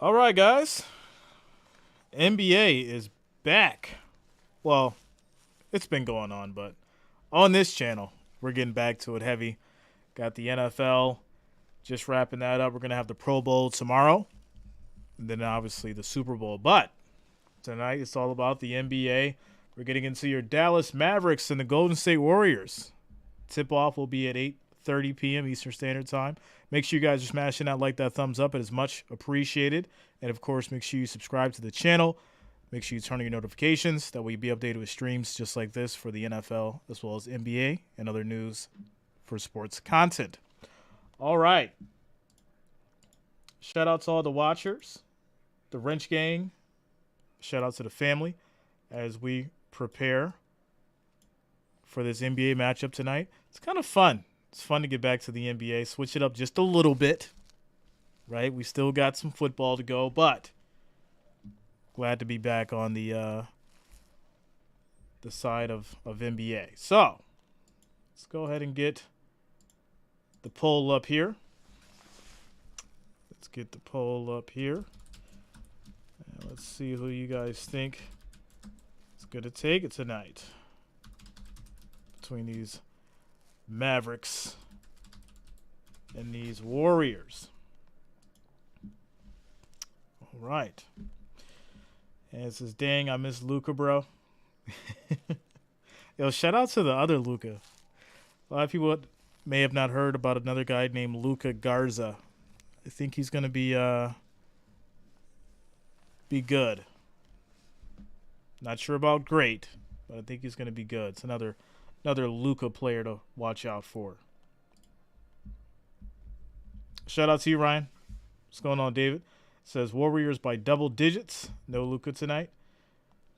All right, guys. NBA is back. Well, it's been going on, but on this channel, we're getting back to it heavy. Got the NFL just wrapping that up. We're going to have the Pro Bowl tomorrow, and then obviously the Super Bowl. But tonight, it's all about the NBA. We're getting into your Dallas Mavericks and the Golden State Warriors. Tip-off will be at 8:30 p.m. Eastern Standard Time. Make sure you guys are smashing that thumbs up. It is much appreciated. And, of course, make sure you subscribe to the channel. Make sure you turn on your notifications. That way you'll be updated with streams just like this for the NFL as well as NBA and other news for sports content. All right. Shout out to all the watchers, the Wrench Gang. Shout out to the family as we prepare for this NBA matchup tonight. It's kind of fun. It's fun to get back to the NBA, switch it up just a little bit, right? We still got some football to go, but glad to be back on the side of NBA. So let's go ahead and get the poll up here. Let's get the poll up here. And let's see who you guys think is going to take it tonight between these Mavericks and these Warriors. All right. And it says, dang, I miss Luka, bro. Yo, shout out to the other Luka. A lot of people may have not heard about another guy named Luka Garza. I think he's going to be good. Not sure about great, but I think he's going to be good. It's another Luka player to watch out for. Shout out to you, Ryan. What's going on, David? It says Warriors by double digits. No Luka tonight.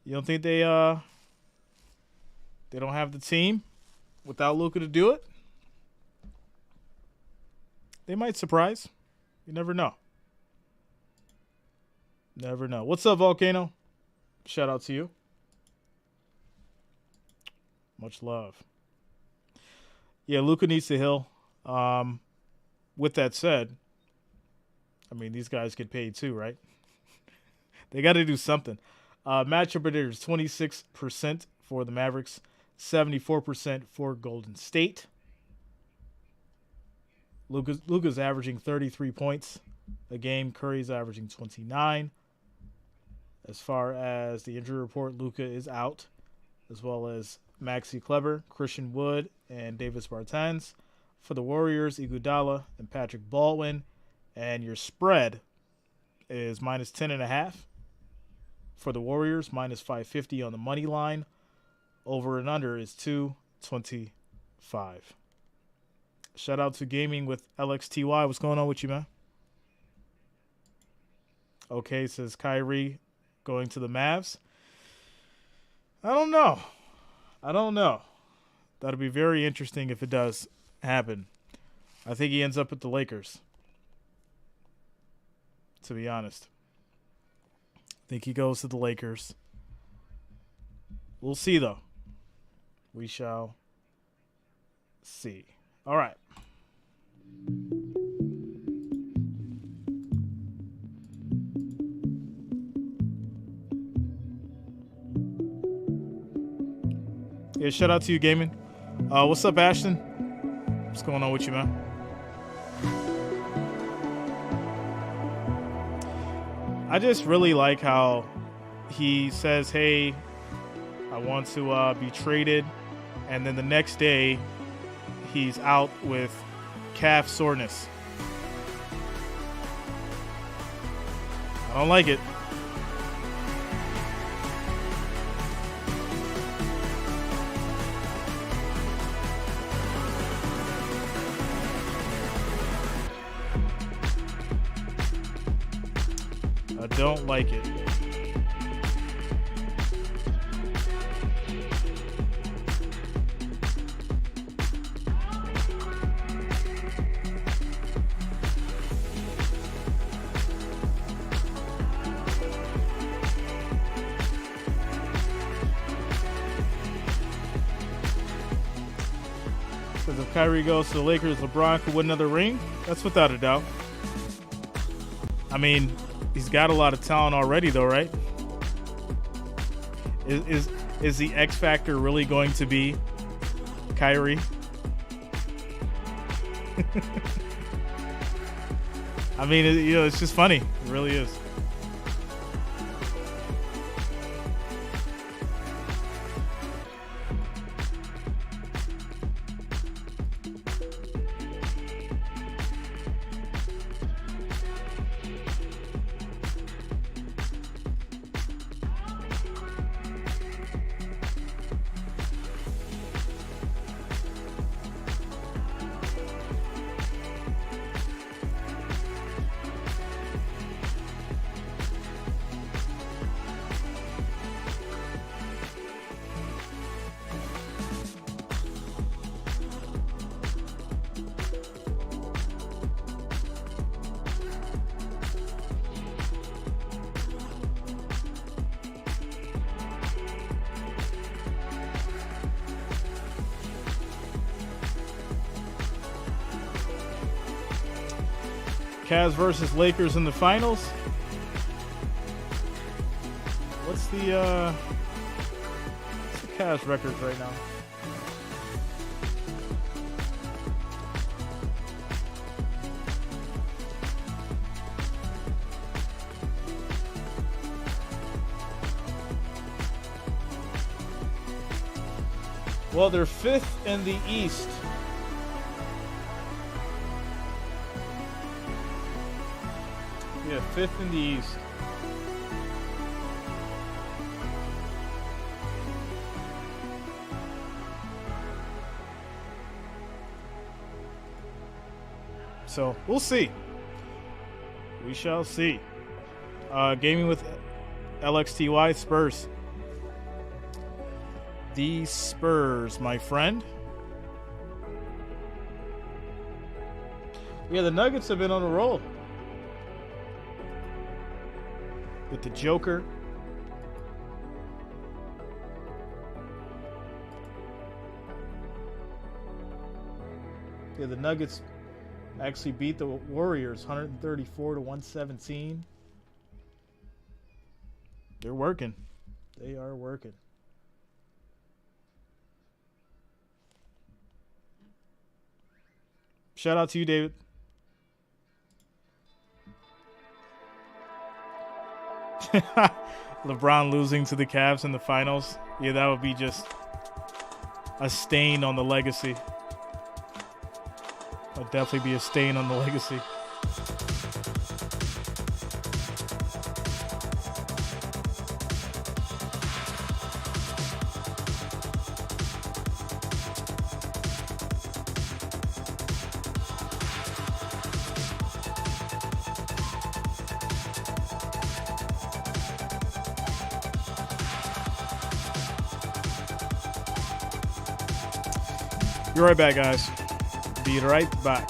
You don't think they don't have the team without Luka to do it? They might surprise. You never know. Never know. What's up, Volcano? Shout out to you. Much love. Yeah, Luka needs to heal. With that said, I mean, these guys get paid too, right? They got to do something. Matchup predictors, 26% for the Mavericks, 74% for Golden State. Luka's averaging 33 points a game. Curry's averaging 29. As far as the injury report, Luka is out, as well as Maxi Kleber, Christian Wood, and Davis Bertans. For the Warriors, Iguodala and Patrick Baldwin. And your spread is minus 10.5. For the Warriors, minus 550 on the money line. Over and under is 225. Shout out to Gaming with LXTY. What's going on with you, man? Okay, says Kyrie going to the Mavs. I don't know. That'll be very interesting if it does happen. I think he ends up with the Lakers, to be honest. I think he goes to the Lakers. We'll see, though. We shall see. All right. Yeah, shout out to you, Gaming. What's up, Ashton? What's going on with you, man? I just really like how he says, hey, I want to be traded. And then the next day, he's out with calf soreness. I don't like it. I don't like it. Because if Kyrie goes to the Lakers, LeBron could win another ring. That's without a doubt. I mean, He's got a lot of talent already, though, right? Is the X factor really going to be Kyrie? I mean, it's just funny. It really is. Cavs versus Lakers in the finals. What's the Cavs records right now? Well, they're 5th in the East. Yeah, 5th in the East. So, we'll see. We shall see. Gaming with LXTY, Spurs. The Spurs, my friend. Yeah, the Nuggets have been on a roll. With the Joker. Yeah, the Nuggets actually beat the Warriors 134-117. They're working. They are working. Shout out to you, David. LeBron losing to the Cavs in the finals. Yeah, that would be just a stain on the legacy. That'll definitely be a stain on the legacy. Be right back, guys. Be right back.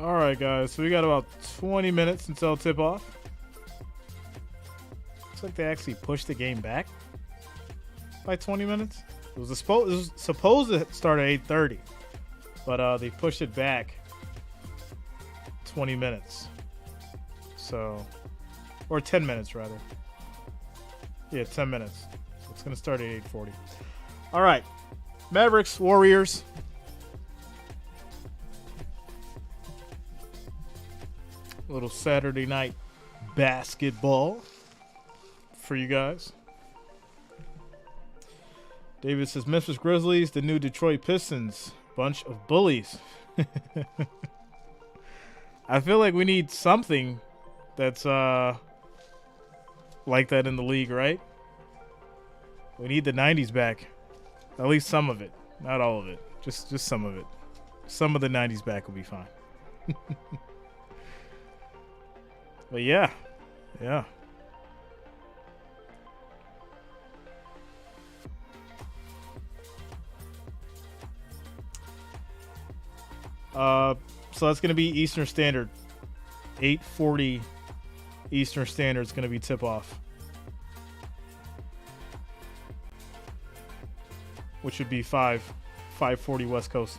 All right, guys. So we got about 20 minutes until tip off. Looks like they actually pushed the game back by 20 minutes. It was supposed to start at 8:30, but they pushed it back 20 minutes. So, or 10 minutes rather. Yeah, 10 minutes. So it's going to start at 8:40. All right. Mavericks, Warriors. A little Saturday night basketball for you guys. David says, Memphis Grizzlies, the new Detroit Pistons. Bunch of bullies. I feel like we need something that's like that in the league, right? We need the 90s back. At least some of it. Not all of it. Just some of it. Some of the 90s back will be fine. But yeah. Yeah. So that's going to be Eastern Standard. 8:40 Eastern Standard is going to be tip-off. Which would be 5:40 West Coast.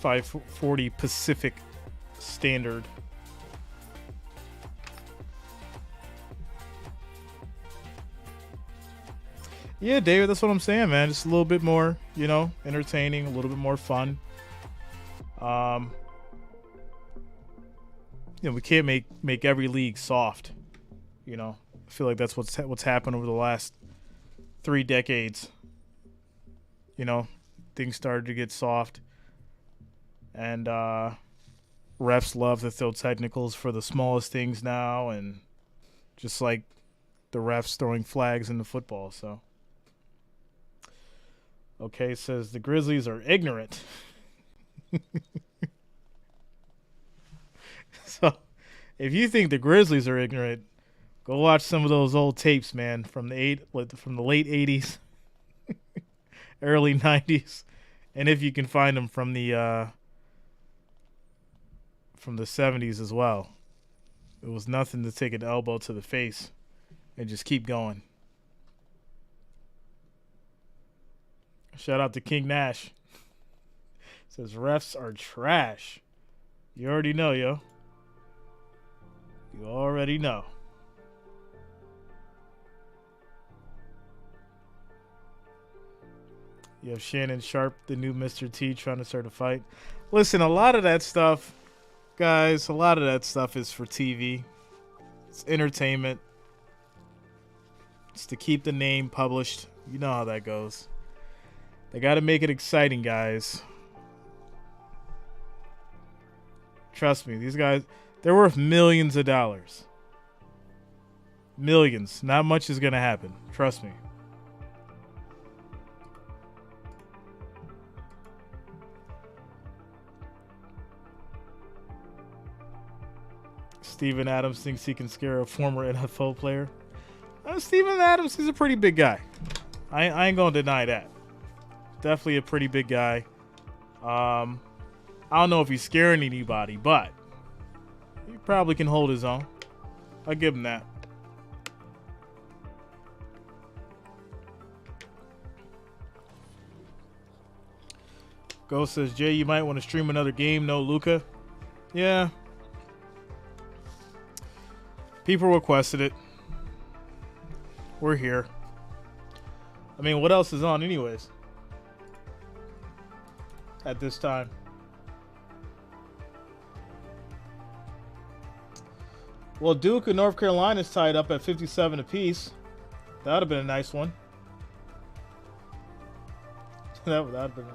5:40 Pacific Standard. Yeah, David, that's what I'm saying, man. Just a little bit more, entertaining, a little bit more fun. We can't make every league soft. I feel like that's what's happened over the last 3 decades. Things started to get soft, and refs love to throw technicals for the smallest things now, and just like the refs throwing flags into football. So, okay, says the Grizzlies are ignorant. So, if you think the Grizzlies are ignorant, go watch some of those old tapes, man, from the late 80s, early 90s, and if you can find them from the 70s as well. It was nothing to take an elbow to the face and just keep going. Shout out to King Nash. Says refs are trash. You already know, yo. You already know. You have Shannon Sharp, the new Mr. T, trying to start a fight. Listen, a lot of that stuff, guys, is for TV. It's entertainment. It's to keep the name published. You know how that goes. They got to make it exciting, guys. Trust me, these guys, they're worth millions of dollars. Millions. Not much is going to happen. Trust me. Steven Adams thinks he can scare a former NFL player. Steven Adams, he's a pretty big guy. I ain't going to deny that. Definitely a pretty big guy. I don't know if he's scaring anybody, but he probably can hold his own. I'll give him that. Ghost says, Jay, you might want to stream another game. No Luka. Yeah. People requested it. We're here. I mean, what else is on anyways? At this time. Well, Duke and North Carolina is tied up at 57 apiece. That would have been a nice one. That would have been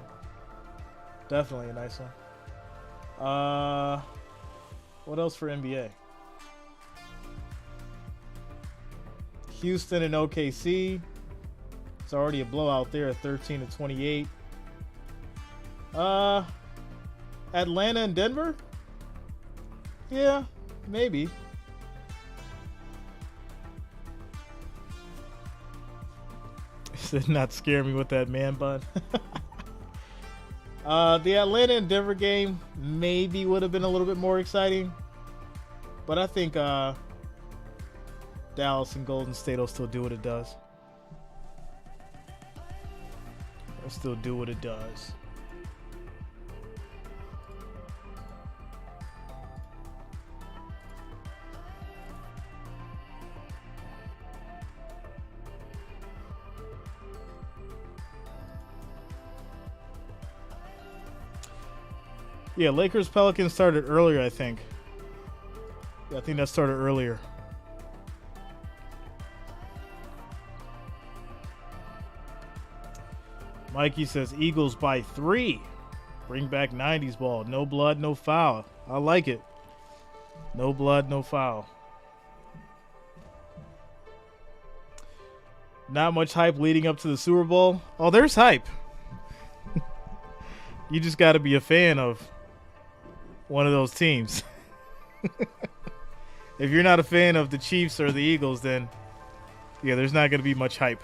definitely a nice one. What else for NBA? Houston and OKC. It's already a blowout there at 13-28. Atlanta and Denver? Yeah, maybe. He said not scare me with that man bun. The Atlanta and Denver game maybe would have been a little bit more exciting, but I think Dallas and Golden State will still do what it does. It'll still do what it does. Yeah, Lakers Pelicans started earlier, I think. Yeah, I think that started earlier. Mikey says Eagles by 3. Bring back 90s ball. No blood, no foul. I like it. No blood, no foul. Not much hype leading up to the Super Bowl. Oh, there's hype. You just got to be a fan of one of those teams. If you're not a fan of the Chiefs or the Eagles, then yeah, there's not going to be much hype.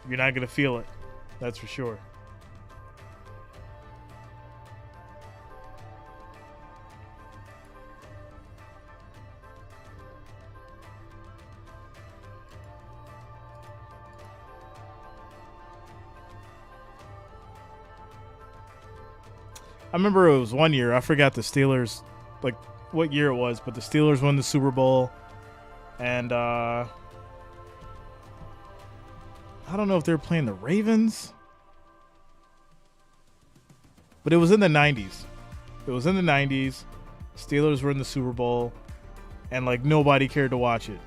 You're not going to feel it. That's for sure. I remember it was one year. I forgot the Steelers, like what year it was, but the Steelers won the Super Bowl. And I don't know if they were playing the Ravens. But it was in the 90s. It was in the 90s. Steelers were in the Super Bowl. And like nobody cared to watch it.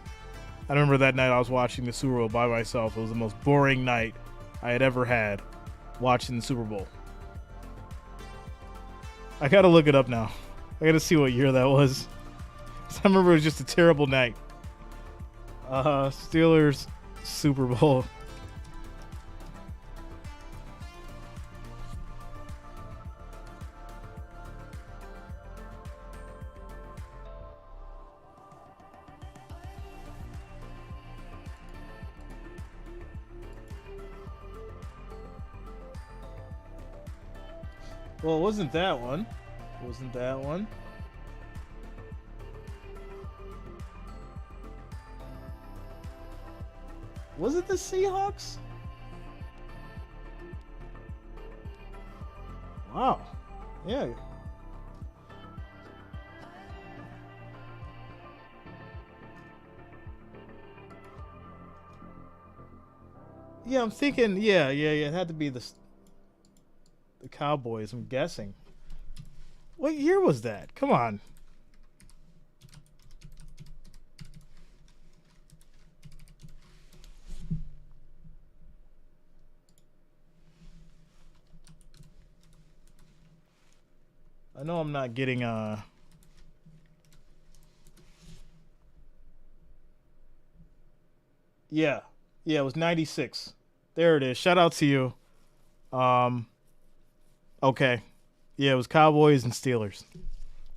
I remember that night I was watching the Super Bowl by myself. It was the most boring night I had ever had watching the Super Bowl. I gotta look it up now. I gotta see what year that was. I remember it was just a terrible night. Steelers Super Bowl. Well, it wasn't that one. It wasn't that one. Was it the Seahawks? Wow. Yeah. Yeah, I'm thinking, yeah, it had to be the Cowboys, I'm guessing. What year was that? Come on. I know I'm not getting yeah, it was 96. There it is. Shout out to you. Okay. Yeah, it was Cowboys and Steelers.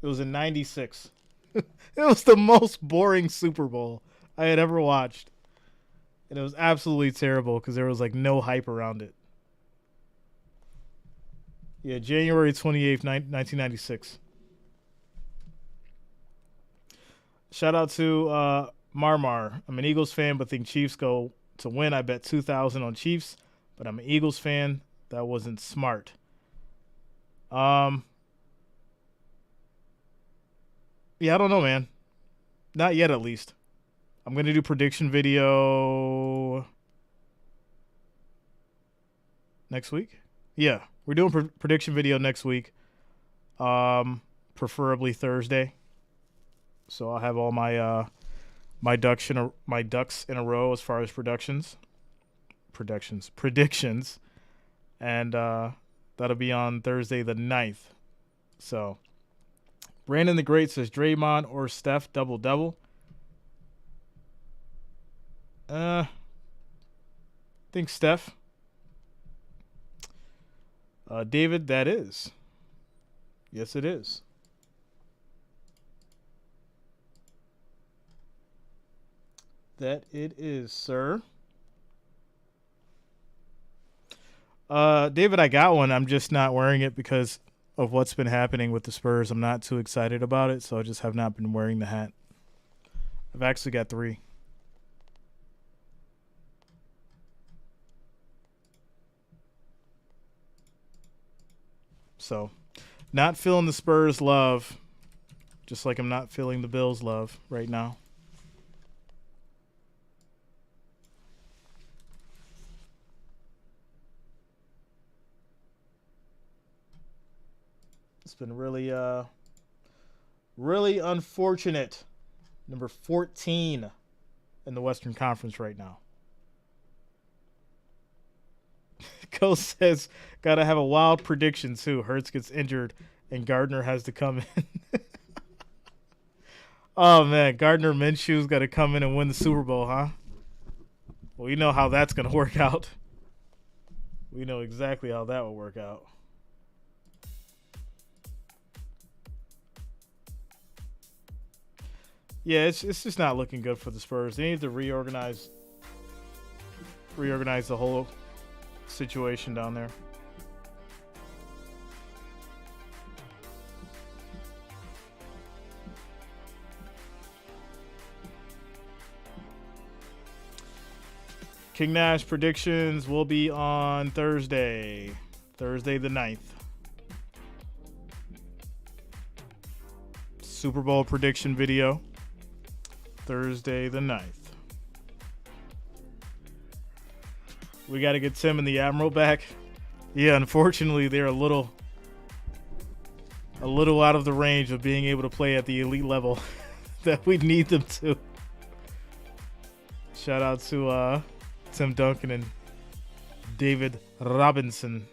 It was in 96. It was the most boring Super Bowl I had ever watched. And it was absolutely terrible because there was like no hype around it. Yeah, January 28th, 1996. Shout out to Marmar. I'm an Eagles fan, but think Chiefs go to win. I bet 2,000 on Chiefs, but I'm an Eagles fan. That wasn't smart. Yeah, I don't know, man. Not yet, at least. I'm gonna do prediction video next week. Yeah, we're doing prediction video next week. Preferably Thursday. So I'll have all my my ducks in a row as far as predictions, and that'll be on Thursday the 9th. So Brandon the Great says Draymond or Steph double. Think Steph. David, that is. Yes, it is. That it is, sir. David, I got one. I'm just not wearing it because of what's been happening with the Spurs. I'm not too excited about it, so I just have not been wearing the hat. I've actually got 3. So, not feeling the Spurs love, just like I'm not feeling the Bills love right now. It's been really, really unfortunate. Number 14 in the Western Conference right now. Cole says, gotta have a wild prediction too. Hurts gets injured and Gardner has to come in. Oh man, Gardner Minshew's got to come in and win the Super Bowl, huh? Well, you know how that's gonna work out. We know exactly how that will work out. Yeah, it's just not looking good for the Spurs. They need to reorganize the whole situation down there. King Nash predictions will be on Thursday the 9th. Super Bowl prediction video, Thursday the 9th. We got to get Tim and the Admiral back. Yeah, unfortunately, they're a little out of the range of being able to play at the elite level that we need them to. Shout out to Tim Duncan and David Robinson.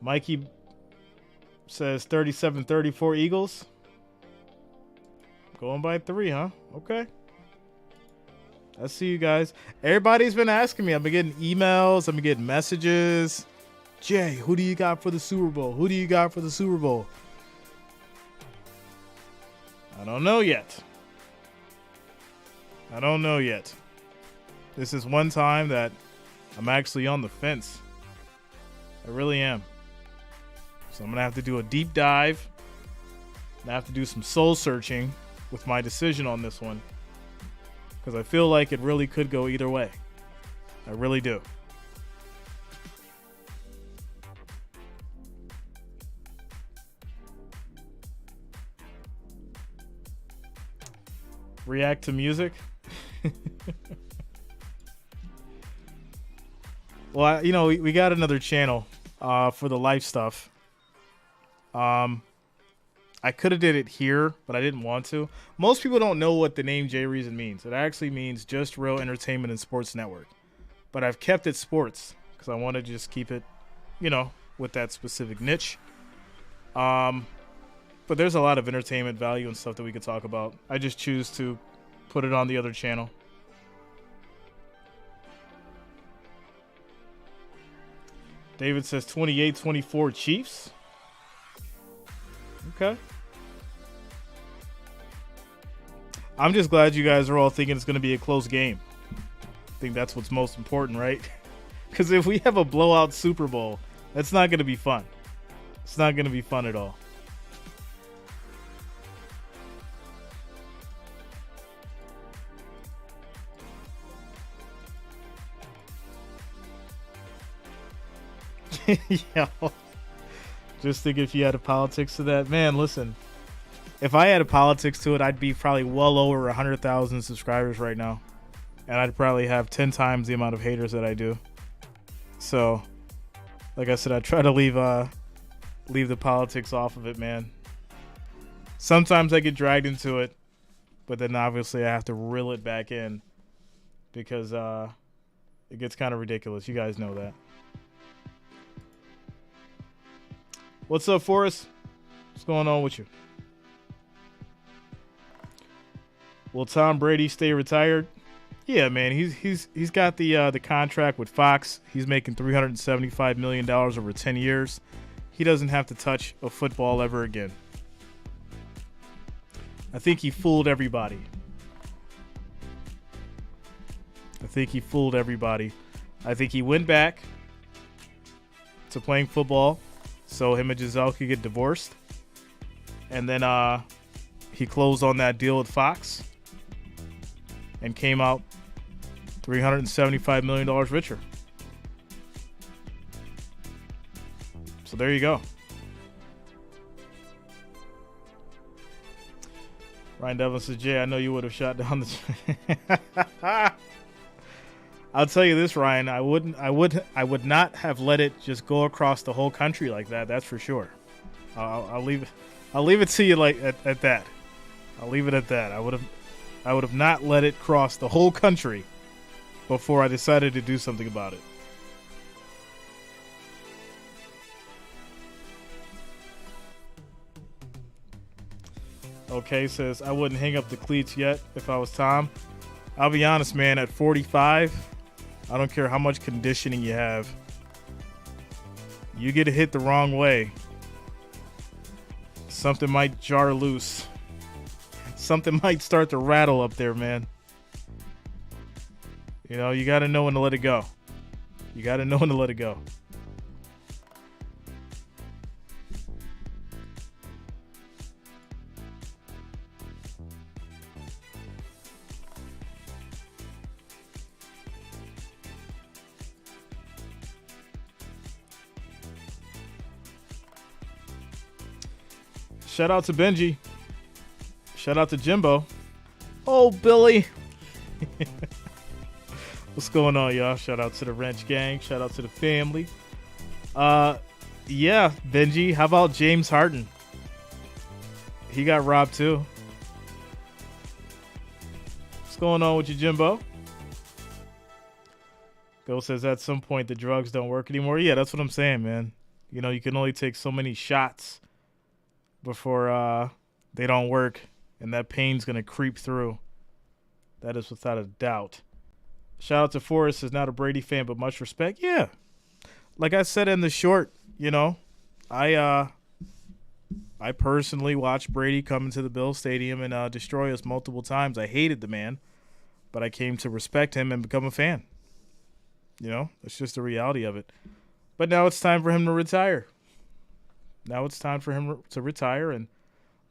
Mikey says 37-34 Eagles. Going by 3, huh? Okay. I see you guys. Everybody's been asking me. I've been getting emails. I've been getting messages. Jay, who do you got for the Super Bowl? Who do you got for the Super Bowl? I don't know yet. This is one time that I'm actually on the fence. I really am. So I'm going to have to do a deep dive. I have to do some soul searching with my decision on this one. Because I feel like it really could go either way. I really do. React to music. Well, we got another channel for the life stuff. I could have did it here, but I didn't want to. Most people don't know what the name Jay Reason means. It actually means Just Real Entertainment and Sports Network. But I've kept it sports because I want to just keep it, with that specific niche. But there's a lot of entertainment value and stuff that we could talk about. I just choose to put it on the other channel. David says 28-24 Chiefs. Okay. I'm just glad you guys are all thinking it's going to be a close game. I think that's what's most important, right? Because if we have a blowout Super Bowl, that's not going to be fun. It's not going to be fun at all. Yeah. Just think if you had a politics to that. Man, listen. If I had a politics to it, I'd be probably well over 100,000 subscribers right now. And I'd probably have 10 times the amount of haters that I do. So, like I said, I try to leave the politics off of it, man. Sometimes I get dragged into it, but then obviously I have to reel it back in because it gets kind of ridiculous. You guys know that. What's up, Forrest? What's going on with you? Will Tom Brady stay retired? Yeah, man. He's got the contract with Fox. He's making $375 million over 10 years. He doesn't have to touch a football ever again. I think he fooled everybody. I think he fooled everybody. I think he went back to playing football so him and Giselle could get divorced. And then he closed on that deal with Fox and came out $375 million richer. So there you go. Ryan Devlin says, Jay, I know you would have shot down the I'll tell you this, Ryan, I would not have let it just go across the whole country like that. That's for sure. I'll leave it to you like at that. I'll leave it at that. I would have not let it cross the whole country before I decided to do something about it. Okay, says, I wouldn't hang up the cleats yet if I was Tom. I'll be honest, man, at 45, I don't care how much conditioning you have. You get hit the wrong way, something might jar loose. Something might start to rattle up there, man. You know, you got to know when to let it go. You got to know when to let it go. Shout out to Benji. Shout out to Jimbo. Oh, Billy. What's going on, y'all? Shout out to the Wrench Gang. Shout out to the family. Yeah, Benji. How about James Harden? He got robbed too. What's going on with you, Jimbo? Go says at some point the drugs don't work anymore. Yeah, that's what I'm saying, man. You know, you can only take so many shots before they don't work, and that pain's going to creep through. That is without a doubt. Shout out to Forrest, is not a Brady fan, but much respect. Yeah. Like I said in the short, you know, I personally watched Brady come into the Bills Stadium and destroy us multiple times. I hated the man, but I came to respect him and become a fan. You know, that's just the reality of it. But now it's time for him to retire. Now it's time for him to retire and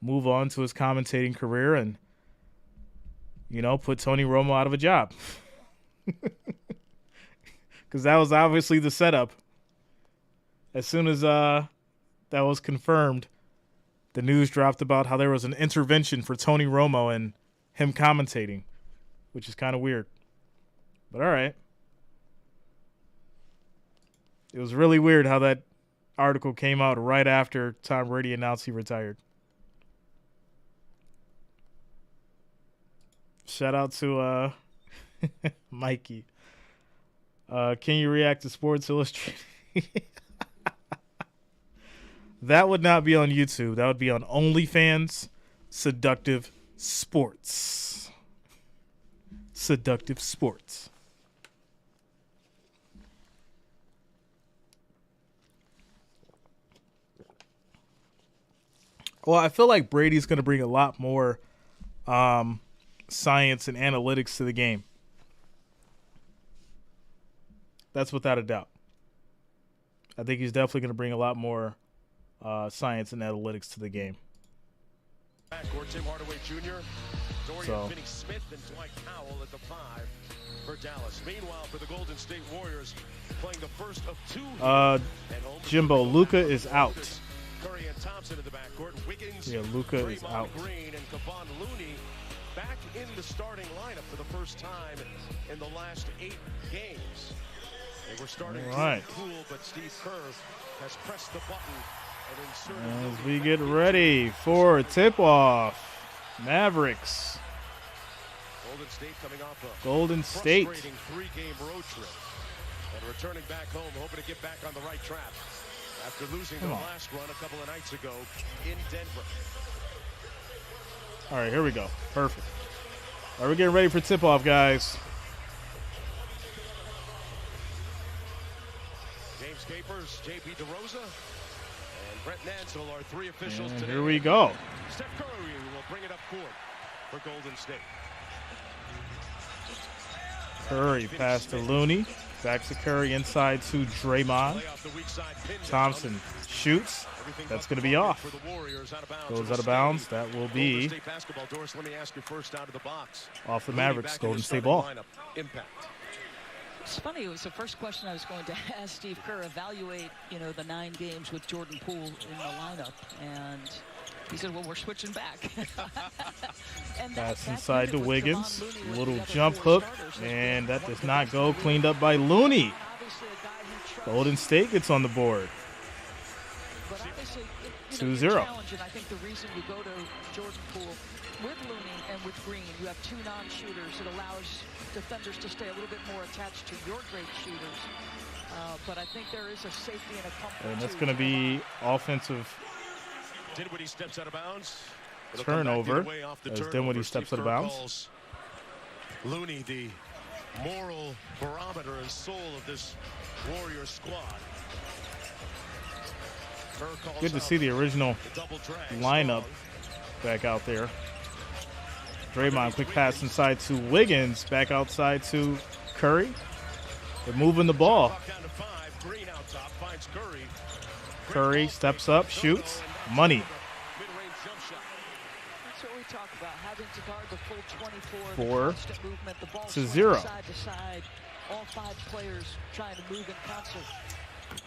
move on to his commentating career and, you know, put Tony Romo out of a job. Because that was obviously the setup. As soon as that was confirmed, the news dropped about how there was an intervention for Tony Romo and him commentating, which is kind of weird. But all right. It was really weird how that article came out right after Tom Brady announced he retired. Shout out to Mikey. Can you react to Sports Illustrated? That would not be on YouTube. That would be on OnlyFans. Seductive Sports. Seductive Sports. Well, I feel like Brady's going to bring a lot more science and analytics to the game. That's without a doubt. I think he's definitely going to bring a lot more science and analytics to the game. Tim Hardaway Jr., Dorian Finney-Smith, and Dwight Powell at the 5 for Dallas. Meanwhile, for the Golden State Warriors, playing the first of two. Jimbo, Luka is out. Curry and Thompson in the backcourt. Wiggins, yeah, Luka is out. Green and Kevon Looney back in the starting lineup for the first time in the last 8 games. They were starting cool, but Steve Kerr has pressed the button and inserted. As we get ready for tip-off, Mavericks. Golden State coming off a frustrating 3-game road trip and returning back home, hoping to get back on the right track after losing their last run a couple of nights ago in Denver. All right, here we go. Perfect. All right, we're getting ready for tip-off, guys. James Capers, J.P. DeRosa, and Brett Nansel are 3 officials today. Here we go. Steph Curry will bring it up court for Golden State. Curry pass to Looney. Back to Curry inside to Draymond. Thompson shoots. That's going to be off. Goes out of bounds. That will be off the Mavericks. Golden State ball. It's funny, it was the first question I was going to ask Steve Kerr, evaluate, the 9 games with Jordan Poole in the lineup. And he said, well, we're switching back. And pass inside to Wiggins. Little jump hook. And that does not go. Cleaned up by Looney. Golden State gets on the board. 2-0. I think the reason you go to Jordan Poole with Looney and with Green, you have 2 non-shooters. It allows defenders to stay a little bit more attached to your great shooters. But I think there is a safety and a comfort. And that's going to be offensive Dinwiddie steps out of bounds. Turnover as Dinwiddie steps out of bounds. Looney, the moral barometer and soul of this Warrior squad. Good to see the original lineup back out there. Draymond, quick pass inside to Wiggins. Back outside to Curry. They're moving the ball. Curry steps up, shoots. Money. That's what we talk about, having to guard the full 4 24. Constant movement, the ball to 0. Side to side. All 5 players trying to move in concert.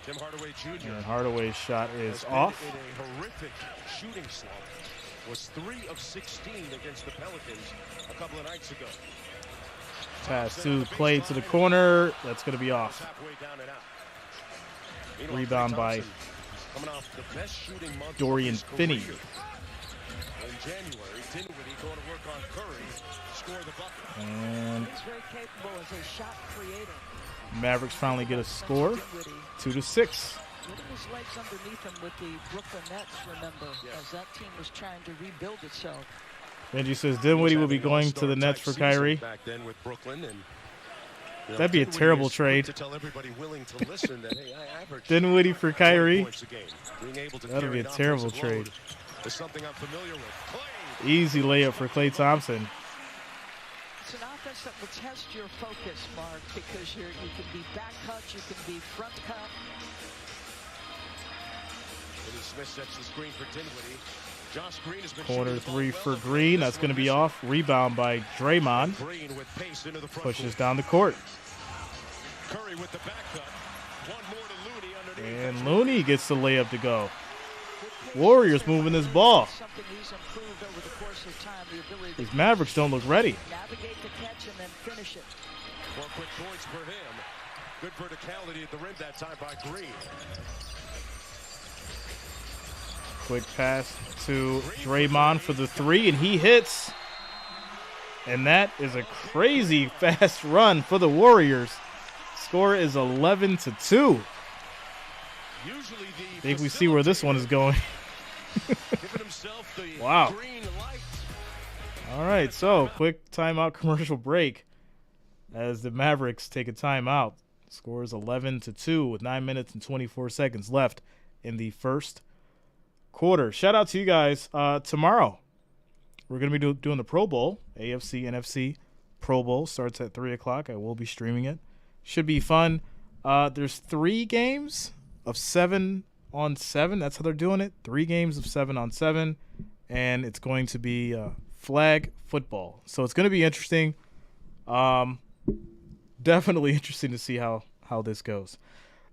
Tim Hardaway Jr. And Hardaway's shot is off. In a horrific shooting slump. Was 3 of 16 against the Pelicans a couple of nights ago. Pass to Klay to the corner. That's going to be off. Rebound by Dorian Finney. In January, Dinwiddie going to work on Curry, score the bucket. And He's very capable as a shot creator. Mavericks finally get a score, 2-6. Getting his legs underneath him with the Brooklyn Nets, remember, as that team was trying to rebuild itself. Benji says Dinwiddie will be going to the Nets for Kyrie. Back then with Brooklyn, and that'd be a terrible trade. To tell everybody willing to listen that, hey, I average Dinwiddie for Kyrie. That'd be a terrible trade. Is something I'm familiar with. Klay. Easy layup for Klay Thompson. It's an offense that will test your focus, Mark, because you can be back cut, you can be front cut. Smith sets the screen for Dinwiddie. Josh Green has been Corner 3 for Green. That's going to be off. Rebound by Draymond. Green with pace into the front Pushes down the court. Curry with the back cut. One more to Looney underneath. And Looney gets the layup to go. Warriors moving this ball. These Mavericks don't look ready. Navigate the catch and then finish it. 4 quick points for him. Good verticality at the rim that time by Green. Quick pass to Draymond for the 3, and he hits. And that is a crazy fast run for the Warriors. Score is 11-2. I think we see where this one is going. Wow. All right, so quick timeout commercial break as the Mavericks take a timeout. Score is 11-2 with 9 minutes and 24 seconds left in the first quarter. Shout out to you guys. Tomorrow, we're going to be doing the Pro Bowl. AFC, NFC Pro Bowl starts at 3 o'clock. I will be streaming it. Should be fun. There's 3 games of 7-on-7. That's how they're doing it. 3 games of 7-on-7. And it's going to be flag football. So it's going to be interesting. Definitely interesting to see how this goes.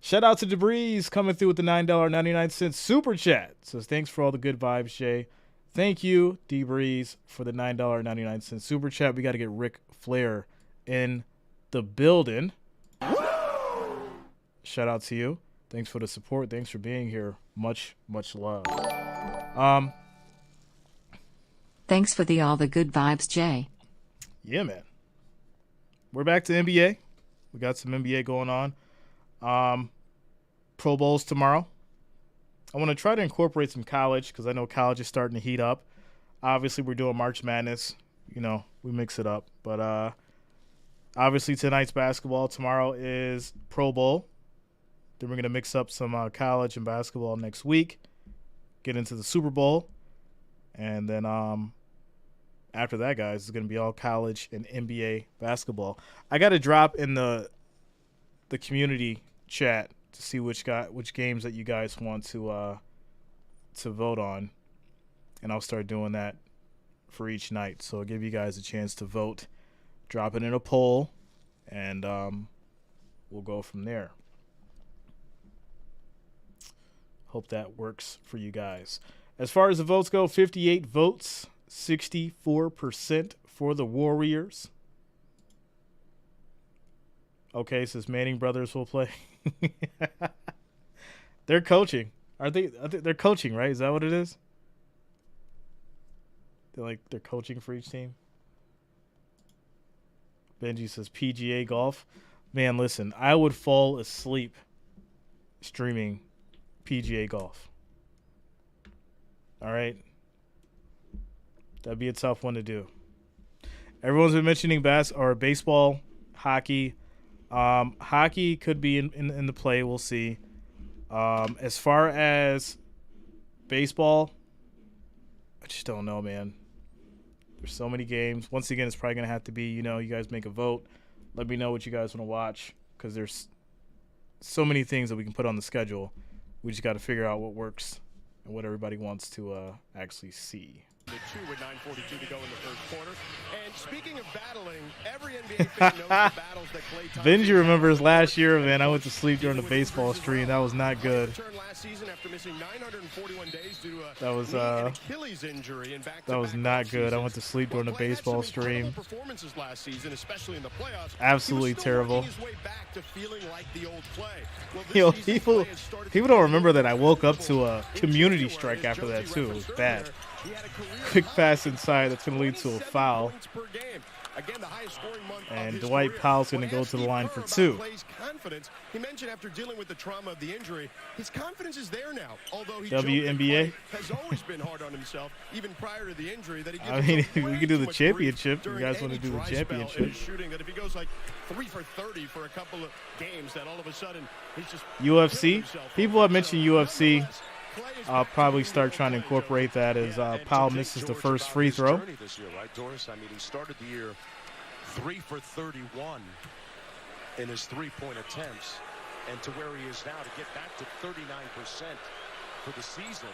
Shout out to Debris coming through with the $9.99 super chat. Says thanks for all the good vibes, Jay. Thank you, Debris, for the $9.99 super chat. We got to get Ric Flair in the building. Shout out to you. Thanks for the support. Thanks for being here. Much, much love. Thanks for all the good vibes, Jay. Yeah, man. We're back to NBA. We got some NBA going on. Pro Bowls tomorrow. I want to try to incorporate some college because I know college is starting to heat up. Obviously, we're doing March Madness. You know, we mix it up. But obviously, tonight's basketball. Tomorrow is Pro Bowl. Then we're going to mix up some college and basketball next week. Get into the Super Bowl. And then after that, guys, it's going to be all college and NBA basketball. I got to drop in the community chat to see which games that you guys want to vote on, and I'll start doing that for each night. So I'll give you guys a chance to vote, drop it in a poll, and we'll go from there. Hope that works for you guys. As far as the votes go, 58 votes, 64% for the Warriors. Okay, says Manning brothers will play. They're coaching. They're coaching, right? Is that what it is? They're coaching for each team. Benji says PGA golf. Man, listen, I would fall asleep streaming PGA golf. All right. That'd be a tough one to do. Everyone's been mentioning baseball, hockey. Hockey could be in the play. We'll see. As far as baseball, I just don't know, man. There's so many games. Once again, it's probably going to have to be, you guys make a vote. Let me know what you guys want to watch, because there's so many things that we can put on the schedule. We just got to figure out what works and what everybody wants to actually see. The 2 with 9:42 to go in the first quarter. And speaking of battling, every NBA fan knows the battles that Klay Thompson. Benji remembers last year, man. I went to sleep during the baseball stream. That was not good. Last season after missing 941 days due to that was Achilles injury and that was not good. I went to sleep during the baseball stream. Performances last season, especially in the playoffs. Absolutely terrible. His way back to feeling like the old Klay. Well, people don't remember that I woke up to a community strike after that too. It was bad. Quick pass inside that's going to lead to a foul. And Dwight Powell's going to go to the line for 2. He mentioned after dealing with the trauma of the injury, his confidence is there now. Although he WNBA has always been hard on himself, even prior to the injury. That we could do the championship. You guys want to do the championship? Shooting that if he goes like 3 for 30 for a couple of games, that all of a sudden he's just UFC. People have mentioned UFC. I'll probably start trying to incorporate that as Powell misses the first free throw. This year, right, Doris? I mean, he started the year 3 for 31 in his three-point attempts, and to where he is now to get back to 39% for the season.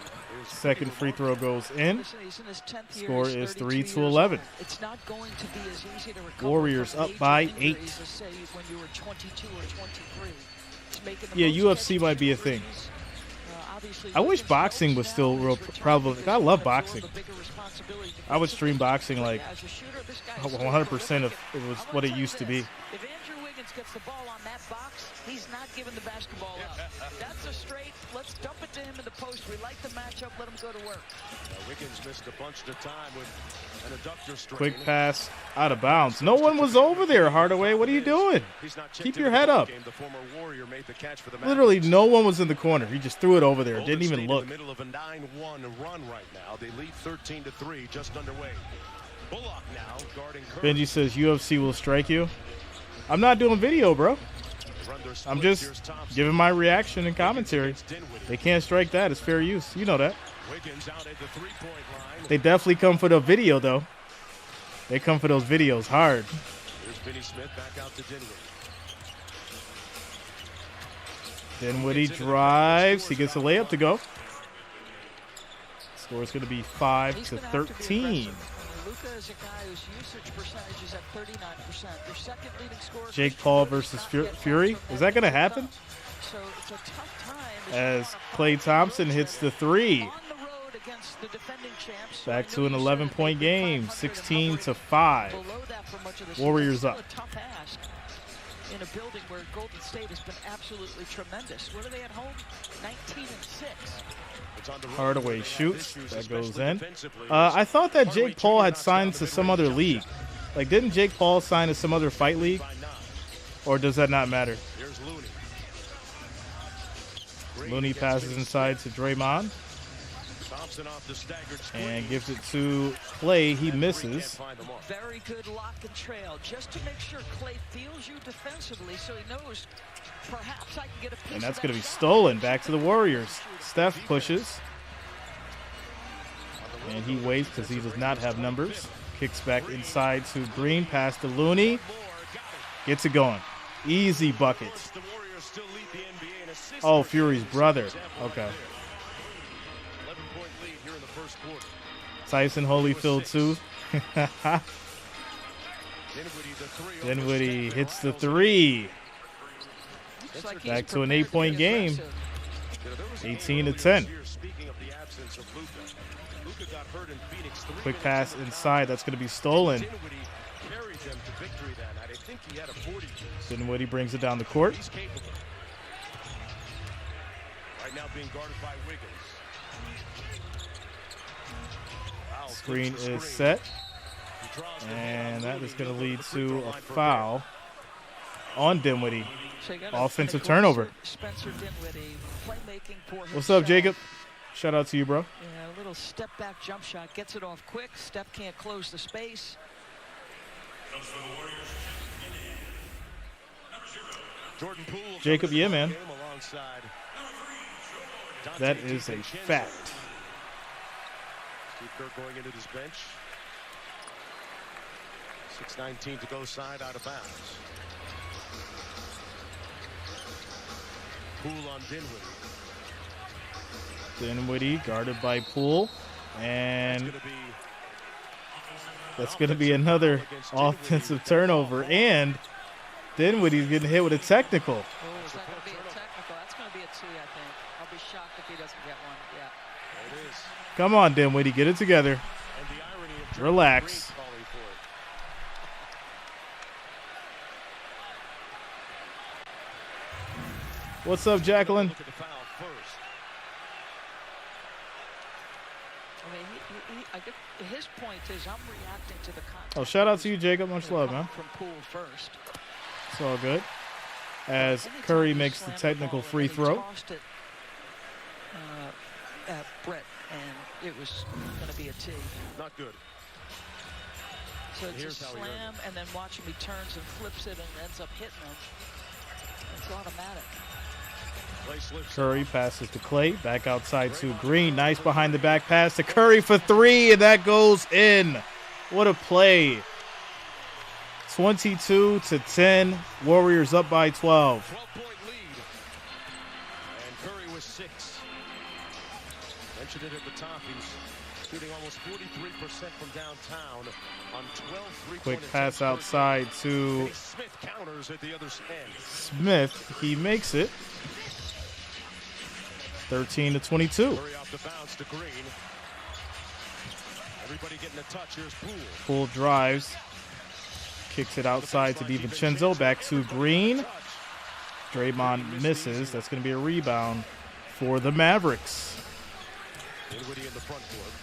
Second free throw goes in. He's in his 10th year. Score is 3-11. It's not going to be as easy to recover. Warriors up by 8. When you were 22 or 23. Yeah, UFC might be a thing. I wish boxing was still real prevalent. I love boxing. I would stream boxing like 100% if it was what it used to be. If Andrew Wiggins gets the ball on that box, he's not giving the basketball up. That's a straight, let's dump it to him in the post. We like the matchup, let him go to work. Wiggins missed a bunch of time with an adductor strain. Quick pass out of bounds. No one was over there, Hardaway. What are you doing? Keep your head up. Literally no one was in the corner. He just threw it over there. Didn't even look. In the middle of a 9-1 run right now. They lead 13-3, just underway. Bullock now guarding Kerr. Benji says UFC will strike you. I'm not doing video, bro. I'm just giving my reaction and commentary. They can't strike that. It's fair use. You know that. They definitely come for the video, though. They come for those videos hard. Here's Finney Smith back out to Dinwiddie drives. He gets a layup to go. Score is going to be 5-13. Luka is a guy whose usage percentage is at 39%. Their second leading scorer. Jake Paul versus Fury. Is that going to happen? So it's a tough time as Klay Thompson hits the 3. on the road against the defending champs. Back to an 11-point game, 16-5. Warriors up. Tough ask in a building where Golden State has been absolutely tremendous. What are they at home? 19-6. Hardaway shoots. That goes in. I thought that Jake Paul had signed to some other league. Like, didn't Jake Paul sign to some other fight league? Or does that not matter? Looney passes inside to Draymond. And gives it to Klay. He misses. Very good lock and trail. Just to make sure Klay feels you defensively so he knows perhaps I can get a piece. And that's going to be stolen back to the Warriors. Steph pushes. And he waits because he does not have numbers. Kicks back inside to Green, pass to Looney. Gets it going. Easy bucket. Oh, Fury's brother. Okay. Tyson Holyfield too. Dinwiddie hits the three. Back to an 8-point game. 18-10. Quick pass inside. That's going to be stolen. Dinwiddie brings it down the court. Right now being guarded by Wiggins. Screen is set. And that is going to lead to a foul on Dinwiddie. Offensive turnover. Spencer Dinwiddie, playmaking for What's up, Jacob? Shout out to you, bro. Yeah, a little step back jump shot. Gets it off quick. Steph can't close the space. Jacob, yeah, man. That is a fact. Steve Kerr going into this bench. 6:19 to go, side out of bounds. Poole on Dinwiddie. Dinwiddie guarded by Poole. And that's going to be another offensive turnover. And Dinwiddie's getting hit with a technical. Oh, is that going to be a technical? That's going to be a two, I think. I'll be shocked if he doesn't get one. Yeah. It is. Come on, Dinwiddie. Get it together. Relax. What's up, Jacqueline? I mean, I get, his point is I'm reacting to the contact. Oh, shout out to you, Jacob. Much love, man. From Poole first. It's all good. As Curry makes the technical free throw. Tossed it, at Brett, and it was going to be a tee. Not good. So it's a slam, and then watch him, he turns and flips it and ends up hitting him. It's automatic. Curry passes to Klay. Back outside to Green. Nice behind the back pass to Curry for three, and that goes in. What a play. 22-10. Warriors up by 12. 12-point lead. And Curry was 6. Mentioned it at the top. He's shooting almost 43% from downtown on 12 three-point Quick pass outside to Smith counters at the other end. Smith. He makes it. 13-22. Curry off the bounce to Green. Everybody getting a touch. Here's Poole. Poole drives. Kicks it outside to DiVincenzo. Back to Green. Draymond misses. That's going to be a rebound for the Mavericks. Dinwiddie in the front court.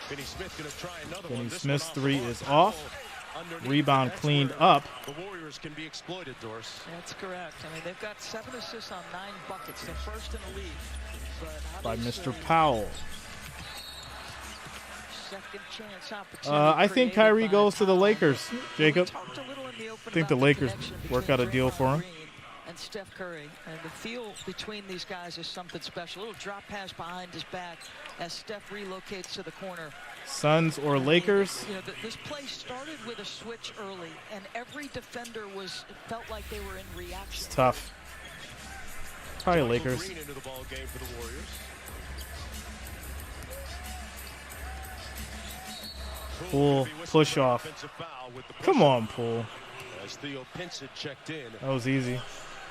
Finney Smith going to try another one. Finney This Smith's one off the three mark. is off. Underneath. Rebound That's cleaned where up The Warriors can be exploited, Doris. That's correct. I mean, they've got 7 assists on 9 buckets. They're first in the league. But how by do you Mr. say Powell. second chance opportunity I think created Kyrie by goes to the Powell? Lakers, Jacob. We talked a little in the open I think the about Lakers connection work between out a deal Draymond for him. Green and Steph Curry. And the feel between these guys is something special. A little drop pass behind his back as Steph relocates to the corner. Suns or Lakers? You know, this play started with a switch early, and every defender felt like they were in reaction. It's tough. Probably Lakers. Green into the ball game for the Warriors. Poole, push off. Come on, Poole. As Theo Pinson checked in That was easy.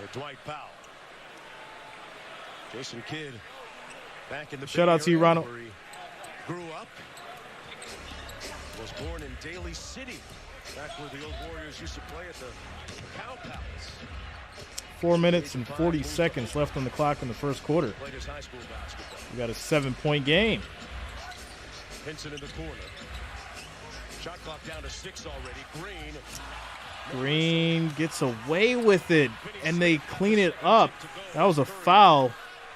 for Dwight Powell. Jason Kidd back in the Shout Bay out to you, Area Ronald. where he grew up. Was born in Daly City, back where the old Warriors used to play at the Cow Palace. 4 minutes and 40 seconds left on the clock in the first quarter. Played his high school basketball. We got a 7-point game. Pinson in the corner. Shot clock down to 6 already. Green gets away with it, and they clean it up. That was a foul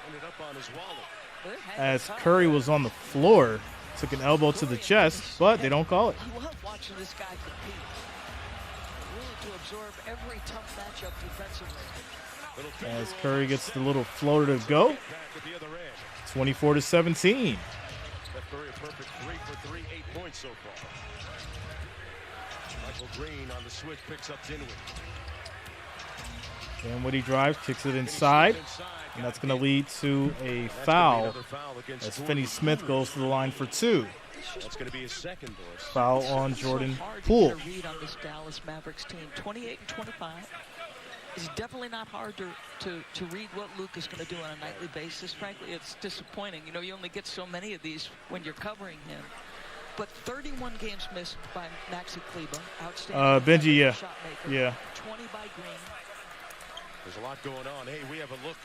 Ended up on his wallet. as Curry was on the floor. Took an elbow to the chest, but they don't call it. I love watching this guy compete. Willing to absorb every tough matchup defensively. As Curry gets the little floater to go. 24-17. Steph Curry perfect 3 for 3, 8 points so far. Michael Green on the switch picks up Dinwiddie. Dinwiddie drives, kicks it inside, and that's going to lead to a foul as Finney-Smith goes to the line for 2. That's going to be his second, boys. Foul on Jordan so hard Poole. To read on this Dallas Mavericks team, 28 and 25. It's definitely not hard to read what Luka's going to do on a nightly basis. Frankly, it's disappointing. You know, you only get so many of these when you're covering him. But 31 games missed by Maxi Kleber. Outstanding. Benji, yeah. Shot maker. Yeah. 20 by Green. There's a lot going on. Hey, we have a look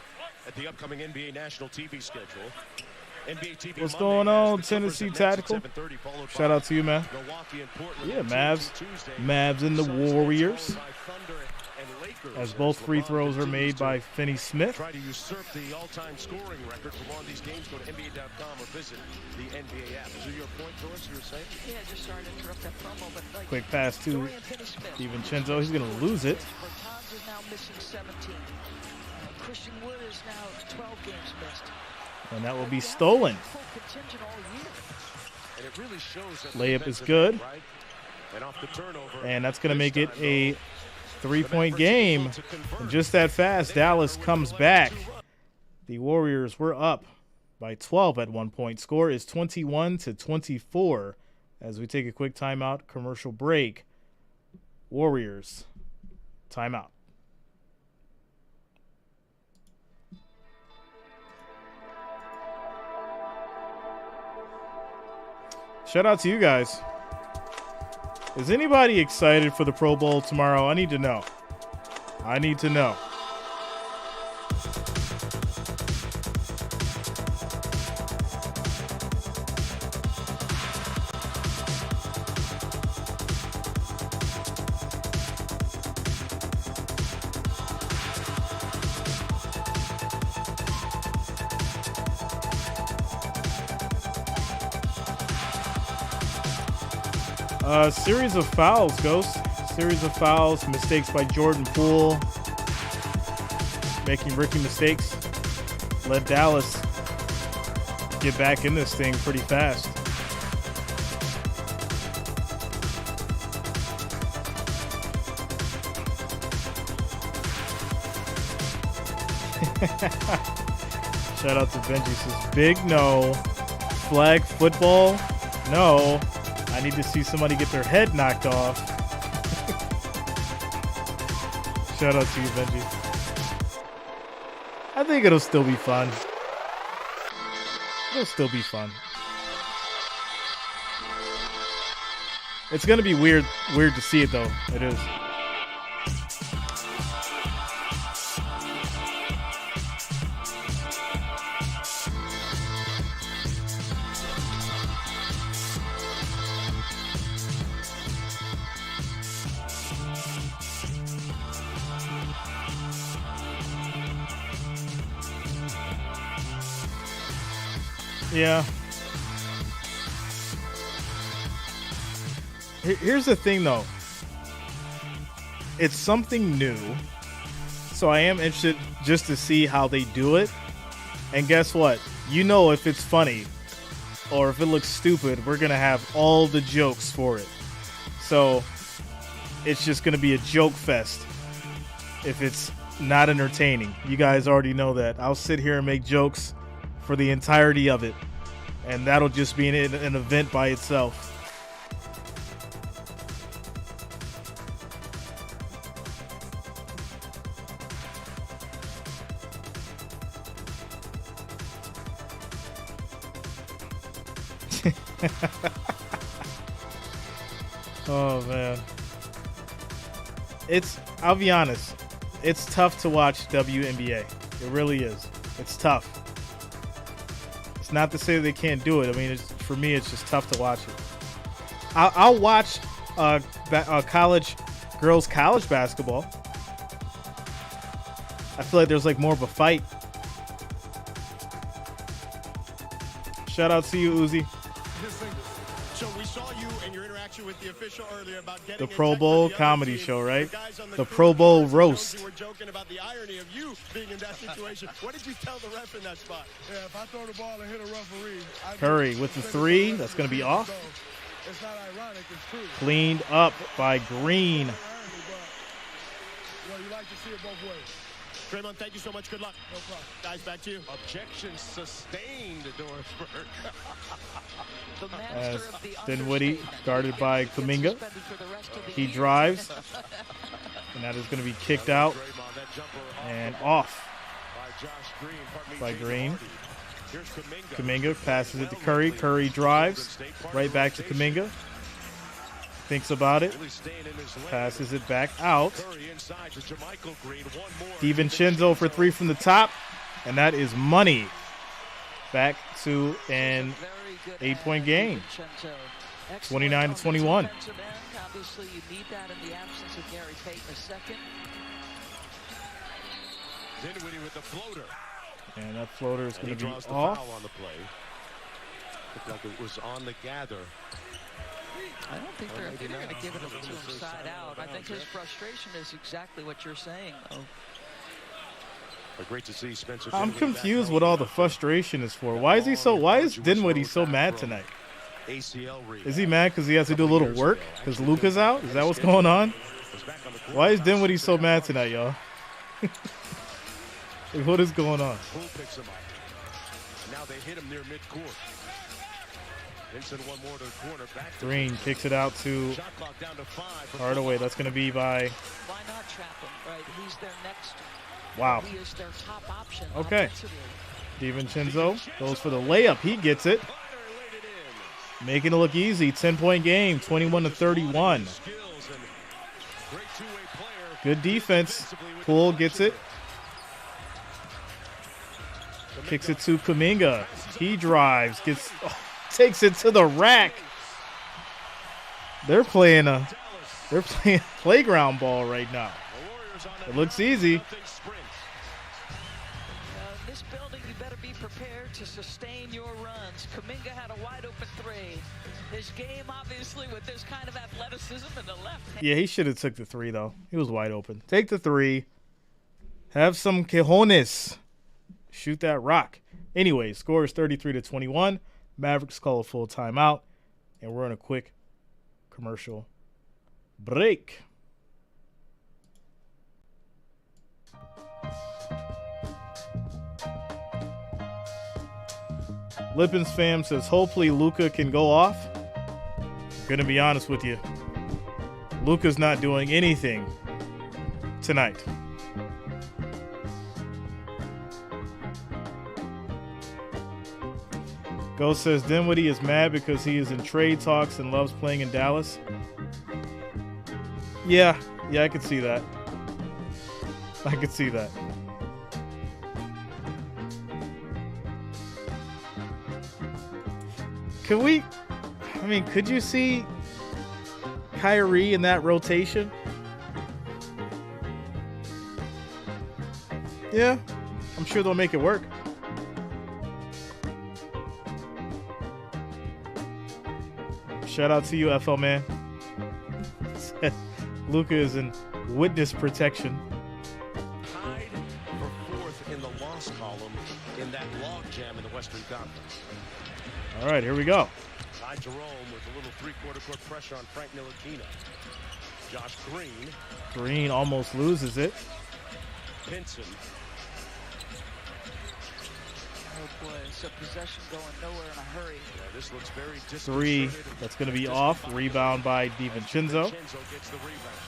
at the upcoming NBA national TV schedule. NBA TV What's Monday going has on, the Tennessee Clippers at Tactical? 7:30, followed Shout by out to you, man. Milwaukee and Portland Yeah, on Mavs. Tuesday. Mavs and the Suns Warriors. followed by Thunder and Lakers As both free LeBron throws are continues made by to Finney-Smith. try to usurp the all-time scoring record for one of these games. Go to NBA.com or visit the NBA app. Is there your point, Doris, you were saying? Yeah, just sorry to interrupt that promo, but like Quick pass to Dorian Finney-Smith. DiVincenzo. He's going to lose it. Bertans is now missing 17. Christian Wood is now 12 games missed. And that will be stolen. Full contingent all year. And it really shows that Layup is defensive good. end, right? And off the turnover, And that's going to this make it time, a though, 3-point the game. Mavericks able to convert. And just that fast, Dallas comes back. The Warriors were up by 12 at one point. Score is 21-24 as we take a quick timeout, commercial break. Warriors, timeout. Shout out to you guys. Is anybody excited for the Pro Bowl tomorrow? I need to know. I need to know. Series of fouls, Ghost. Series of fouls, mistakes by Jordan Poole. Making rookie mistakes. Let Dallas get back in this thing pretty fast. Shout out to Benji. Says big no. Flag football? No. I need to see somebody get their head knocked off. Shout out to you, Benji. I think it'll still be fun. It'll still be fun. It's gonna be weird to see it though. It is. Yeah. Here's the thing, though. It's something new, so I am interested just to see how they do it. And guess what? You know, if it's funny or if it looks stupid, we're going to have all the jokes for it. So it's just going to be a joke fest if it's not entertaining. You guys already know that. I'll sit here and make jokes for the entirety of it, and that'll just be an event by itself. Oh man, I'll be honest, it's tough to watch WNBA. It really is. It's tough. It's not to say they can't do it. I mean, for me, it's just tough to watch it. I'll watch girls college basketball. I feel like there's like more of a fight. Shout out to you, Uzi. So we saw you The Pro Bowl comedy show, right? The Pro Bowl roast. Were joking about the irony of you being in that situation. What did you tell the ref in that spot? Yeah, if I throw the ball and hit a referee. Curry with the three. That's going to be off. It's not ironic, it's true. Cleaned up by Green. Well, you like to see it both ways. Draymond, thank you so much. Good luck. No problem. Guys, back to you. Objection sustained, Dorsberg. As Dinwiddie guarded by Kuminga. He drives. And that is going to be kicked out and off by Green. Kuminga passes it to Curry. Curry drives right back to Kuminga. Thinks about it. Passes it back out. DiVincenzo for three from the top. And that is money. Back to an 8-point game. 29-21. Obviously, you need that in the absence of Gary Payton a second. Dinwiddie with the floater. And that floater is going to be off. Foul on the play. Looked like it was on the gather. I don't think they're going to give it to him side out. I think his frustration is exactly what you're saying, though. But great to see Spencer. I'm confused what all the frustration is for. Why is Dinwiddie so mad tonight? Is he mad because he has to do a little work because Luka's out? Is that what's going on? Why is Dinwiddie so mad tonight, y'all? Like, what is going on? Poole picks him up. Now they hit him near midcourt. Vincent one more to the corner. Back to Green kicks it out to shot clock down to 5. Hardaway. That's going to be by. Why not trap him, right? He's their next. Wow. He is their top option. Okay. DiVincenzo goes for the layup. He gets it. Making it look easy. 10-point game. 21-31. Good defense. Poole gets it. Kicks it to Kuminga. He drives. Takes it to the rack. They're playing playground ball right now. It looks easy. In this building, you better be prepared to sustain your runs. Kuminga had a wide open three. His game, obviously, with this kind of athleticism in the left hand. Yeah, he should have took the three, though. He was wide open. Take the three. Have some cojones. Shoot that rock. Anyway, score is 33-21. Mavericks call a full timeout. And we're on a quick commercial break. Lippins fam says, hopefully Luka can go off. Gonna be honest with you. Luka's not doing anything tonight. Ghost says Dinwiddie is mad because he is in trade talks and loves playing in Dallas. Yeah, I could see that. I could see that. Could you see Kyrie in that rotation? Yeah, I'm sure they'll make it work. Shout out to you, FL man. Luka is in witness protection. Tied for 4th in the loss column in that log jam in the Western Conference. All right, here we go. Ty Jerome with a little three-quarter court pressure on Frank Ntilikina. Josh Green. Green almost loses it. Pinson. Oh boy, it's a possession going nowhere in a hurry. Yeah, this looks very Three, that's going to be off. Rebound by DiVincenzo. Gets the rebound.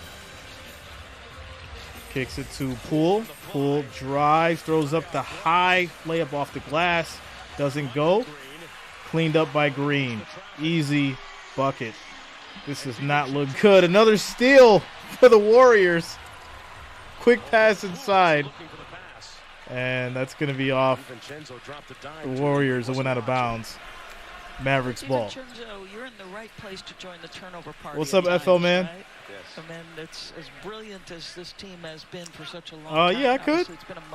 Kicks it to Poole. Poole drives, throws up the high layup off the glass. Doesn't go. Cleaned up by Green. Easy bucket. This does not look good. Another steal for the Warriors. Quick pass inside. And that's going to be off. The Warriors went out of bounds. Mavericks ball. You're in the right place to join the turnover party. What's up, FL man? Right? Yes. I mean, it's as brilliant as this team has been for such a long time. Yeah, I could.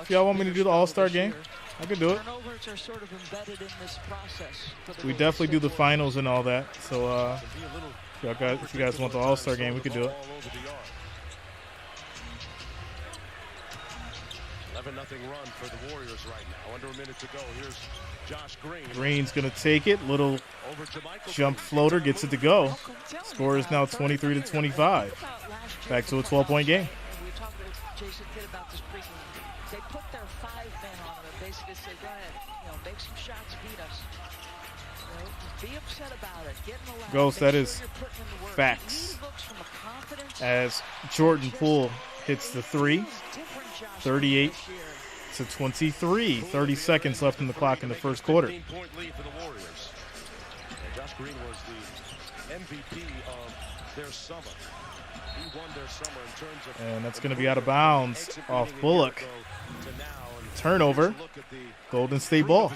If y'all want me to do the All-Star game, I could do it. Turnovers are sort of embedded in this process. We definitely do the finals and all that. So If you guys want the All-Star game, we could do it. 11-0 run for the Warriors right now. Under a minute to go. Here's Josh Green. Green's going to take it. Little jump floater gets it to go. Score is now 23-25. Back to a 12-point game. We talked with Jason Kidd about this pregame. They put their 5 men on them and basically say, go ahead, make some shots, beat us. Be upset about it. Get in the lab. Ghost, that is You're putting in the work. facts. Looks from a confidence. As Jordan Poole hits the 3, 38 to 23. 30 seconds left in the clock in the first quarter. 15-point lead for the Warriors. Josh Green was the MVP of their summer. He won their summer in terms of. And that's going to be out of bounds off Bullock. Turnover. Golden State ball.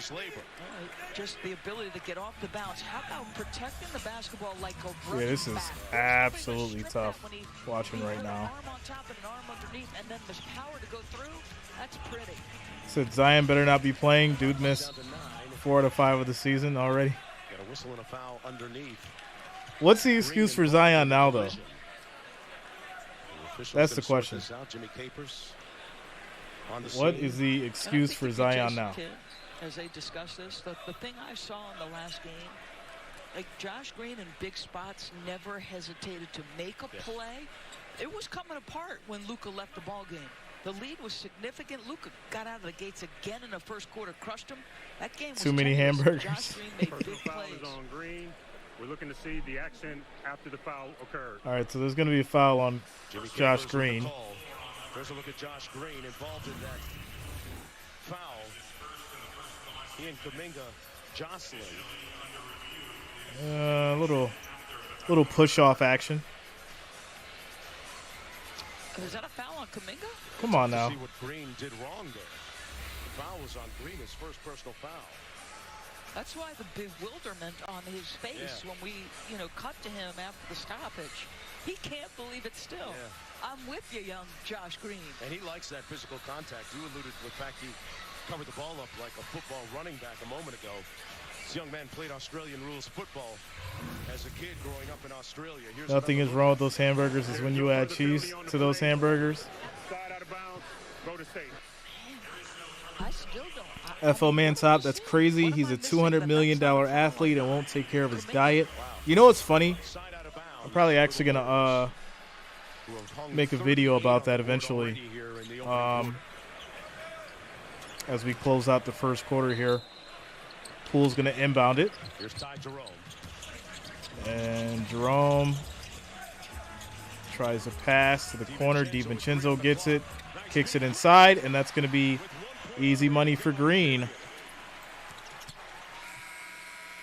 Just the ability to get off the bounce. How about protecting the basketball like a Yeah, this is absolutely tough watching right now. Arm on top and an arm underneath, and then the power to go through. That's pretty. Said Zion better not be playing. Dude missed 4 out of 5 of the season already. Got a whistle and a foul underneath. What's the excuse for Zion now, though? That's the question. What is the excuse for Zion now? As they discuss this, the thing I saw in the last game, like Josh Green in big spots never hesitated to make a play. It was coming apart when Luka left the ball game. The lead was significant. Luka got out of the gates again in the first quarter, crushed him. That game was too many tenuous. hamburgers. Josh Green made First big foul plays. is on Green. We're looking to see the action after the foul occurred. All right, so there's going to be a foul on Josh Green. There's a look at Josh Green involved in that foul. He and Kuminga jostling. Little push-off action. Is that a foul on Kuminga? Come on now. See what Green did wrong there. The foul was on Green, his first personal foul. That's why the bewilderment on his face when we, cut to him after the stoppage. He can't believe it still. Yeah. I'm with you, young Josh Green. And he likes that physical contact. You alluded to the fact he covered the ball up like a football running back a moment ago. This young man played Australian rules football as a kid growing up in Australia. Nothing is wrong with those hamburgers is when you add cheese to those hamburgers. Side out of bounds, go to state. I still don't. FO Man Top, that's crazy. He's a $200 million athlete and won't take care of his diet. You know what's funny? I'm probably actually going to make a video about that eventually. As we close out the first quarter here. Poole's going to inbound it. Here's Ty Jerome. And Jerome tries to pass to the corner. DiVincenzo gets it, kicks it inside, and that's going to be easy money for Green.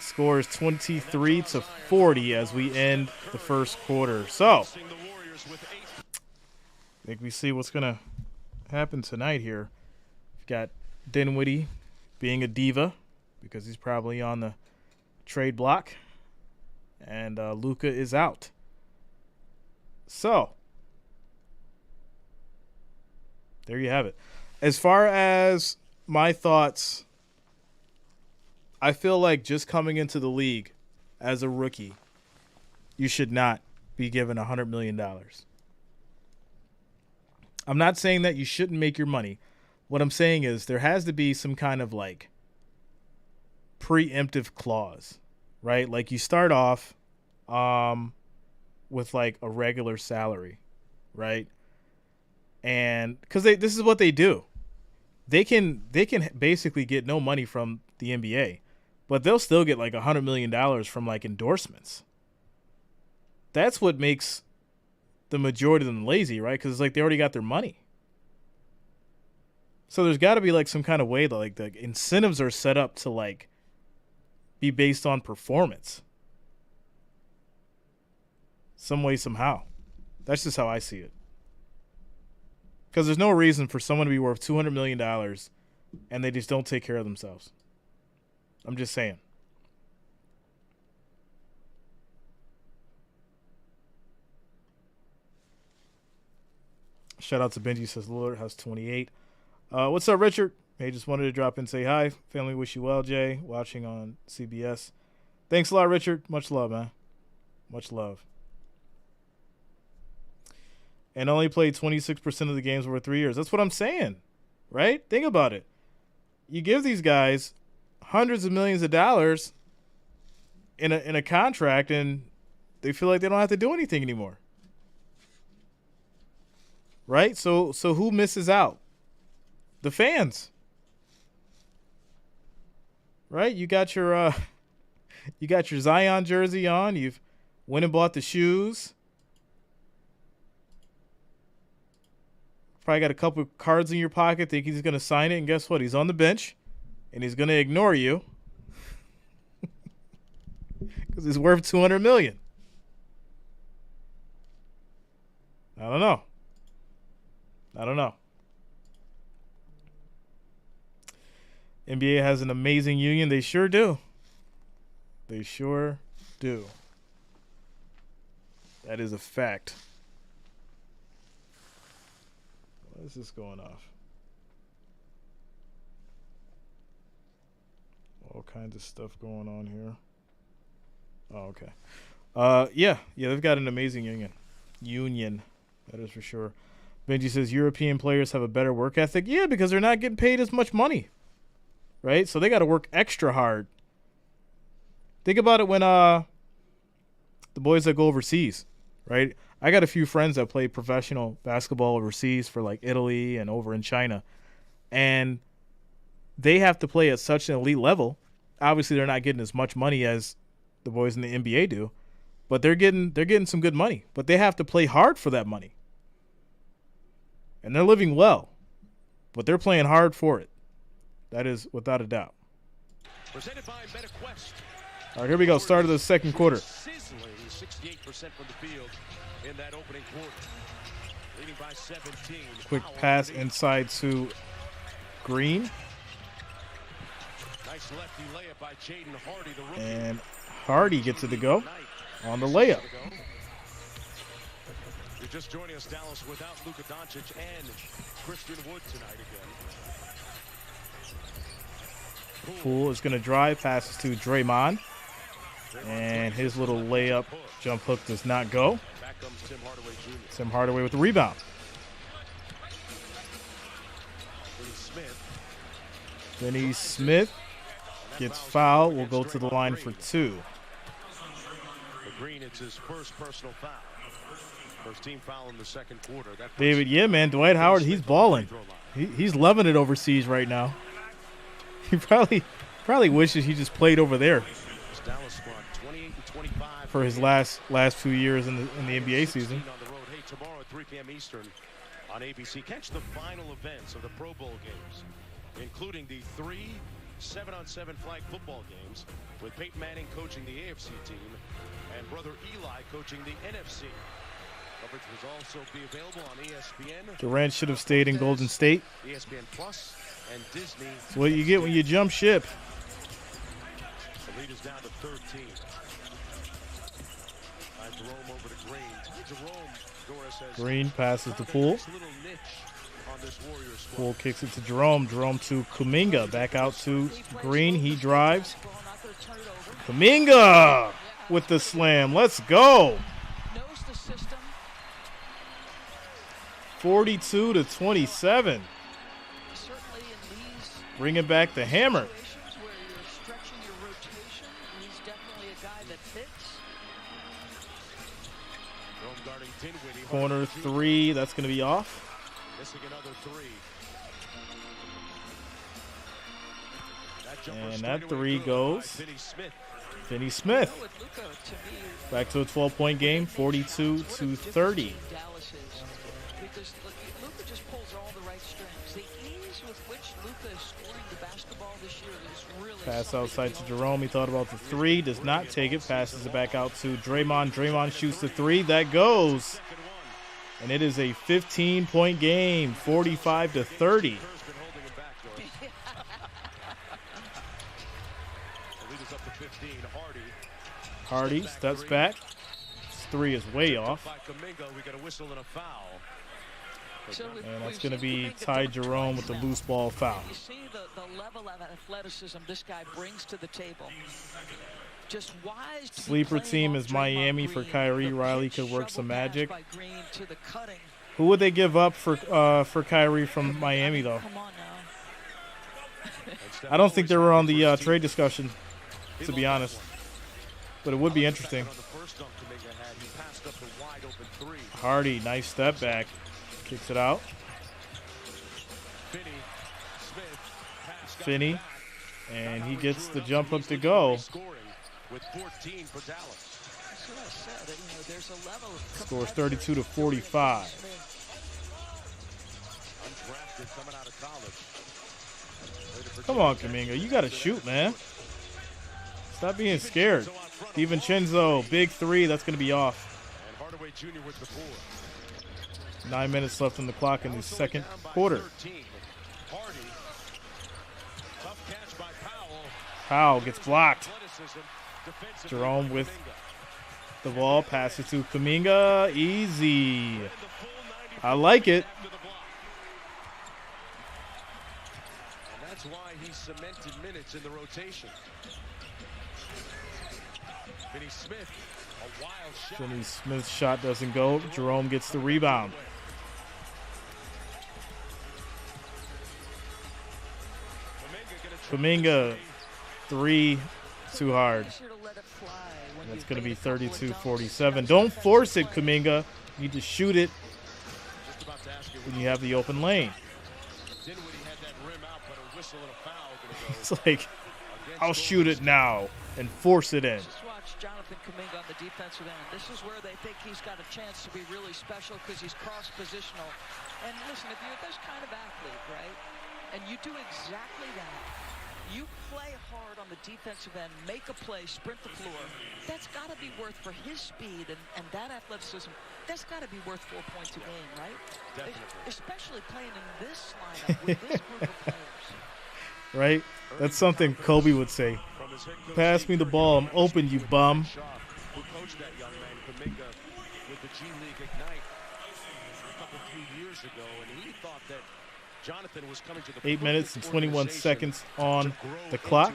Score is 23-40 as we end the first quarter. So, I think we see what's going to happen tonight here. We've got Dinwiddie being a diva because he's probably on the trade block. And Luka is out. So, there you have it. As far as my thoughts, I feel like just coming into the league as a rookie, you should not be given $100 million. I'm not saying that you shouldn't make your money. What I'm saying is there has to be some kind of like preemptive clause, right? Like you start off with like a regular salary, right? And because this is what they do. They can basically get no money from the NBA, but they'll still get like $100 million from like endorsements. That's what makes the majority of them lazy, right? Because it's like they already got their money. So there's got to be like some kind of way that like the incentives are set up to like be based on performance. Some way, somehow. That's just how I see it. Because there's no reason for someone to be worth $200 million and they just don't take care of themselves. I'm just saying. Shout out to Benji, says Lillard has 28. What's up, Richard? Hey, just wanted to drop in and say hi. Family wish you well, Jay. Watching on CBS. Thanks a lot, Richard. Much love, man. Much love. And only played 26% of the games over 3 years. That's what I'm saying, right? Think about it. You give these guys hundreds of millions of dollars in a contract, and they feel like they don't have to do anything anymore. Right? So who misses out? The fans. Right? You got your Zion jersey on. You've went and bought the shoes. Probably got a couple of cards in your pocket, think he's going to sign it, and guess what? He's on the bench, and he's going to ignore you because he's worth $200 million. I don't know. NBA has an amazing union. They sure do. They sure do. That is a fact. What is this going off? All kinds of stuff going on here. Oh, okay. Yeah, they've got an amazing union. That is for sure. Benji says European players have a better work ethic. Yeah, because they're not getting paid as much money, right? So they got to work extra hard. Think about it when the boys that go overseas, right? I got a few friends that play professional basketball overseas for like Italy and over in China, and they have to play at such an elite level. Obviously, they're not getting as much money as the boys in the NBA do, but they're getting some good money. But they have to play hard for that money, and they're living well, but they're playing hard for it. That is without a doubt. Presented by MetaQuest. All right, here we go. Start of the second quarter. Sizzling 68% from the field in that opening quarter. Leading by 17. Quick pass inside to Green. Nice lefty layup by Jaden Hardy, the rookie. And Hardy gets it to go on the layup. You're just joining us, Dallas, without Luka Doncic and Christian Wood tonight again. Poole is going to drive, passes to Draymond. And his little layup jump hook does not go. Back comes Tim Hardaway Jr. Tim Hardaway with the rebound. Finney Smith gets fouled. Will go to the line for two. For Green, it's his first personal foul. First team foul in the second quarter. David, yeah, man. Dwight Howard, he's balling. He's loving it overseas right now. He probably wishes he just played over there for his last few years in the NBA season. On the road. Hey, tomorrow at 3 p.m. Eastern on ABC, catch the final events of the Pro Bowl games, including the 3 7-on-7 flag football games with Peyton Manning coaching the AFC team and brother Eli coaching the NFC. Coverage will also be available on ESPN. Durant should have stayed in Golden State. ESPN Plus and Disney. That's what you get when you jump ship. The lead is down to 13. Jerome over to Green. Jerome, Doris has Green passes to Poole. Poole kicks it to Jerome. Jerome to Kuminga. Back out to Green. He drives. Kuminga with the slam. Let's go. 42-27. Bringing back the hammer. Corner three, that's going to be off. Missing another three. And that three goes. Finney Smith. Back to a 12-point game, 42-30. Because Luka just pulls all the right strings. The ease with which Luka is scoring the basketball this year is really pass outside to Jerome. He thought about the three, does not take it. Passes it back out to Draymond. Draymond shoots the three. That goes. And it is a 15-point game, 45-30. Hardy steps back. His three is way off. And that's going to be Ty Jerome with the loose ball foul. You see the level of athleticism this guy brings to the table. Just wise to Sleeper team is Miami for Kyrie. Riley could work some magic. by Green to the cutting. Who would they give up for Kyrie from Miami, though? Come on now. I don't think they were on the trade discussion, to be honest. But it would be interesting. Hardy, nice step back. Kicks it out. Finney. And he gets the jump hook to go. With 14 for Dallas. That's what I said. You know, there's a level of Scores 32-45. Undrafted coming out of college. Come on, Kuminga. You got to shoot, man. Stop being scared. DiVincenzo, big three. That's going to be off. And Hardaway Jr. with the board. 9 minutes left on the clock in the second quarter. Hardy. Tough catch by Powell. Powell gets blocked. Athleticism. Jerome with the ball. Passes to Kuminga. Easy. I like it. And that's why he cemented minutes in the rotation. Finney Smith, a wild shot. Finney Smith's shot doesn't go. Jerome gets the rebound. Kuminga, three, too hard. That's going to be 32-47. Don't force it, Kuminga. You need to shoot it when you have the open lane. It's like, I'll shoot it now and force it in. Just watch Jonathan Kuminga on the defensive end. This is where they think he's got a chance to be really special because he's cross-positional. And listen, if you're this kind of athlete, right, and you do exactly that, you play hard on the defensive end, make a play, sprint the floor, that's got to be worth, for his speed and that athleticism, that's got to be worth 4 points a game, right? Definitely. Especially playing in this lineup with this group of players. Right? That's something Kobe would say. Pass me the ball. I'm open, you bum. Who coached that young man, Kuminga, with the G League Ignite a few years ago, and he thought that Jonathan was coming to the 8 minutes and 21 seconds on the clock.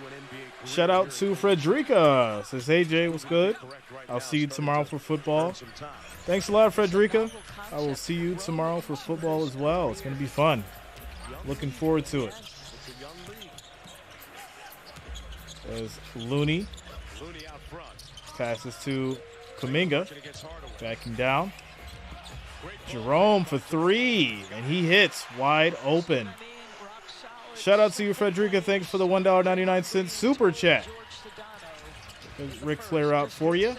Shout out to Frederica. Says, hey, Jay, what's good? I'll see you tomorrow for football. Thanks a lot, Frederica. I will see you tomorrow for football as well. It's going to be fun. Looking forward to it. There's Looney. Passes to Kuminga. Backing down. Jerome for three. And he hits wide open. Shout out to you, Frederica. Thanks for the $1.99 super chat. There's Ric Flair out for you.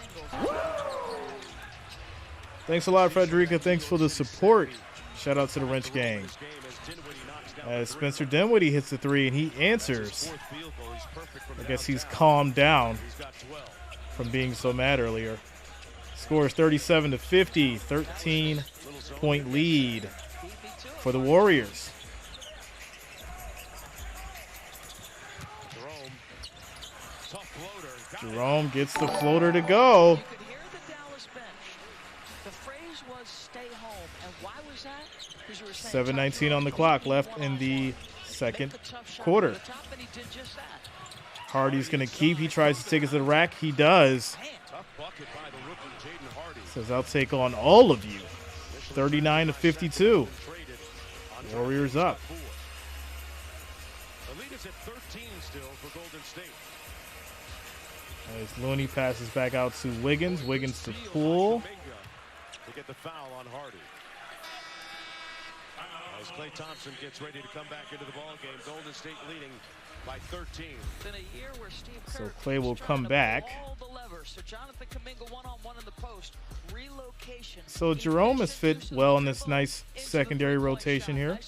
Thanks a lot, Frederica. Thanks for the support. Shout out to the Wrench Gang. As Spencer Dinwiddie hits the three and he answers. I guess he's calmed down from being so mad earlier. Scores 37-50, 13-point lead for the Warriors. Jerome gets the floater to go. You could hear the Dallas bench. The phrase was stay home. And why was that? Because you were saying 7:19 on the clock left in the second quarter. Hardy's going to keep. He tries to take it to the rack. He does. Says, I'll take on all of you. 39-52. Warriors up. The lead is at 13 still for Golden State. As Looney passes back out to Wiggins. Wiggins to Poole. To get the foul on Hardy. As Klay Thompson gets ready to come back into the ball game, Golden State leading by 13. So Klay will come back. So Jerome has fit well in this nice secondary rotation here.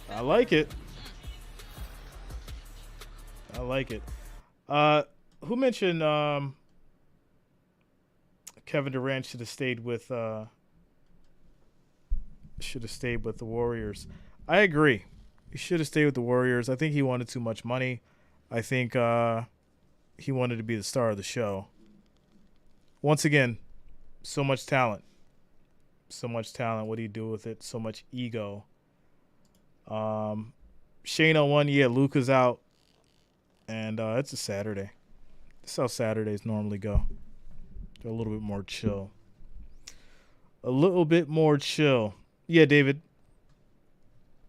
I like it. I like it. Who mentioned Kevin Durant should have stayed with the Warriors? I agree. He should have stayed with the Warriors. I think he wanted too much money. I think he wanted to be the star of the show. Once again, so much talent. So much talent. What do you do with it? So much ego. Shane on one. Yeah, Luka's out. And it's a Saturday. That's how Saturdays normally go. They're a little bit more chill. A little bit more chill. Yeah, David.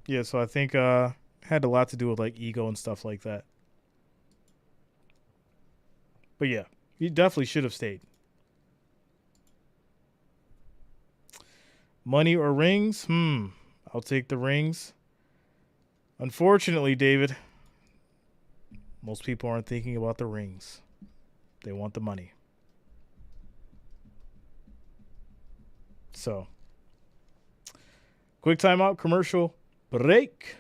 Yeah, so I think had a lot to do with like ego and stuff like that. But yeah, he definitely should have stayed. Money or rings? I'll take the rings. Unfortunately, David, most people aren't thinking about the rings. They want the money. So, quick timeout, commercial break.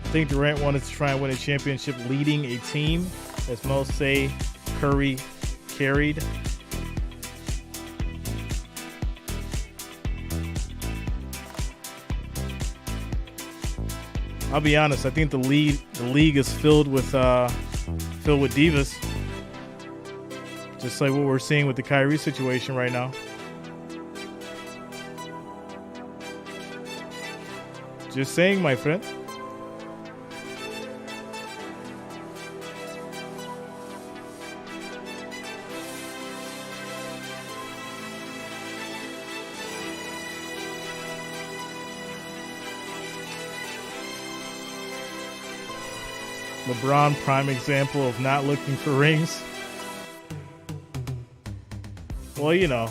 I think Durant wanted to try and win a championship leading a team. As most say, Curry carried. I'll be honest. I think the league is filled with divas, just like what we're seeing with the Kyrie situation right now. Just saying, my friend. LeBron, prime example of not looking for rings. Well, you know,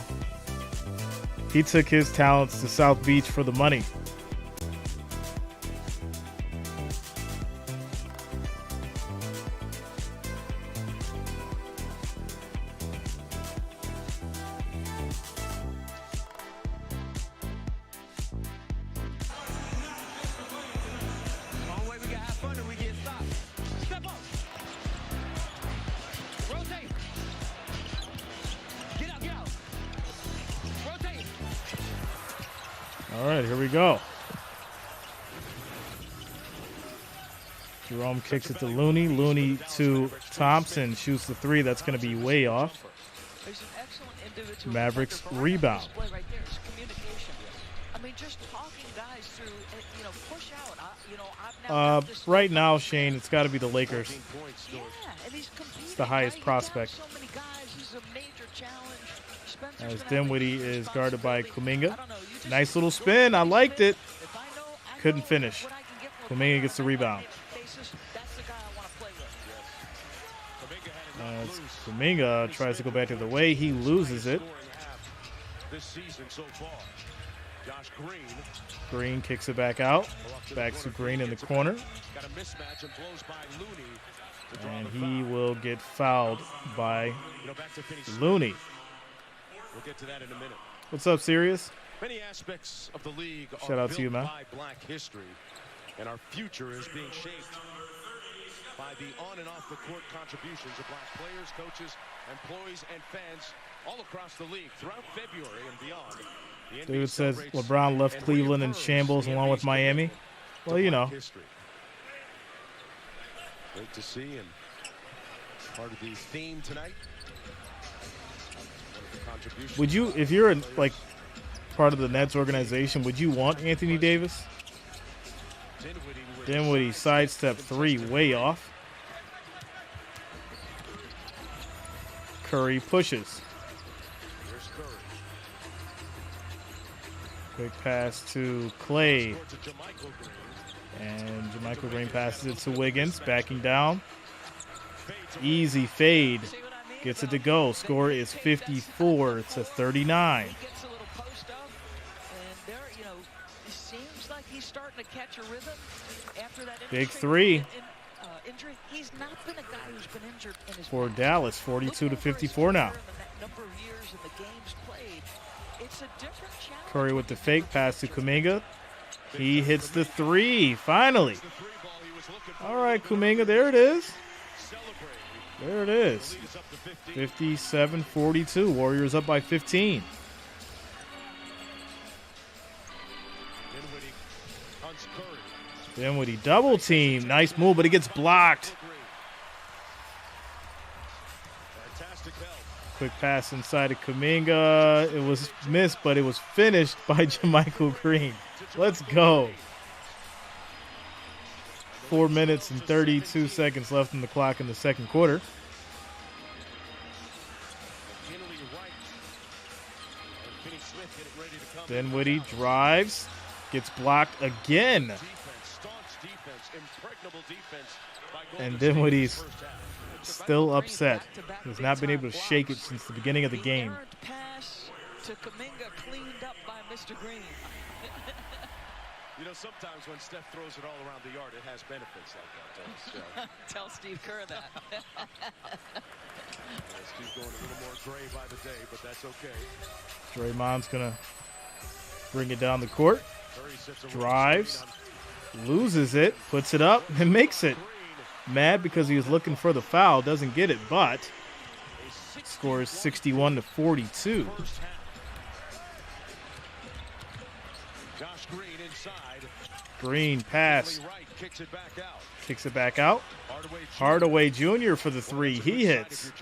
he took his talents to South Beach for the money. All right, here we go. Jerome kicks it to Looney. Looney to Thompson. Shoots the three. That's going to be way off. Mavericks rebound. Right now, Shane, it's got to be the Lakers. It's the highest prospect. As Dinwiddie is guarded by Kuminga. Nice little spin. I liked it. Couldn't finish. Kuminga gets the rebound. As Kuminga tries to go back to the way, he loses it. Green kicks it back out. Back to Green in the corner. And he will get fouled by Looney. We'll get to that in a minute. What's up, Sirius? Many aspects of the league Shout are out to you, man. by black history, and our future is being shaped by the on and off the court contributions of black players, coaches, employees, and fans all across the league throughout February and beyond. David says LeBron left Cleveland in shambles along with Miami. Well, you know. Great to see, and part of the theme tonight. Would you, if you're like part of the Nets organization, would you want Anthony Davis? Dinwiddie sidestep three, way off. Curry pushes. Quick pass to Klay. And JaMychal Green passes it to Wiggins, backing down. Easy fade. Gets it to go. Score is 54-39. Big three for Dallas. 42-54 now. It's a different challenge. Curry with the fake pass to Kuminga. He hits the three, finally. All right, Kuminga, there it is. There it is. 57-42. Warriors up by 15. Dinwiddie double team. Nice move, but it gets blocked. Quick pass inside of Kuminga. It was missed, but it was finished by JaMychal Green. Let's go. 4 minutes and 32 seconds left in the clock in the second quarter. Dinwiddie drives, gets blocked again. And Dinwiddie's still upset. He's not been able to shake it since the beginning of the game. Pass to Kuminga cleaned up by Mr. Green. You know, sometimes when Steph throws it all around the yard, it has benefits like that. Tell Steve Kerr that. Steve's going a little more gray by the day, but that's okay. Draymond's going to bring it down the court. Drives, loses it, puts it up, and makes it. Mad because he was looking for the foul, doesn't get it, but scores 61-42. Josh Green inside. Green pass. Kicks it back out. Hardaway Jr. for the three. He hits.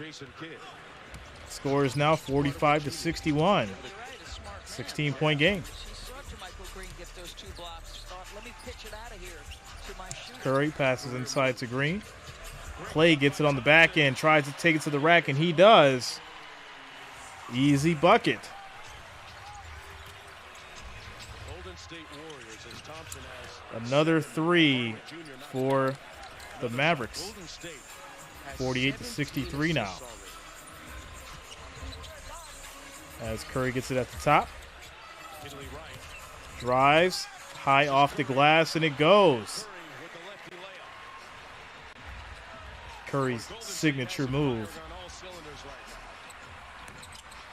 Score is now 45-61. 16-point game. Curry passes inside to Green. Klay gets it on the back end, tries to take it to the rack, and he does. Easy bucket. Another three for the Mavericks. 48-63 now. As Curry gets it at the top. Drives, high off the glass, and it goes. Curry's signature move.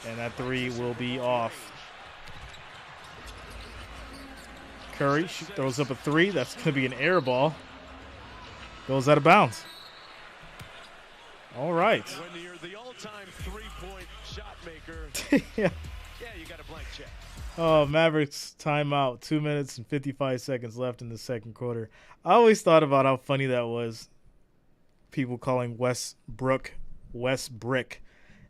And that three will be off. Curry throws up a three. That's going to be an air ball. Goes out of bounds. All right. When you're the all-time three-point shot maker, yeah, you got a blank check. Oh, Mavericks timeout. 2 minutes and 55 seconds left in the second quarter. I always thought about how funny that was. People calling Westbrook West Brick.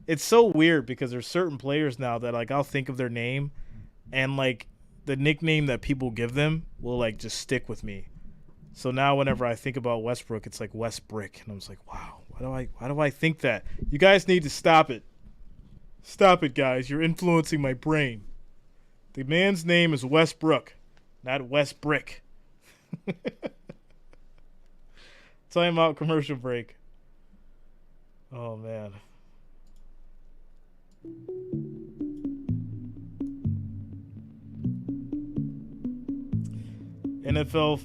It's so weird because there's certain players now that, like, I'll think of their name and, like, the nickname that people give them will, like, just stick with me. So now whenever I think about Westbrook, it's like West Brick. And I'm just like, wow, why do I think that? You guys need to stop it. Stop it, guys. You're influencing my brain. The man's name is Westbrook, not West Brick. Time out, commercial break. Oh, man. NFL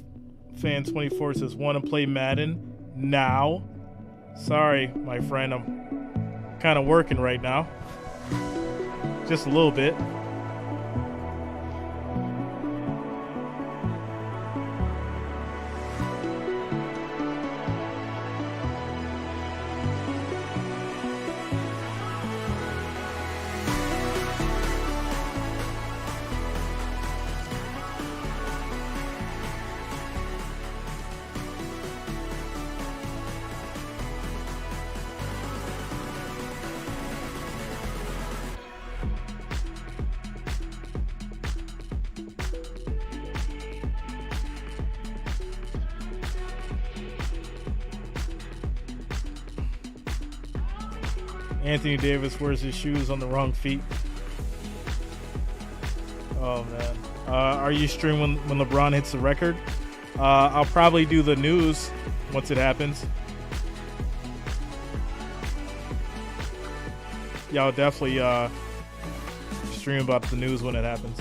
Fan 24 says, want to play Madden now? Sorry, my friend. I'm kind of working right now. Just a little bit. Anthony Davis wears his shoes on the wrong feet. Oh, man. Are you streaming when LeBron hits the record? I'll probably do the news once it happens. Yeah, I'll definitely stream about the news when it happens.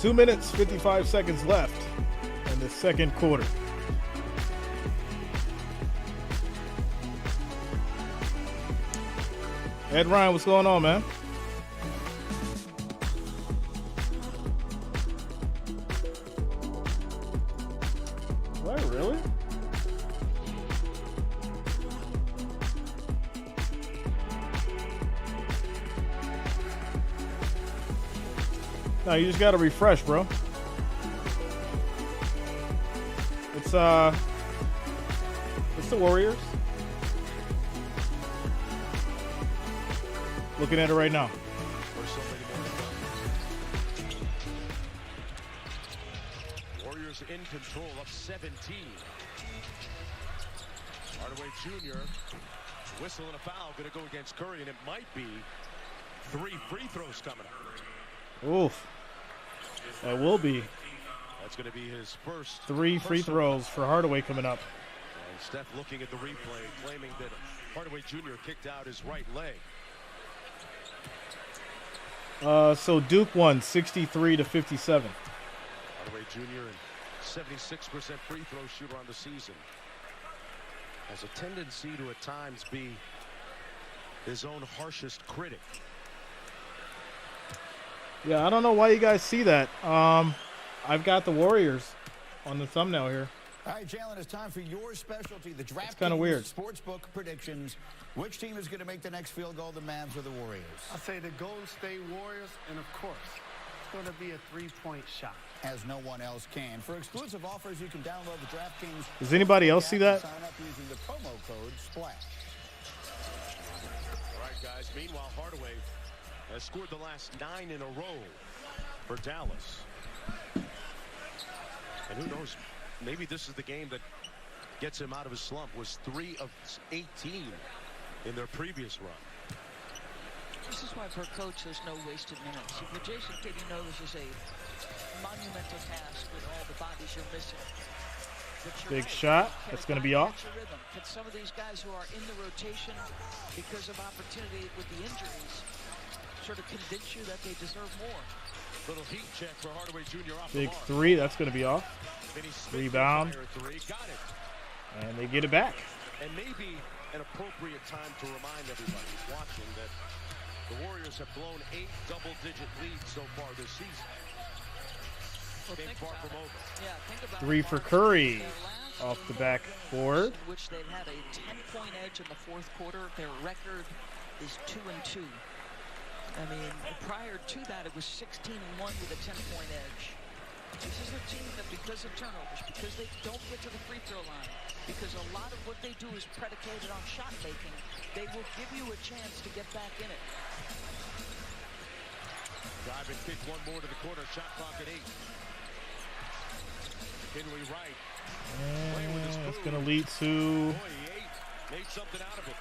2 minutes, 55 seconds left in the second quarter. Ed Ryan, what's going on, man? What, really? No, you just gotta refresh, bro. It's the Warriors. Looking at it right now. Warriors in control of 17. Hardaway Jr. whistle and a foul going to go against Curry, and it might be 3 free throws coming up. Oof. That will be. That's going to be his first 3 free throws for Hardaway coming up. And Steph looking at the replay, claiming that Hardaway Jr. kicked out his right leg. So Duke won 63-57. Hardaway Jr. and 76% free throw shooter on the season. Has a tendency to at times be his own harshest critic. Yeah, I don't know why you guys see that. I've got the Warriors on the thumbnail here. All right, Jalen, it's time for your specialty, the draft. It's kind of weird. Sportsbook predictions. Which team is going to make the next field goal, the Mavs or the Warriors? I say the Golden State Warriors, and of course, it's going to be a three-point shot. As no one else can. For exclusive offers, you can download the DraftKings. Does anybody else see that? Sign up using the promo code SPLASH. All right, guys. Meanwhile, Hardaway has scored the last 9 in a row for Dallas. And who knows, maybe this is the game that gets him out of his slump. Was 3 of 18 in their previous run. This is why for a coach there's no wasted minutes. If you're Jason Kidd, you know this is a monumental task with all the bodies you're missing. Big shot. That's going to be off. Can some of these guys who are in the rotation because of opportunity with the injuries sort of convince you that they deserve more? Little heat check for Hardaway Jr. off Big the mark. 3. That's going to be off. Rebound. Got it. And they get it back. And maybe an appropriate time to remind everybody who's watching that the Warriors have blown 8 double-digit leads so far this season. Well, Came far from over. Yeah, think about 3 for Curry off the backboard. Which they've had a 10-point edge in the fourth quarter. Their record is 2-2. I mean, prior to that, it was 16-1 with a 10-point edge. This is a team that, because of turnovers, because they don't get to the free throw line, because a lot of what they do is predicated on shot making, they will give you a chance to get back in it. Drive and kick one more to the corner. Shot clock at 8. Finley right. And it's going to lead to made something out of it.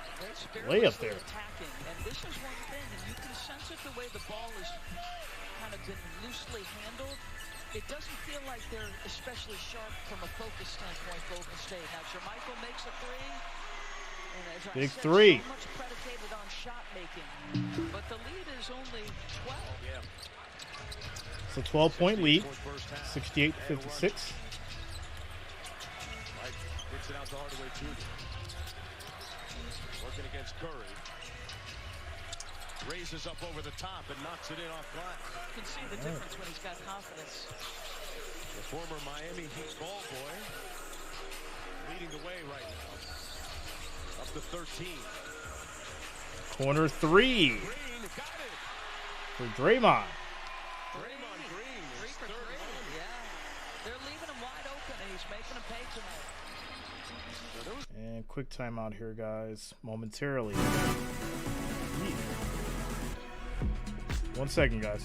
layup there. Attacking, and this is one thing, and you can sense it the way the ball is kind of been loosely handled. It doesn't feel like they're especially sharp from a focus standpoint, Golden State. Now, Jermichael makes a 3. And as I Big said, 3. So much predicated on shot making. But the lead is only 12. Yeah. It's a 12-point lead, 68-56. Right, gets it out to Hardaway Jr. Working against Curry. Raises up over the top and knocks it in off glass. You can see the difference when he's got confidence. The former Miami Heat ball boy leading the way right now. Up to 13. Corner 3 Green got it. for Draymond. Draymond Green is 3 for 3. Yeah. They're leaving him wide open, and he's making him pay tonight. And quick timeout here, guys, momentarily. 1 second, guys.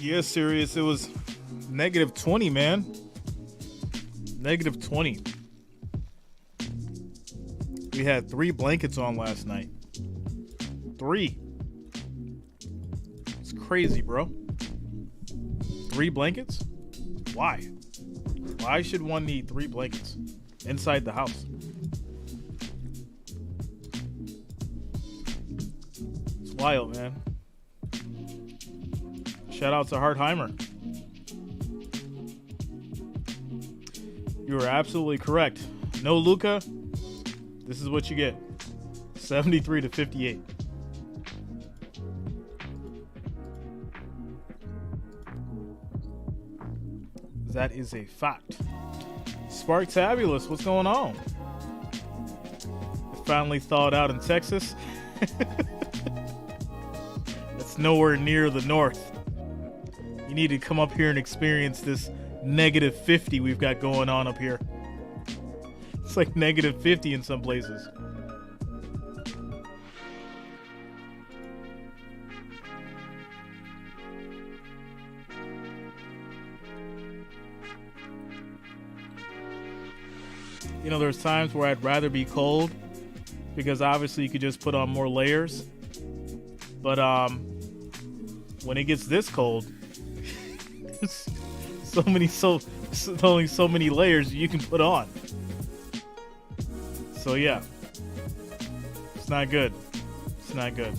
Yeah, serious. It was -20, man. -20. We had 3 blankets on last night. 3. It's crazy, bro. 3 blankets? Why? Why should one need 3 blankets inside the house? It's wild, man. Shout out to Hartheimer. You are absolutely correct. No Luka. This is what you get. 73-58. That is a fact. Sparktabulous, what's going on? It finally thawed out in Texas. That's nowhere near the north. You need to come up here and experience this -50 we've got going on up here. It's like -50 in some places. You know, there's times where I'd rather be cold because obviously you could just put on more layers. But when it gets this cold, only so many layers you can put on. So yeah, it's not good. It's not good.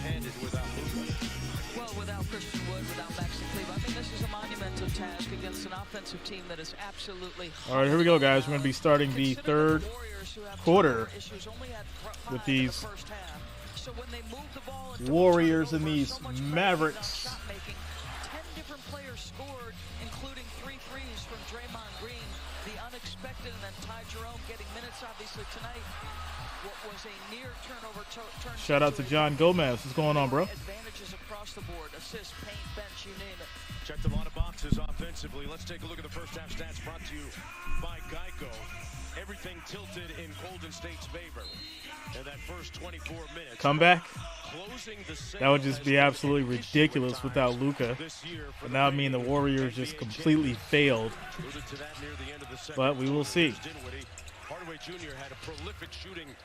Handed without Luka. Well, without Christian Wood, without Maxi Kleber, I mean, this is a monumental task against an offensive team that is absolutely. All right, here we go, guys. We're going to be starting the third quarter with these Warriors and these Mavericks. 10 different players scored, including 3 threes from Draymond Green. The unexpected, and then Ty Jerome getting minutes, obviously, tonight. What was a near turnover turn. Shout out to John Gomez. What's going on, bro? Advantages across the board, assists, paint, bench, you name it. Checked a lot of boxes offensively. Let's take a look at the first half stats brought to you by Geico. Everything tilted in Golden State's favor. In that first 24 minutes. Comeback? That would just be absolutely ridiculous without Luka. And that would mean the Warriors just completely failed. But we will see.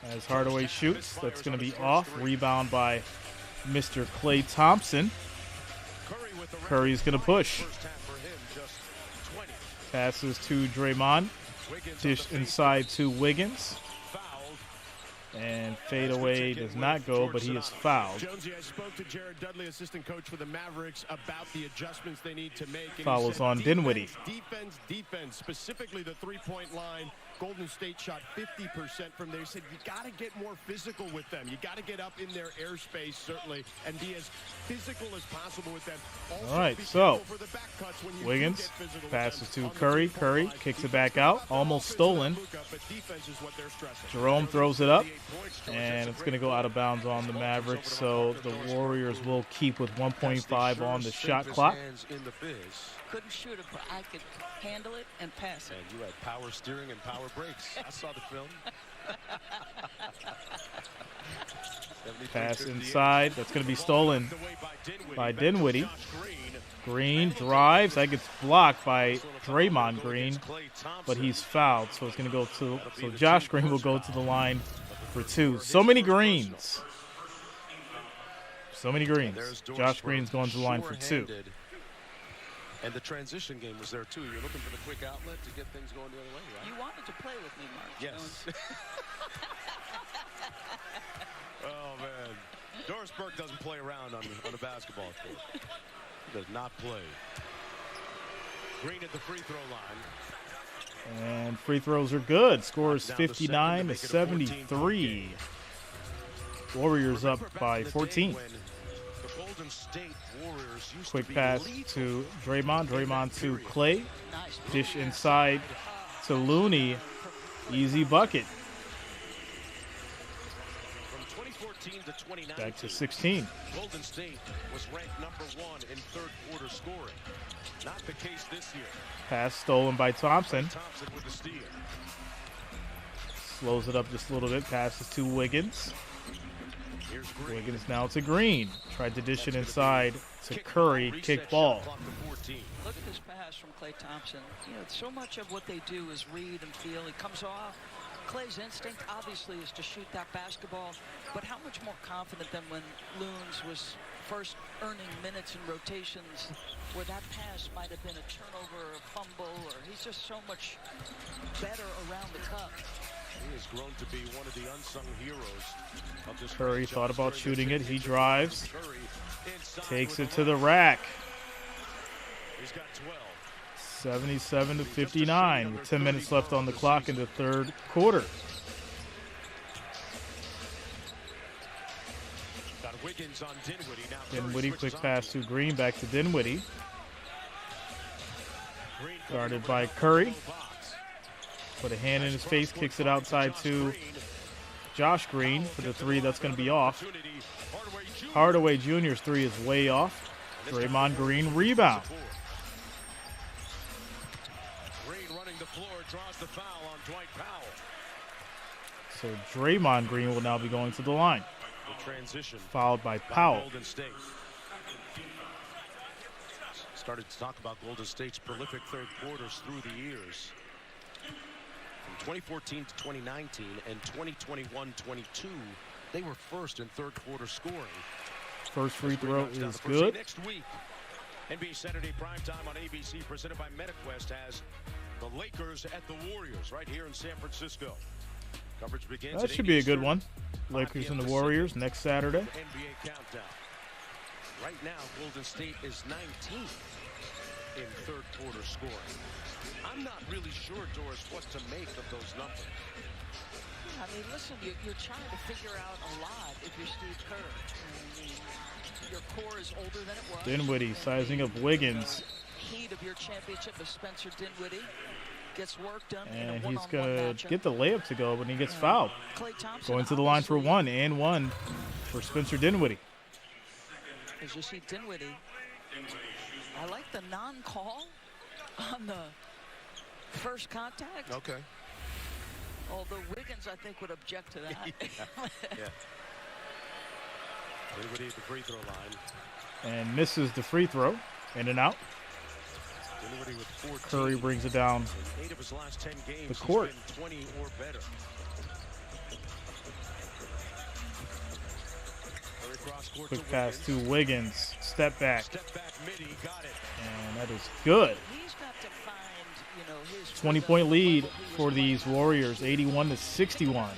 As Hardaway shoots, that's going to be off. Rebound by Mr. Klay Thompson. Curry's going to push. Passes to Draymond. Dish inside to Wiggins. And fadeaway does not go, but he is fouled. Jonesy, I spoke to Jared Dudley, assistant coach for the Mavericks, about the adjustments they need to make. Foul is on Dinwiddie. Defense, specifically the three-point line. Golden State shot 50% from there. He said, you got to get more physical with them. You got to get up in their airspace, certainly, and be as physical as possible with them. Also, all right, so Wiggins passes to Curry. Curry kicks it back out. Almost stolen. Jerome throws it up, and it's going to go out of bounds on the Mavericks. So the Warriors will keep with 1.5 on the shot clock. Couldn't shoot it, but I could handle it and pass it. And you had power steering and power brakes. I saw the film. Pass inside. That's going to be stolen by Dinwiddie. Green drives. That gets blocked by Draymond Green, but he's fouled. So it's going to go to. So Josh Green will go to the line for 2. So many greens. So many greens. Josh Green's going to the line for 2. And the transition game was there, too. You're looking for the quick outlet to get things going the other way, right? You wanted to play with me, Mark. Yes. Oh, man. Doris Burke doesn't play around on the basketball court. He does not play. Green at the free throw line. And free throws are good. Score is 59-73. Warriors up by 14. Quick pass to Draymond. Draymond to Klay. Dish inside to Looney. Easy bucket. Back to 16. Golden State was ranked number 1 in third quarter scoring. Not the case this year. Pass stolen by Thompson. Thompson with the steal. Slows it up just a little bit. Passes to Wiggins. Here's Green. Wiggins now to Green. Tried to dish it inside to Curry. Kick ball. Look at this pass from Klay Thompson. You know, so much of what they do is read and feel. He comes off. Klay's instinct, obviously, is to shoot that basketball. But how much more confident than when Loons was first earning minutes and rotations where that pass might have been a turnover or a fumble, or he's just so much better around the cup. He has grown to be one of the unsung heroes of this. Curry thought about shooting it. He drives. Takes it to the rack. He's got 12. 77 to 59. With 10 minutes left on the clock in the third quarter. Got Wiggins on Dinwiddie now. Dinwiddie, quick pass to Green, back to Dinwiddie. Guarded by Curry. Put a hand in his face, kicks it outside to Josh Green for the three. That's going to be off. Hardaway Jr.'s three is way off. Draymond Green rebound. Green running the floor, draws the foul on Dwight Powell. So Draymond Green will now be going to the line. The transition Fouled by Powell. Golden State. Started to talk about Golden State's prolific third quarters through the years. From 2014 to 2019 and 2021-22, they were first in third quarter scoring. First free throw is good. Next week, NBA Saturday primetime on ABC, presented by MetaQuest, has the Lakers at the Warriors right here in San Francisco. Coverage begins. That should be a good one. Lakers and the Warriors next Saturday. NBA countdown. Right now, Golden State is 19th in third quarter scoring. I'm not really sure, Doris, what to make of those numbers. I mean, listen, you're trying to figure out a lot if you're Steve Kerr. I mean, your core is older than it was. Dinwiddie sizing up Wiggins. Heat of your championship is Spencer Dinwiddie. Gets work done. And in a he's going to matchup. get the layup to go, but he gets fouled. Klay Thompson Going to the line for one and one for Spencer Dinwiddie. As you see Dinwiddie, I like the non-call on the first contact. Okay. Although Wiggins, I think, would object to that. Yeah. Dinwiddie at the free throw line. And misses the free throw. In and out. Dinwiddie with 14. Curry brings it down 8 of his last 10 games, the court. He's been 20 or better. Quick pass to Wiggins. Step back. Step back midi, got it. And that is good. He's got to find, you know, his 20-point lead for these Warriors, 81 to 61.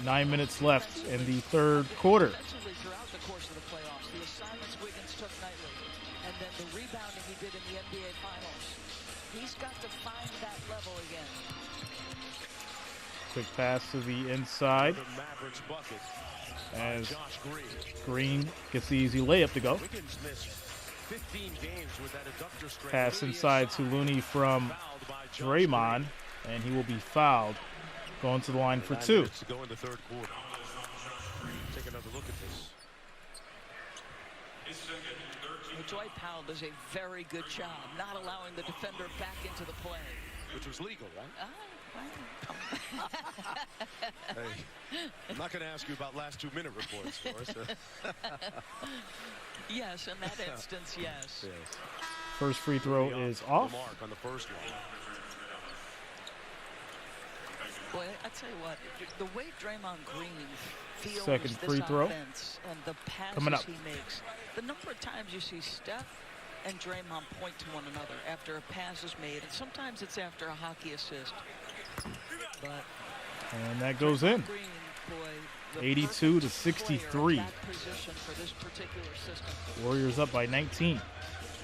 9 minutes left in the third quarter. Throughout the course of the playoffs, the assignments Wiggins took nightly, and then the rebounding he did in the NBA Finals. He's got to find that level again. Quick pass to the inside. The Mavericks bucket. As Josh Green gets the easy layup to go. Wiggins missed 15 games with that adductor strain. Pass inside to Looney from Draymond, and he will be fouled. Going to the line for 2. To go in the third quarter. Take another look at this. Dwight Powell does a very good job not allowing the defender back into the play. Which was legal, right? Hey, I'm not going to ask you about last 2-minute reports, Doris. Yes, in that instance, yes. First free throw is off. The mark on the first one. Boy, I tell you what, the way Draymond Green feels Second this free throw offense and the passes coming up. he makes, the number of times you see Steph and Draymond point to one another after a pass is made, and sometimes it's after a hockey assist. But And that goes in. Green, boy, 82 to 63. Position for this particular system. Warriors up by 19.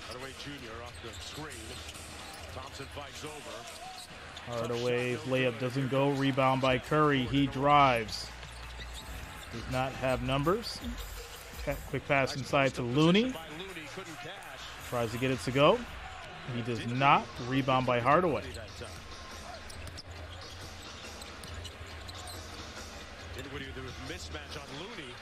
Hardaway Jr. off the screen. Thompson fights over. Hardaway's layup doesn't go. Rebound by Curry. He drives. Does not have numbers. Quick pass inside to Looney. Tries to get it to go. He does not. Rebound by Hardaway. Dinwiddie with a mismatch on Looney.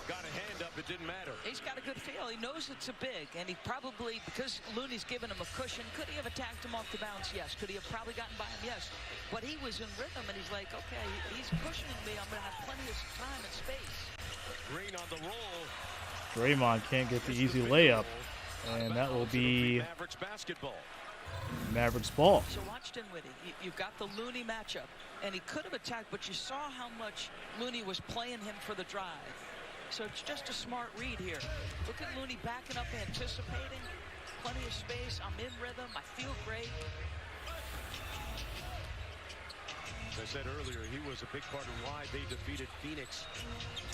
Got a hand up, it didn't matter. He's got a good feel. He knows it's a big, and he probably, because Looney's given him a cushion, could he have attacked him off the bounce? Yes. Could he have probably gotten by him? Yes. But he was in rhythm, and he's like, okay, he's cushioning me. I'm going to have plenty of time and space. Green on the roll. Draymond can't get the easy layup, and that will be Mavericks basketball. Mavericks ball. So watch Dinwiddie. You've got the Looney matchup, and he could have attacked, but you saw how much Looney was playing him for the drive. So it's just a smart read here. Look at Looney backing up, anticipating. Plenty of space. I'm in rhythm. I feel great. As I said earlier, he was a big part of why they defeated Phoenix,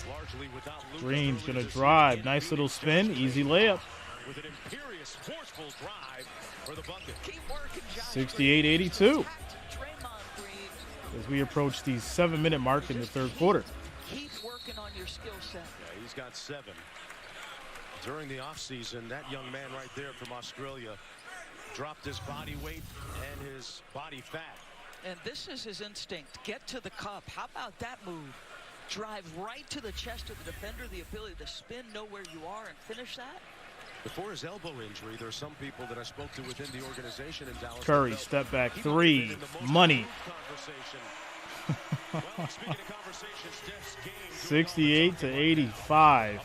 largely without Luka. Green's going to drive. Nice little spin. Easy layup. With an imperious, forceful drive for the bucket. 68-82. As we approach the 7-minute mark in the third quarter. Keep working on your skill set. Yeah, he's got 7. During the offseason, that young man right there from Australia dropped his body weight and his body fat. And this is his instinct. Get to the cup. How about that move? Drive right to the chest of the defender, the ability to spin, know where you are, and finish that. Before his elbow injury, there are some people that I spoke to within the organization in Dallas. Curry, step back 3. Money. 68-85.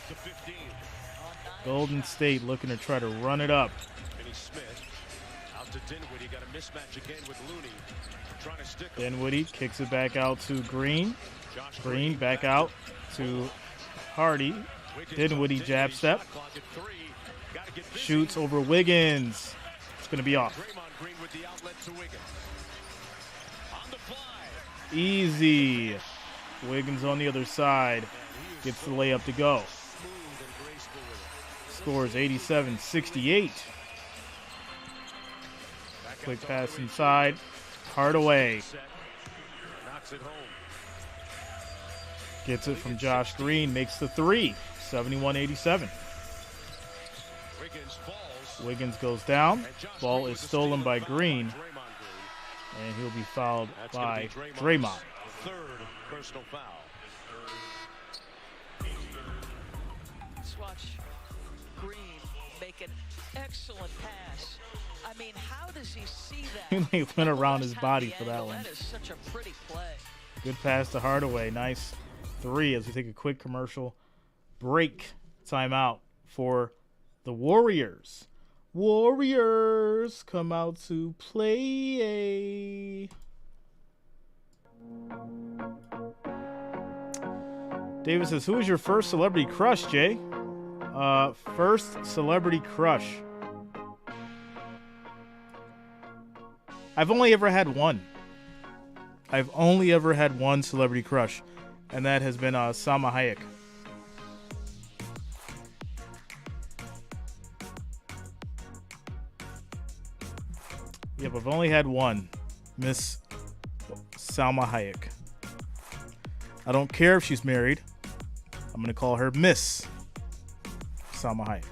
Golden State looking to try to run it up. Out to Dinwiddie, got a mismatch again with Looney. Trying to stick. Dinwiddie kicks it back out to Green. Green back out to Hardy. Dinwiddie jab step. Shoots over Wiggins. It's going to be off. Draymond Green with the outlet to Wiggins. On the fly. Easy. Wiggins on the other side. Gets the layup to go. Scores 87-68. Quick pass inside. Hardaway. Knocks it home. Gets it from Josh Green. Makes the 3. 71-87. Wiggins falls. Wiggins goes down. Ball is stolen by Green. And he'll be fouled by Draymond. Third personal foul. Let's watch Green make an excellent pass. I mean, how does he see that? He went around his body for that one. That is such a pretty play. Good pass to Hardaway. Nice 3 as we take a quick commercial break. Timeout for the Warriors. Warriors come out to play. David says, who is your first celebrity crush, Jay? First celebrity crush. I've only ever had one. I've only ever had one celebrity crush, and that has been Salma Hayek. Yep, I've only had one. Miss Salma Hayek. I don't care if she's married. I'm going to call her Miss Salma Hayek.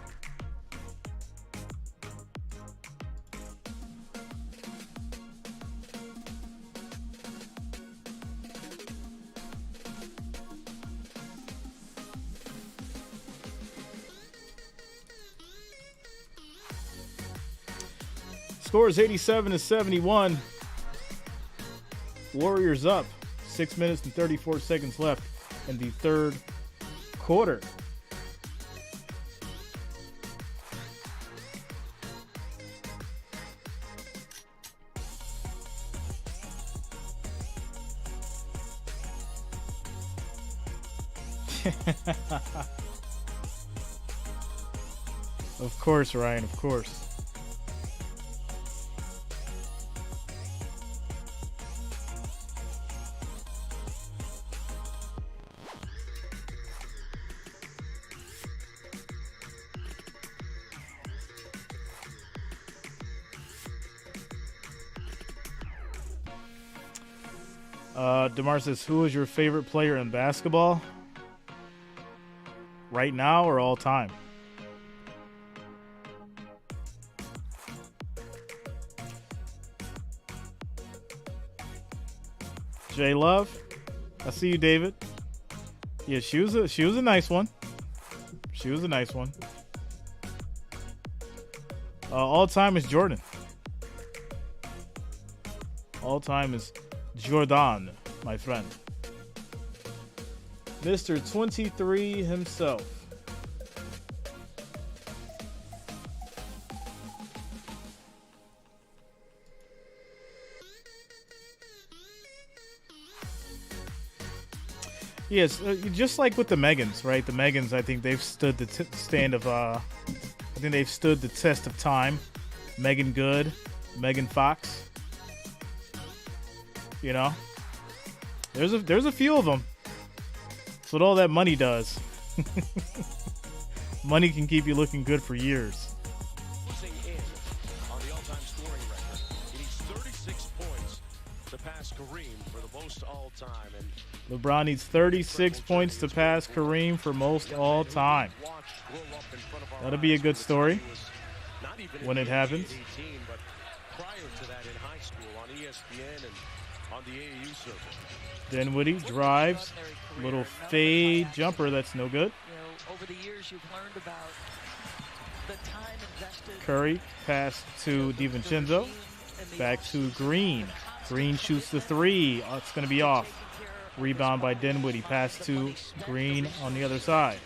Score is 87-71. Warriors up. 6 minutes and 34 seconds left in the third quarter. Of course, Ryan, of course. DeMar says, who is your favorite player in basketball? Right now or all time? J Love. I see you, David. Yeah, she was a nice one. She was a nice one. All time is Jordan. All time is Jordan, my friend. Mr. 23 himself. Yes, just like with the Megans, right? The Megans, I think they've stood the I think they've stood the test of time. Megan Good, Megan Fox. You know, there's a few of them. That's what all that money does. Money can keep you looking good for years. In on the all-time scoring record. He needs 36 points to pass Kareem for the most all-time. And LeBron needs 36 points to pass Kareem for most all time. That'll be a good story when it happens. But prior to that in high school on ESPN and on the AAU circuit. Dinwiddie drives, little fade jumper that's no good. Over the years, you've learned about the time invested. Curry pass to DiVincenzo, back to Green. Green shoots the three. Oh, it's going to be off. Rebound by Dinwiddie. Pass to Green on the other side.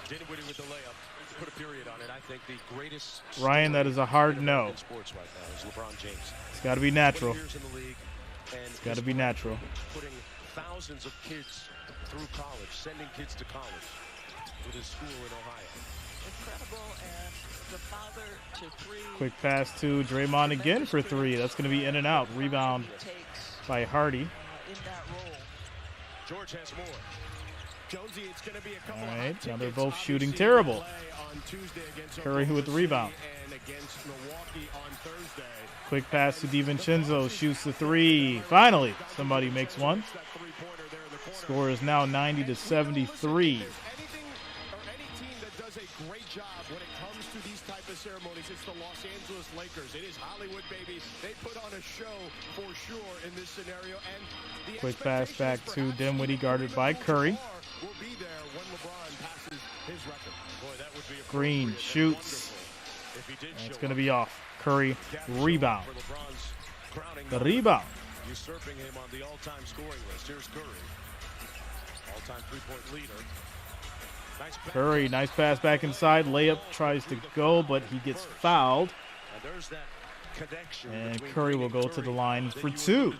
Dinwiddie with the layup. Put a period on it. I think the greatest. Ryan, that is a hard no. Sports right now is LeBron James. It's got to be natural. It's got to be natural. Putting thousands of kids through college, sending kids to college with his school in Ohio. Incredible, and the father to three. Quick pass to Draymond again for three. That's going to be in and out. Rebound by Hardy. In that role. George has more. Jonesy, it's going to be a couple. All right, now they're both shooting terrible. Curry with the rebound. Quick pass to DiVincenzo, shoots the three. Finally, somebody makes one. Score is now 90-73. Great job when it comes to these type of ceremonies. It's the Los Angeles Lakers. It is Hollywood, baby. They put on a show for sure in this scenario. And the quick pass back to Dinwiddie, guarded by Curry. Will be there when LeBron passes his record. Boy, that would be a Green shoots. And it's going to be off. Curry rebound. The rebound. Usurping him on the all-time scoring list. Here's Curry. All-time three-point leader. Curry, nice pass back inside. Layup tries to go, but he gets fouled. And Curry will go to the line for two.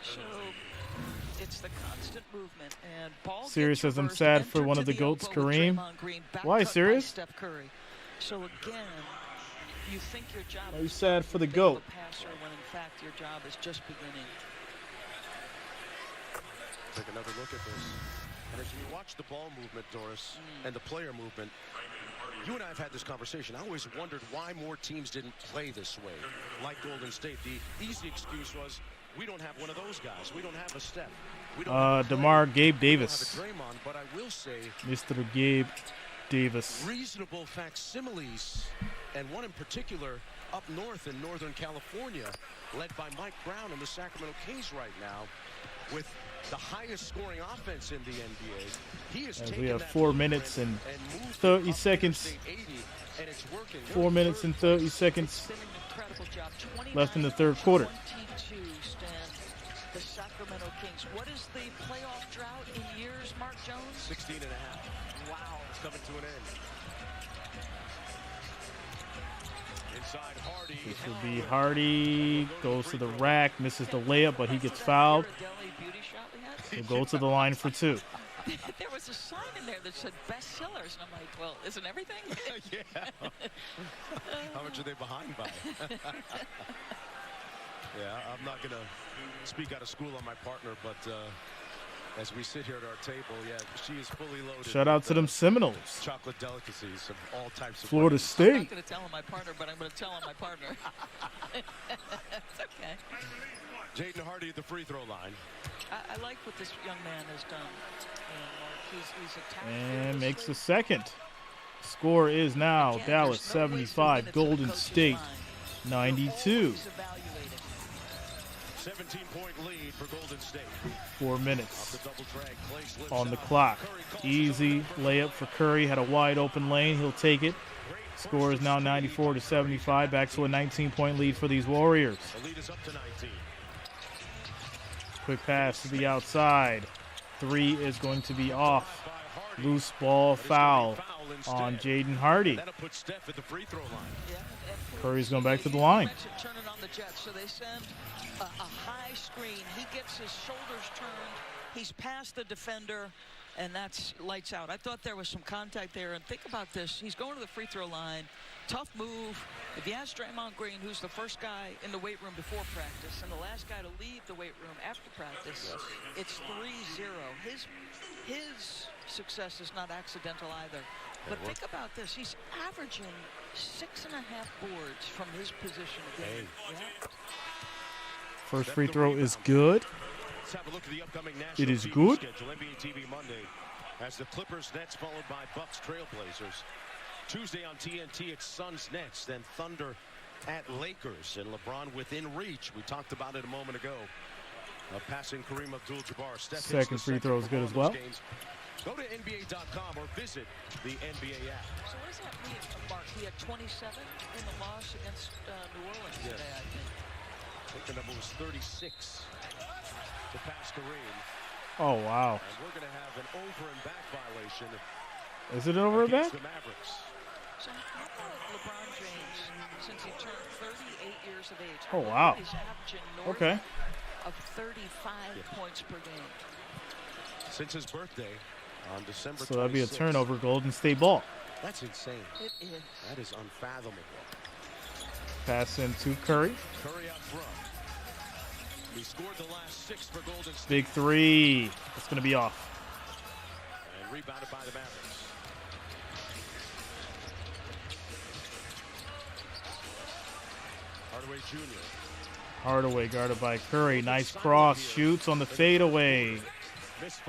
So it's the constant movement. And ball Sirius says, I'm sad for one of the GOATs, Kareem. Why, Sirius? Steph Curry. So again, you think your job Are you sad for the GOAT? Passer when in fact your job is just beginning. Take another look at this. And as you watch the ball movement, Doris, and the player movement, you and I have had this conversation. I always wondered why more teams didn't play this way, like Golden State. The easy excuse was, we don't have one of those guys. We don't have a Steph. We don't have DeMar Gabe Davis. We don't have a Draymond, but I will say, Mr. Gabe Davis. Reasonable facsimiles, and one in particular up north in Northern California, led by Mike Brown and the Sacramento Kings right now, with the highest scoring offense in the NBA. He is As we have 4 minutes and 30 seconds. 4 minutes and 30 seconds left in the third quarter. The Sacramento Kings. What is the playoff drought in years, Mark Jones? 16 and a half. Wow. It's coming to an end. Inside Hardy. This will be Hardy. Goes to the rack. Misses the layup, but he gets fouled. He'll go to the line for two. There was a sign in there that said bestsellers, and I'm like, well, isn't everything? Yeah. How much are they behind by? Yeah, I'm not going to speak out of school on my partner, but as we sit here at our table, yeah, she is fully loaded. Shout out to them Seminoles. Chocolate delicacies of all types of Florida flavors. State. I'm not going to tell on my partner, but I'm going to tell on my partner. It's okay. Jaden Hardy at the free throw line. I like what this young man has done. He's attacked And makes the second. Score is now Again, Dallas there's no 75, Golden State 92. 17-point lead for Golden State. 4 minutes Off the double drag, Klay slips on the out. clock. Curry calls Easy layup for Curry. Had a wide open lane. He'll take it. Score is now 94-75. Back to a 19-point lead for these Warriors. The lead is up to 19. Quick pass to the outside. 3 is going to be off. Loose ball foul on Jaden Hardy. Curry's going back to the line. Turning on the Jets, so they send a high screen. He gets his shoulders turned. He's past the defender, and that's lights out. I thought there was some contact there, and think about this. He's going to the free throw line. Tough move. If you ask Draymond Green, who's the first guy in the weight room before practice and the last guy to leave the weight room after practice, it's 3-0. His success is not accidental either. But think about this. He's averaging 6.5 boards from his position again. Yeah. First free throw is good. Let's have a look at the upcoming It national is TV good. schedule. NBA TV Monday has the Clippers Nets followed by Bucks Trailblazers. Tuesday on TNT it's Suns Nets, then Thunder at Lakers, and LeBron within reach. We talked about it a moment ago. Passing Kareem Abdul-Jabbar. Second free throw is good as well. Go to NBA.com or visit the NBA app. So what does that mean, Mark? He had 27 in the loss against New Orleans today, I think. I think the number was 36 to pass Kareem. Oh, wow. And we're going to have an over and back violation. Is it over and back? The Mavericks. So how about LeBron James, since he turned 38 years of age? Oh, wow. He's averaging north Okay. of 35 points per game. Since his birthday on December 26th. So that'd be a turnover, Golden State ball. That's insane. It is. That is unfathomable. Pass into Curry. Curry out front. He scored the last 6 for Golden State. Big 3. It's going to be off. And rebounded by the Mavericks. Hardaway Jr. Hardaway guarded by Curry. Nice cross. Shoots on the fadeaway.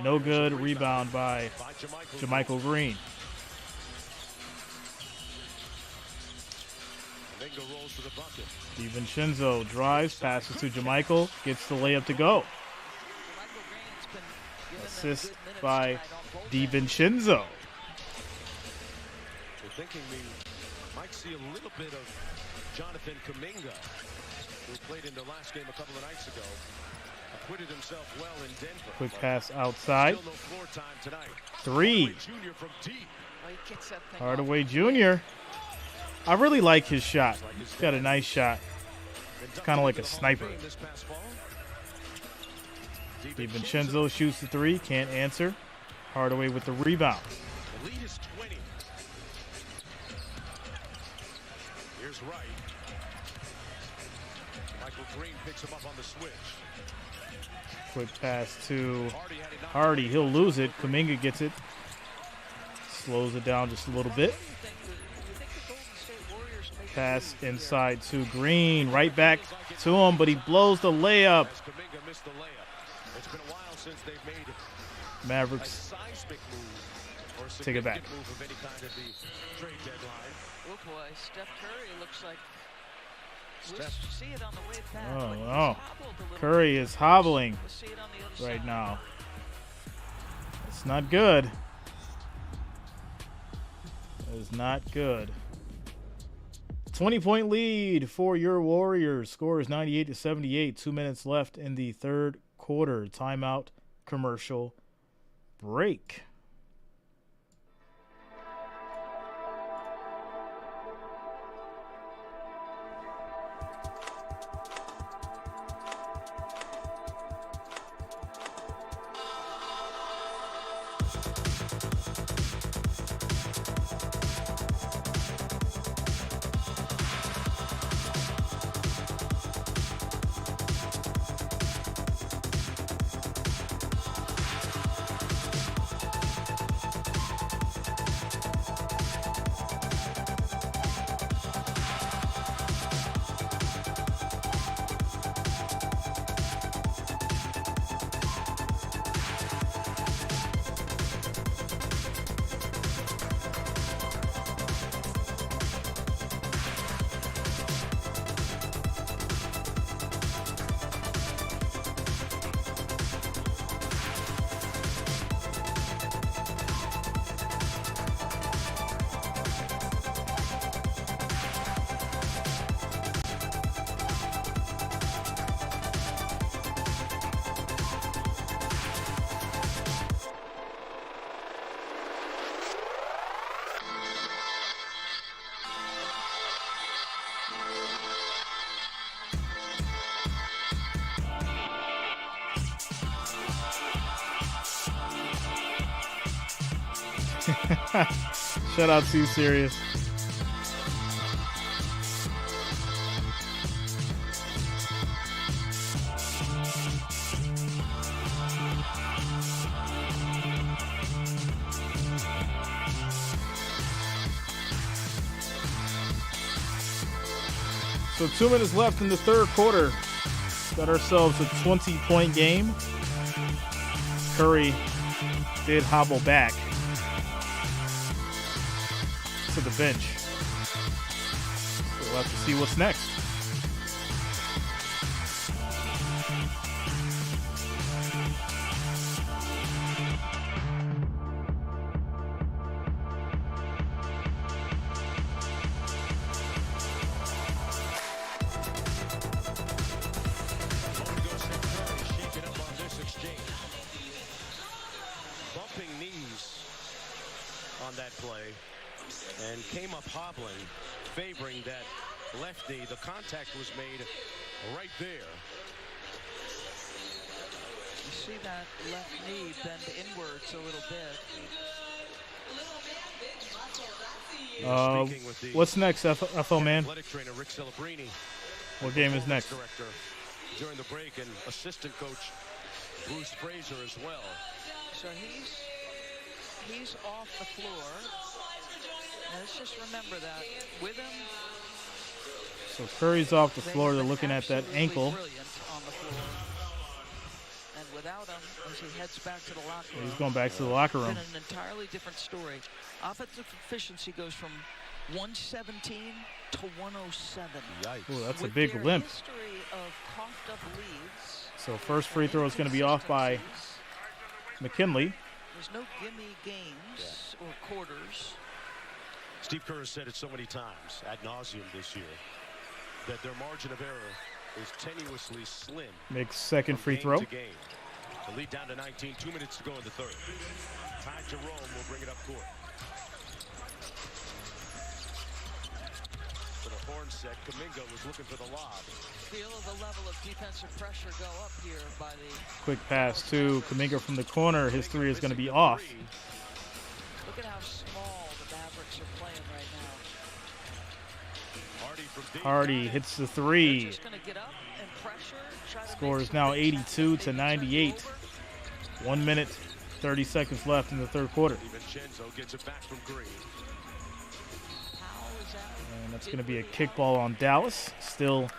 No good. Rebound by Jermichael Green. Rolls to the bucket. DiVincenzo drives, passes to Jermichael, gets the layup to go. Assist by DiVincenzo. You're thinking we might see a little bit of Jonathan Kuminga, who played in the last game a couple of nights ago. Acquitted himself well in Denver. Quick pass outside. Still no floor time tonight. 3. Hardaway Hardaway Jr. I really like his shot. He's got a nice shot. It's kind of like a sniper. DiVincenzo shoots the 3. Can't answer. Hardaway with the rebound. The lead is 20. Here's Wright. Michael Green picks him up on the switch. Quick pass to Hardy. He'll lose it. Kuminga gets it. Slows it down just a little bit. Pass inside to Green. Right back to him, but he blows the layup. Mavericks take it back. Oh boy, Steph Curry looks like we'll see it on the way back. Oh, no. Curry is hobbling right now. It's not good. It is not good. 20-point lead for your Warriors. Score is 98-78. 2 minutes left in the third quarter. Timeout, commercial break. Shout out to you, Sirius. So 2 minutes left in the third quarter. Got ourselves a 20-point game. Curry did hobble back to the bench. So we'll have to see what's next. Favoring that left knee. The contact was made right there. You see that left knee bend inwards a little bit. What's next, FL man? What game is next? During the break, and assistant coach Bruce Fraser as well. So he's off the floor. Let's just remember that with him. So Curry's off the floor. They're looking at that ankle. On the floor. And without him, as he heads back to the locker room. He's going back to the locker room. It's been an entirely different story. Offensive efficiency goes from 117 to 107. Yikes. Ooh, that's with a big limp. History of coughed up leads. So first free throw is going to be off by McKinley. There's no gimme games or quarters. Steve Kerr has said it so many times ad nauseum this year that their margin of error is tenuously slim. Makes second free throw. The lead down to 19, 2 minutes to go in the third. Ty Jerome will bring it up court. For the horn set, Kuminga was looking for the lob. Feel the level of defensive pressure go up here by the... Quick pass to Kuminga from the corner. His three is going to be off. Look at how small the Mavericks are playing right now. Hardy hits the three. Just gonna get up and pressure, Score is now 82 to 98. 1 minute, 30 seconds left in the third quarter. Gets it back from Green. And that's going to be a kickball on Dallas. Still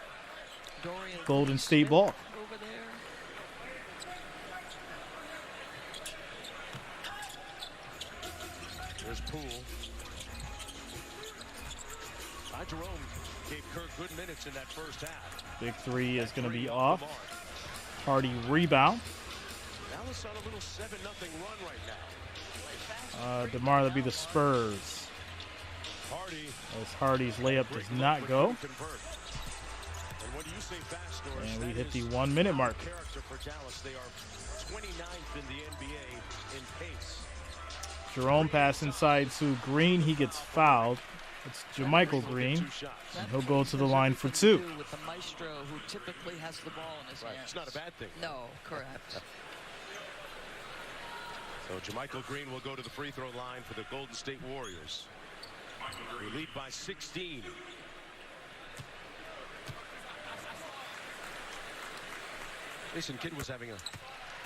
Golden State ball. Over there. There's Poole. Ty Jerome gave Kirk good minutes in that first half. Big three is going to be off. Hardy rebound. Dallas on a little 7-0 run right now. DeMar, that'll be the Spurs. Hardy. As Hardy's layup does not go. And when you say fast, And we hit the 1 minute mark. Character for Dallas. They are 29th in the NBA in pace. Jerome pass inside to Green. He gets fouled. It's Jermichael Green. And he'll go to the line for two. With the maestro who typically has the ball in his hands. It's not a bad thing. No, correct. So Jermichael Green will go to the free throw line for the Golden State Warriors. We lead by 16. Jason Kidd was having a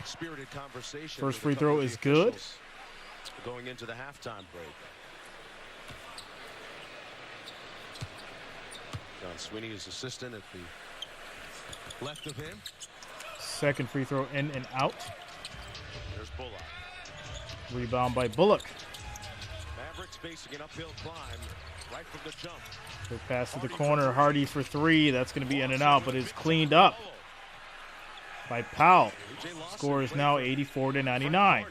spirited conversation. First free throw is good. Going into the halftime break. John Sweeney is assistant at the left of him. Second free throw in and out. There's Bullock. Rebound by Bullock. Mavericks facing an uphill climb right from the jump. Quick pass to the corner. Hardy for three. That's going to be in and out, but it's cleaned up by Powell. Score is now 84 to 99.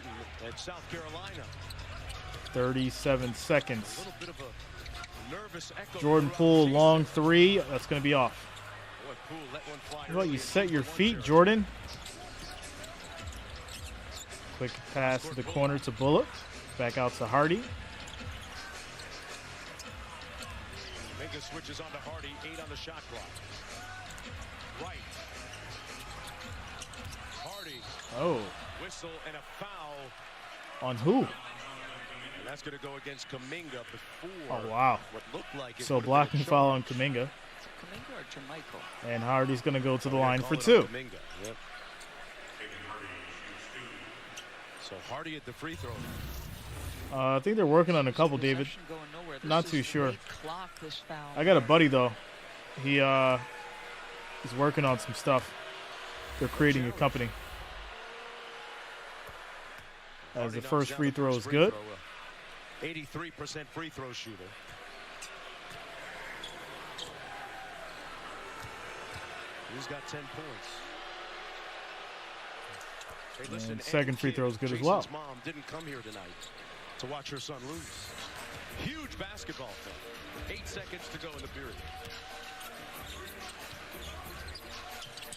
At South Carolina. 37 seconds. Jordan Poole, long three. That's going to be off. How about you set your feet, Jordan? Quick pass to the corner to Bullock. Back out to Hardy. Minka switches on to Hardy. 8 on the shot clock. Right. Hardy. Oh. Whistle and a foul. On who? And that's going to go against Kuminga before. Oh, wow. What looked like So blocking foul on Kuminga. Kuminga or Jermichael? And Hardy's going to go to the line for Call it 2. on Kuminga. Yep. So Hardy at the free throw. I think they're working on a couple, David. Not too sure. I got a buddy, though. He is working on some stuff. They're creating a company. As the first free throw is good. 83% free throw shooter. He's got 10 points. Hey, listen, And second free throw is good as Jason's well. Mom didn't come here tonight to watch her son lose. Huge basketball thing. 8 seconds to go in the period.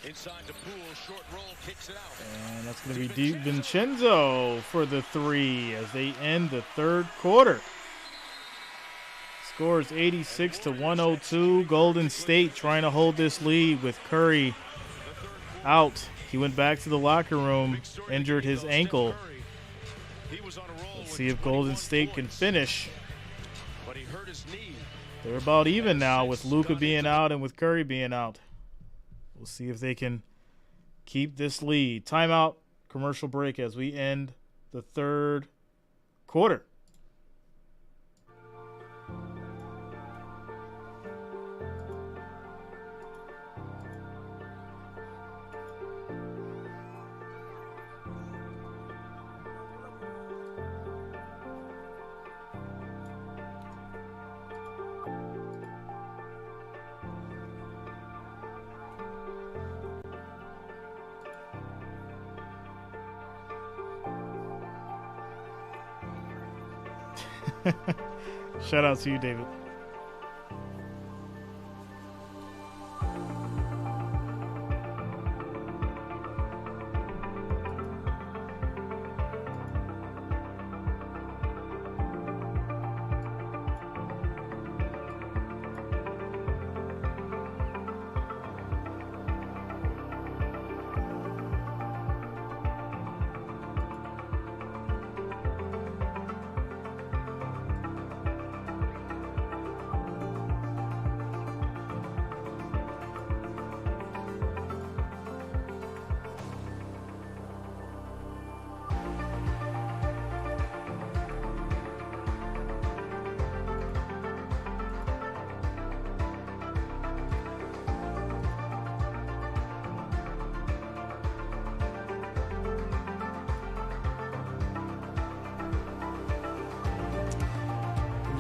Inside the pool, short roll, kicks it out. And that's going to be DiVincenzo for the 3 as they end the third quarter. Scores 86 to 102. Golden State trying to hold this lead with Curry out. He went back to the locker room, injured his ankle. Let's see if Golden State can finish. They're about even now with Luka being out and with Curry being out. We'll see if they can keep this lead. Timeout, commercial break as we end the third quarter. Shout out to you, David.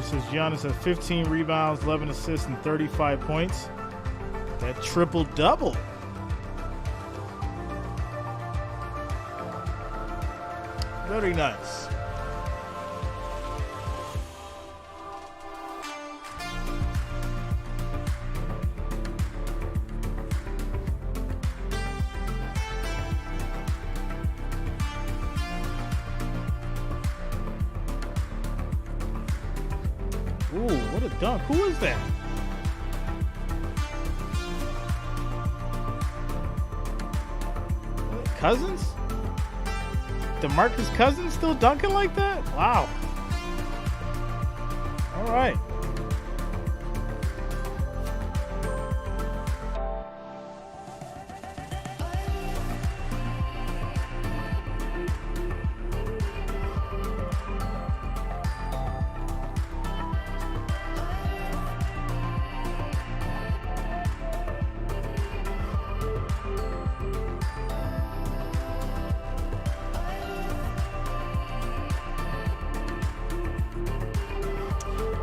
Says Giannis has 15 rebounds, 11 assists, and 35 points. That triple-double. Very nice. Ooh, what a dunk. Who is that? Cousins? DeMarcus Cousins still dunking like that? Wow. All right.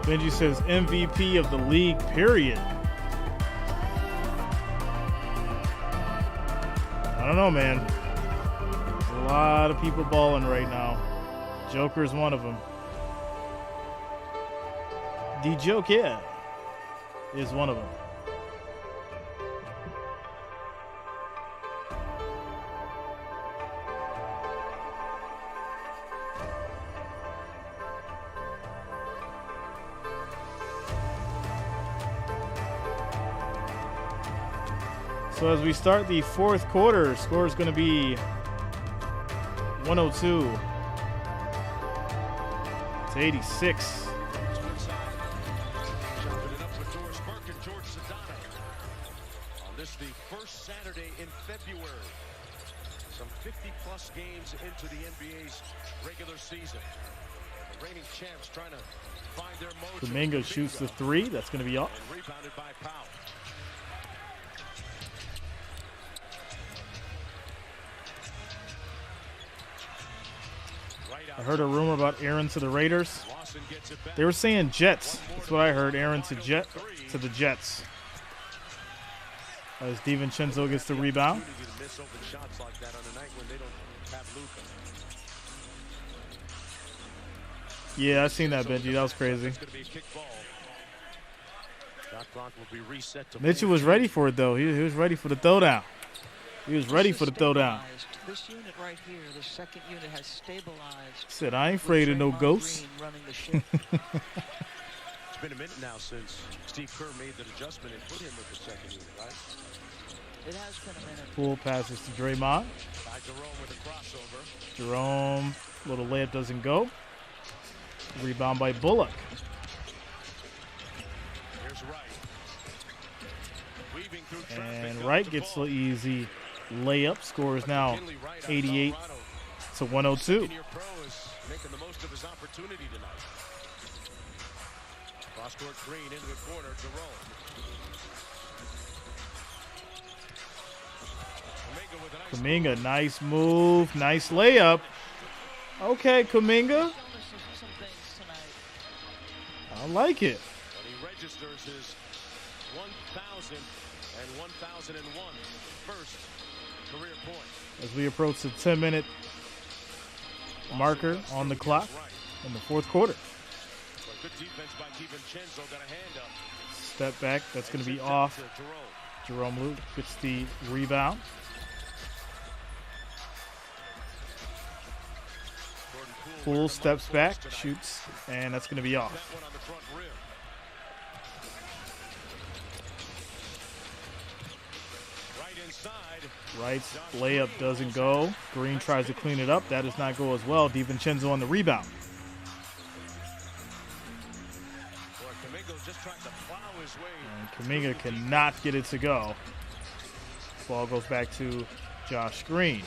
Benji says MVP of the league, period. I don't know, man. There's a lot of people balling right now. Joker's one of them. The Joker is one of them. So as we start the fourth quarter, score is going to be 102 to 86. On this, the first Saturday in February. Some 50-plus games into the NBA's regular season. The reigning champs trying to find their mojo. Kuminga shoots the three. That's going to be off. And rebounded by Powell. I heard a rumor about Aaron to the Raiders. They were saying Jets. That's what I heard. Aaron to the Jets. As DiVincenzo gets the rebound. Yeah, I seen that, Benji. That was crazy. Mitchell was ready for it, though. He was ready for the throwdown. He was ready for the throwdown. This unit right here, the second unit, has stabilized. Said, I ain't afraid of no ghosts. It's been a minute now since Steve Kerr made that adjustment and put him with the second unit, right? It has been a minute. Poole passes to Draymond. By Jerome with a crossover. Jerome, little layup doesn't go. Rebound by Bullock. Here's Wright. Weaving through And Wright gets the easy layup. Score is now 88 to 102. Pro is making the most of his opportunity tonight. Cross-court Green into the corner. Jerome. Kuminga, nice move, nice layup. Okay, Kuminga. I like it. And he registers his 1,000 and 1,001 first career point. As we approach the 10-minute marker on the clock in the fourth quarter. Good defense by DiVincenzo, got a hand up. Step back, that's going to be off. Jerome Luke gets the rebound. Poole steps back, shoots, and that's going to be off. Wright's layup doesn't go. Green tries to clean it up. That does not go as well. DiVincenzo on the rebound. And Kuminga cannot get it to go. Ball goes back to Josh Green.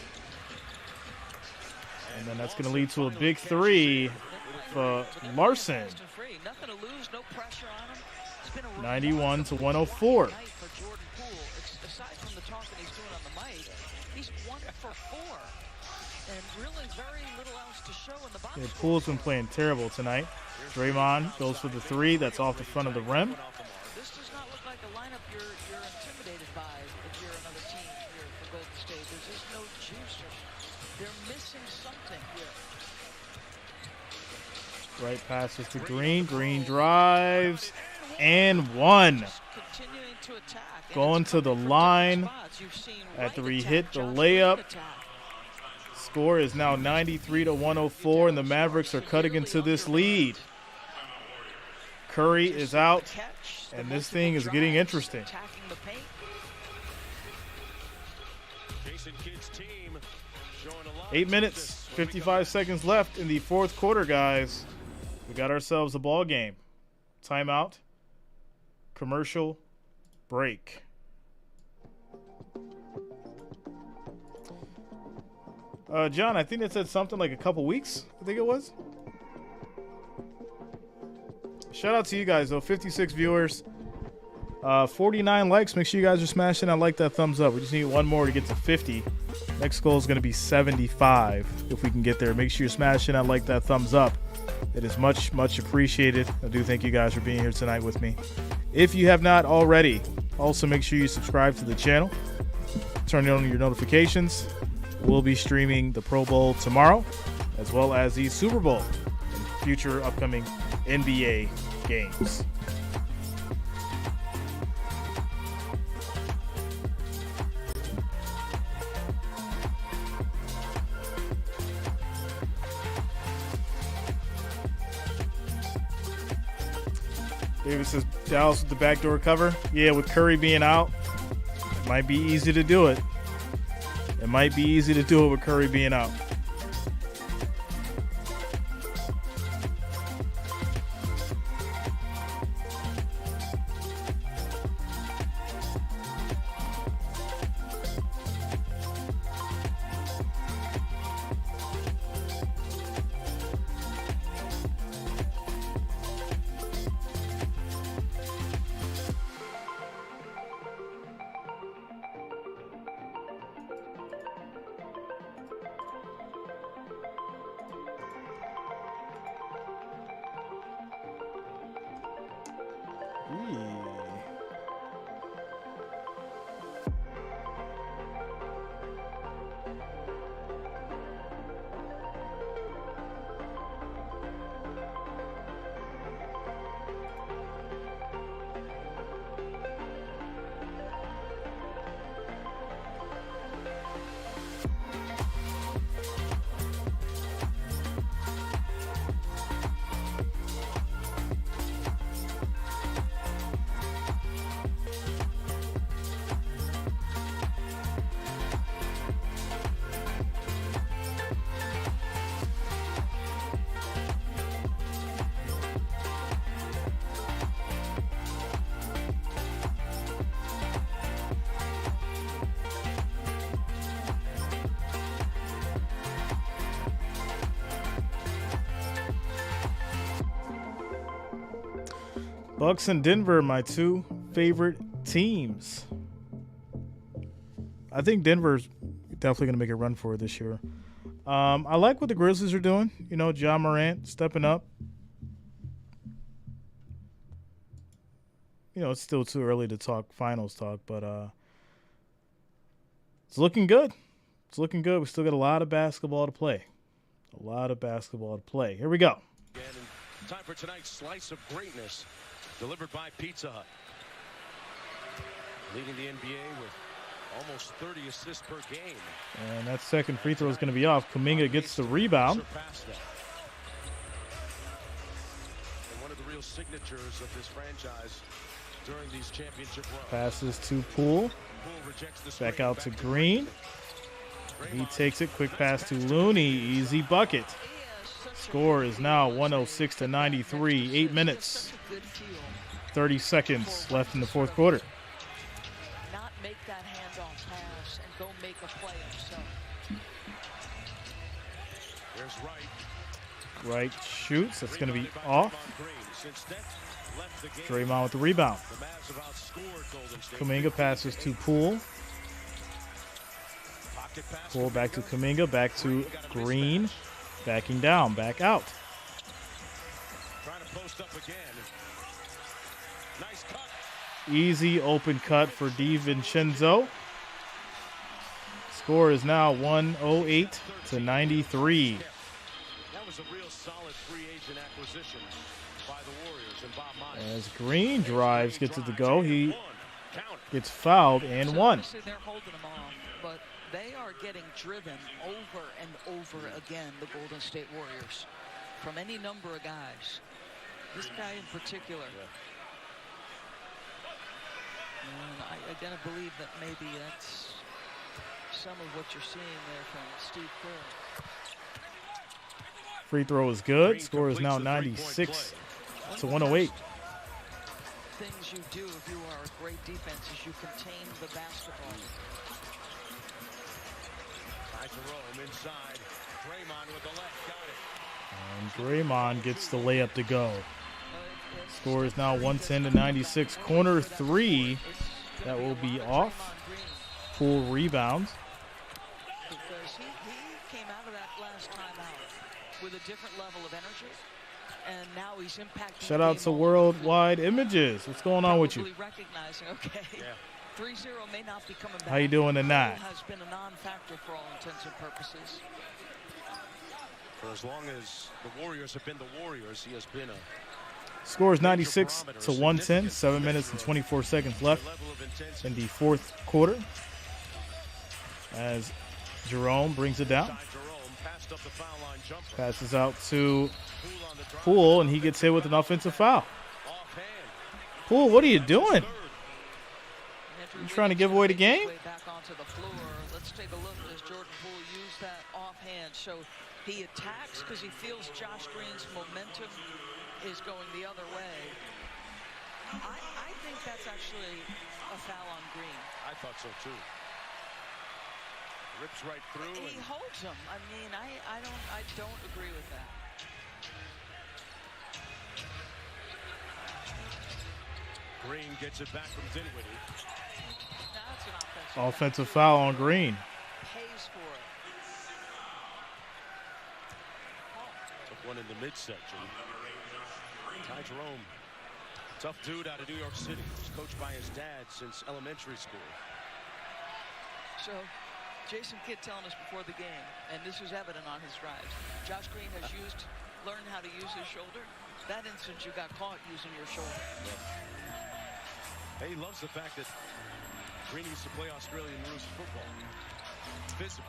And then that's going to lead to a big three for Larson. 91 to 104. Aside from the talking he's doing on the mic, he's 1 for 4. And really very little else to show in the box. Yeah, Poole's been playing terrible tonight. Draymond goes for the three. That's off the front of the rim. This does not look like a lineup you're intimidated by if you're another team here for Golden State. There's just no juice. They're missing something here. Right passes to Green. Green drives and one. Continuing to attack. Going to the line after he hit the layup. Score is now 93 to 104, and the Mavericks are cutting into this lead. Curry is out, and this thing is getting interesting. 8 minutes, 55 seconds left in the fourth quarter, guys. We got ourselves a ball game. Timeout. Commercial break. John, I think it said something like a couple weeks, I think it was. Shout out to you guys, though. 56 viewers, 49 likes. Make sure you guys are smashing that thumbs up. We just need one more to get to 50. Next goal is going to be 75 if we can get there. Make sure you're smashing that thumbs up. It is much, much appreciated. I do thank you guys for being here tonight with me. If you have not already, also make sure you subscribe to the channel. Turn on your notifications. We'll be streaming the Pro Bowl tomorrow, as well as the Super Bowl and future upcoming NBA games. David says Dallas with the backdoor cover. Yeah, with Curry being out, it might be easy to do it. It might be easy to do it with Curry being out. Bucks and Denver, my two favorite teams. I think Denver's definitely going to make a run for it this year. I like what the Grizzlies are doing. You know, Ja Morant stepping up. You know, it's still too early to talk finals talk, but it's looking good. It's looking good. We still got a lot of basketball to play. A lot of basketball to play. Here we go. Time for tonight's slice of greatness, delivered by Pizza Hut. Leading the NBA with almost 30 assists per game. And that second free throw is going to be off. Kuminga gets the rebound. And one of the real signatures of this franchise during these championship runs. Passes to Poole. Back out to Green. He takes it. Quick pass to Looney. Easy bucket. Score is now 106-93. 8 minutes. 30 seconds left in the fourth quarter. Not make that handoff pass and go make a play himself. There's Wright shoots. That's going to be off. Draymond with the rebound. Kuminga passes to Poole. Poole back to Kuminga. Back to Green. Backing down. Back out. trying to post up again. Nice cut. Easy open cut for DiVincenzo. Score is now 108-93. That was a real solid free agent acquisition by the Warriors and Bob Myers. As Green drives, gets it to go. He gets fouled and one. They're holding them off, but they are getting driven over and over again, the Golden State Warriors, from any number of guys. This guy in particular. And I gotta believe that maybe that's some of what you're seeing there from Steve Kerr. Free throw is good. Score is now 96-108. Things you do if you are a great defense is you contain the basketball. Jerome inside. Draymond with the left. Got it. And Draymond gets the layup to go. Score is now 110-96. Corner three. That will be off. Poole rebounds. Because he came out of that last timeout with a different level of energy, and now he's impacting. Shout out to Worldwide Images. What's going on with you? Recognizing, okay, 3-0 may not be coming back. How you doing tonight? Has been a non-factor for all intents and purposes. For as long as the Warriors have been the Warriors, he has been a. Score is 96-110. 7 minutes and 24 seconds left in the fourth quarter. As Jerome brings it down. Passes out to Poole, and he gets hit with an offensive foul. Poole, what are you doing? You trying to give away the game? Back onto the floor. Let's take a look as Jordan Poole used that offhand. So he attacks because he feels Josh Green's momentum is going the other way. I think that's actually a foul on Green. I thought so too. Rips right through. He holds him. I mean, I don't agree with that. Green gets it back from Dinwiddie. That's an offensive foul on Green. Pays for it. Took one in the midsection. Ty Jerome, tough dude out of New York City. He's coached by his dad since elementary school. So, Jason Kidd telling us before the game, and this was evident on his drives, Josh Green has learned how to use his shoulder. That instance, you got caught using your shoulder. Hey, he loves the fact that Green used to play Australian rules football. Physical.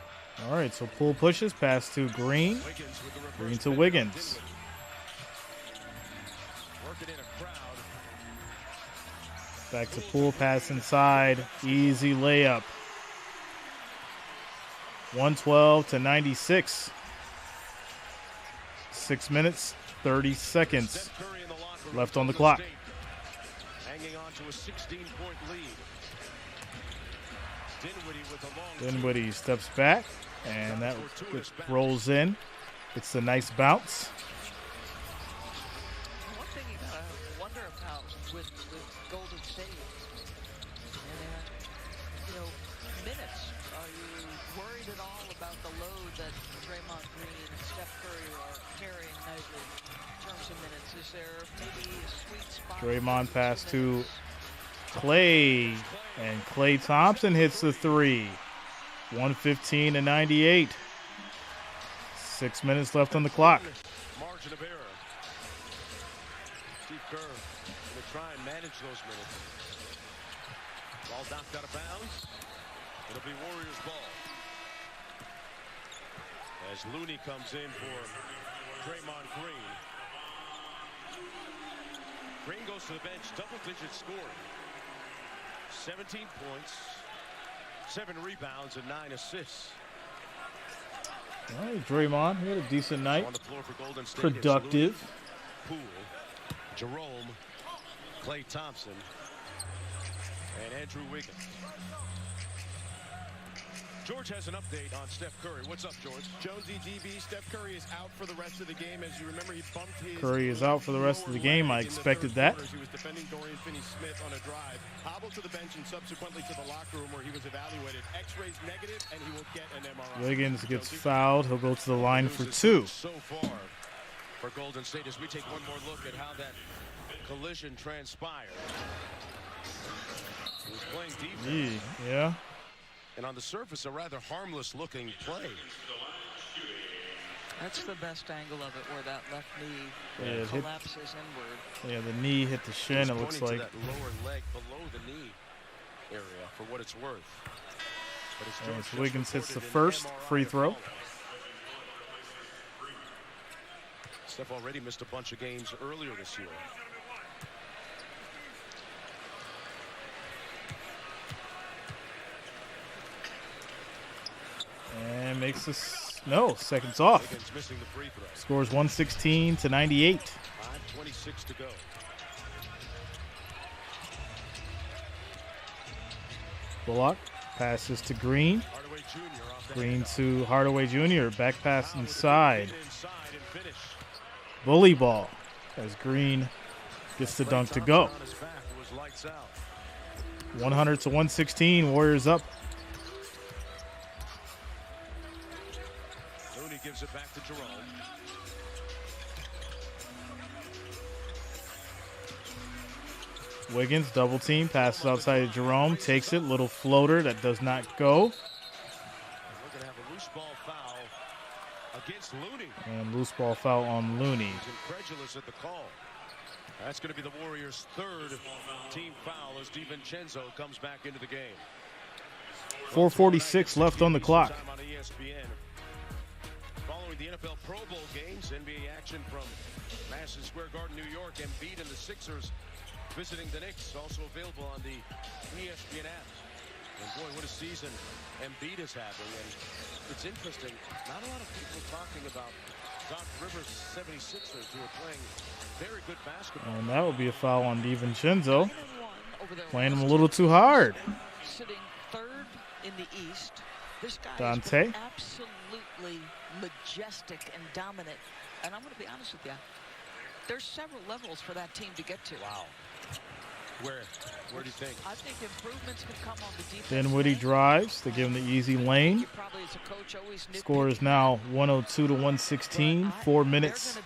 All right, so Poole pushes, pass to Green. Green to Wiggins. Working in a crowd. Back to Poole, pass inside. Easy layup. 112-96. 6 minutes, 30 seconds left on the clock. Hanging on to a 16-point lead. Dinwiddie with a long. Dinwiddie steps back, and that rolls in. It's a nice bounce. One thing you gotta wonder about with Golden State. And, minutes. Are you worried at all about the load that Draymond Green and Steph Curry are carrying nightly in terms of minutes? Is there maybe a sweet spot? Draymond pass to Klay, and Klay Thompson hits the three. 115 to 98. 6 minutes left on the clock. Margin of error. Steve Kerr going to try and manage those minutes. Ball knocked out of bounds. It'll be Warriors ball. As Looney comes in for Draymond Green. Green goes to the bench, double-digit scoring. 17 points, 7 rebounds, and 9 assists. All right, Draymond, he had a decent night. On the floor for Golden State, productive. Poole, Jerome, Klay Thompson, and Andrew Wiggins. George has an update on Steph Curry. What's up, George? Jonesy DB, Steph Curry is out for the rest of the game. As you remember, he bumped his... Curry is out for the rest of the game. I expected that. He was defending Dorian Finney-Smith on a drive, hobbled to the bench and subsequently to the locker room where he was evaluated. X-rays negative, and he will get an MRI. Wiggins gets fouled. He'll go to the line for 2. So far for Golden State as we take one more look at how that collision transpired. He was playing defense. Yeah. And on the surface, a rather harmless-looking play. That's the best angle of it, where that left knee collapses inward. Yeah, the knee hit the shin, it looks like. To that lower leg below the knee area, for what it's worth. But as Wiggins hits the first free throw. Steph already missed a bunch of games earlier this year. And makes this, seconds off. Scores 116 to 98. 5:26 to go. Bullock passes to Green. Green to Hardaway Jr. Back pass inside. Bully ball as Green gets the dunk to go. 100 to 116. Warriors up. Looney gives it back to Jerome. Wiggins double team, passes outside of Jerome, takes it, little floater that does not go. We're going to have a loose ball foul against Looney. And loose ball foul on Looney. He's incredulous at the call. That's going to be the Warriors' third team foul as DiVincenzo comes back into the game. 4:46 left on the clock. On ESPN. Following the NFL Pro Bowl games, NBA action from Madison Square Garden, New York. Embiid and the Sixers visiting the Knicks, also available on the ESPN app. And boy, what a season Embiid is having. And it's interesting, not a lot of people talking about Doc Rivers' 76ers who are playing very good basketball. And that will be a foul on DiVincenzo. Playing him a little too hard. Sitting third in the East. This guy Dante. is absolutely majestic and dominant. And I'm going to be honest with you. There's several levels for that team to get to. Wow. Where do you think? I think improvements can come on the defense. Dinwiddie drives to give him the easy lane. Score is now 102 to 116. 4 minutes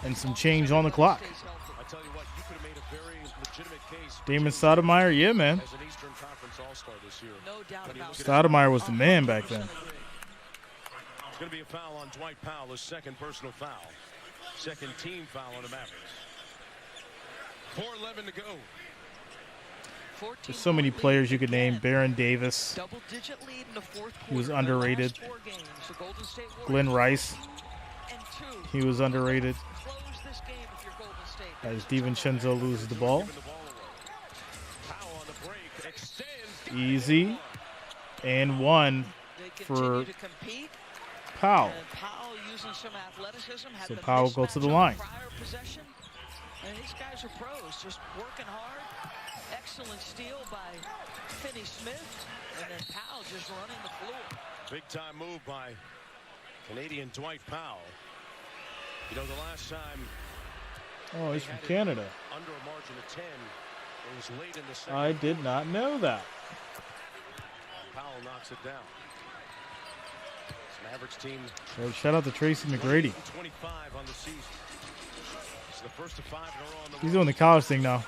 and some change on the clock. I tell you what, you could have made a very legitimate case. Damon Stoudemire, yeah, man. As an Eastern Conference All-Star this year. No doubt about it. Stoudemire was the man back then. It's going to be a foul on Dwight Powell, his second personal foul. Second team foul on the Mavericks. 4:11 to go. There's so many players you could name. Baron Davis. Double-digit lead in the fourth quarter. He was underrated. Glenn Rice. He was underrated. As DiVincenzo loses the ball. Easy. And one for Powell. So Powell will go to the line. And these guys are pros, just working hard. Excellent steal by Finney-Smith. And then Powell just running the floor. Big-time move by Canadian Dwight Powell. You know, the last time Oh, he's from Canada. Under a margin of 10. It was late in the second. I did not know that. Powell knocks it down. This Mavericks team. Well, shout out to Tracy McGrady. 25 on the season. It's the first of 5 in a row on the He's doing the college thing now.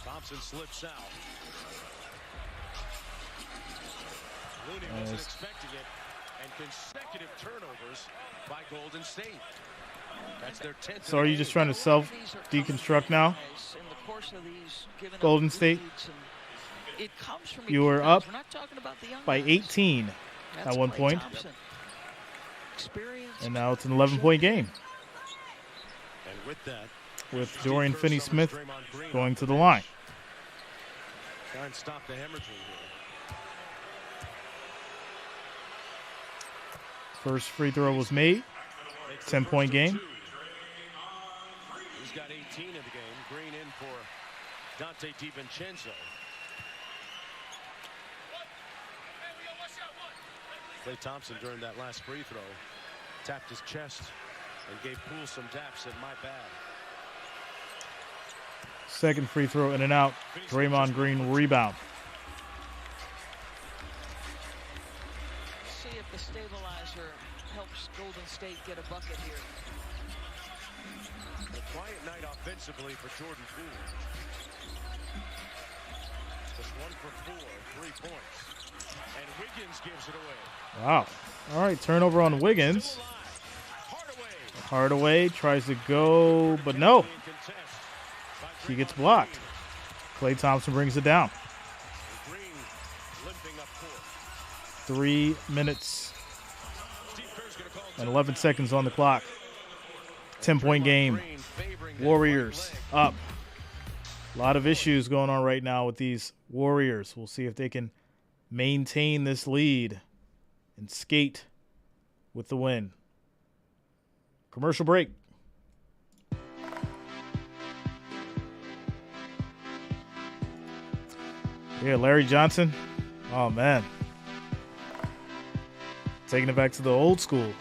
Thompson slips out. Looney wasn't expecting it, and consecutive turnovers by Golden State. That's their 10th. So are you just trying to self-deconstruct now? Golden State? You were up by 18 at one point. And now it's an 11-point game. And with that, with Dorian Finney-Smith going to the line. Try and stop the hemorrhaging here. First free throw was made. 10-point game. He's got 18 in the game. Green in for Dante DiVincenzo. Klay Thompson during that last free throw tapped his chest and gave Poole some taps, said, my bad. Second free throw in and out. Draymond Green rebound. See if the stabilizer helps Golden State get a bucket here. A quiet night offensively for Jordan Poole. Just 1 for 4, 3 points. And Wiggins gives it away. Wow. All right, turnover on Wiggins. Hardaway tries to go, but no. He gets blocked. Klay Thompson brings it down. 3 minutes and 11 seconds on the clock. 10-point game. Warriors up. A lot of issues going on right now with these Warriors. We'll see if they can maintain this lead and skate with the win. Commercial break. Yeah, Larry Johnson. Oh, man. Taking it back to the old school.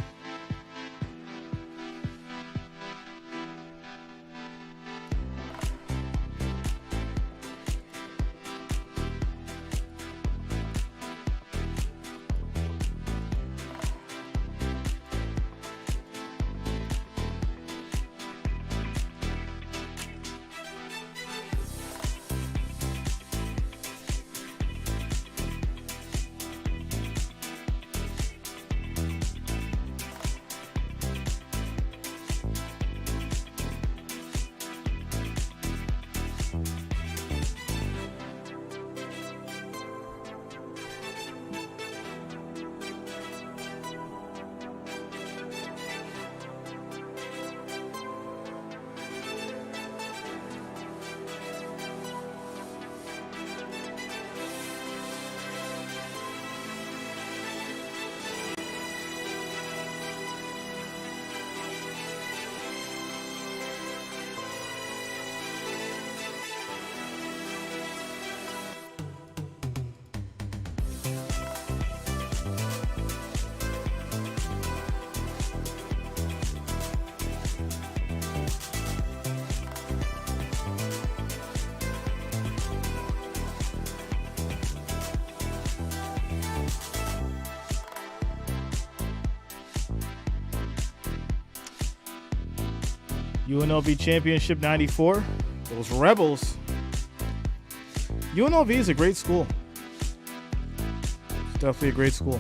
UNLV Championship 94. Those Rebels. UNLV is a great school. It's definitely a great school.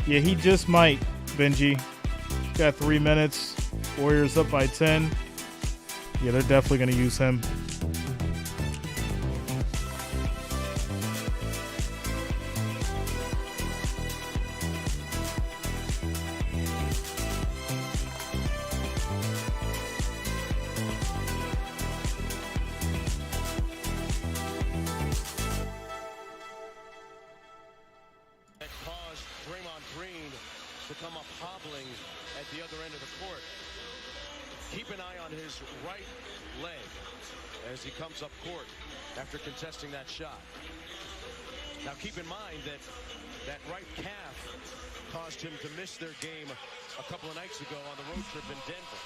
Yeah, he just might, Benji. Got 3 minutes. Warriors up by 10. Yeah, they're definitely going to use him. Draymond Green to come up hobbling at the other end of the court. Keep an eye on his right leg as he comes up court after contesting that shot. Now keep in mind that right calf caused him to miss their game a couple of nights ago on the road trip in Denver.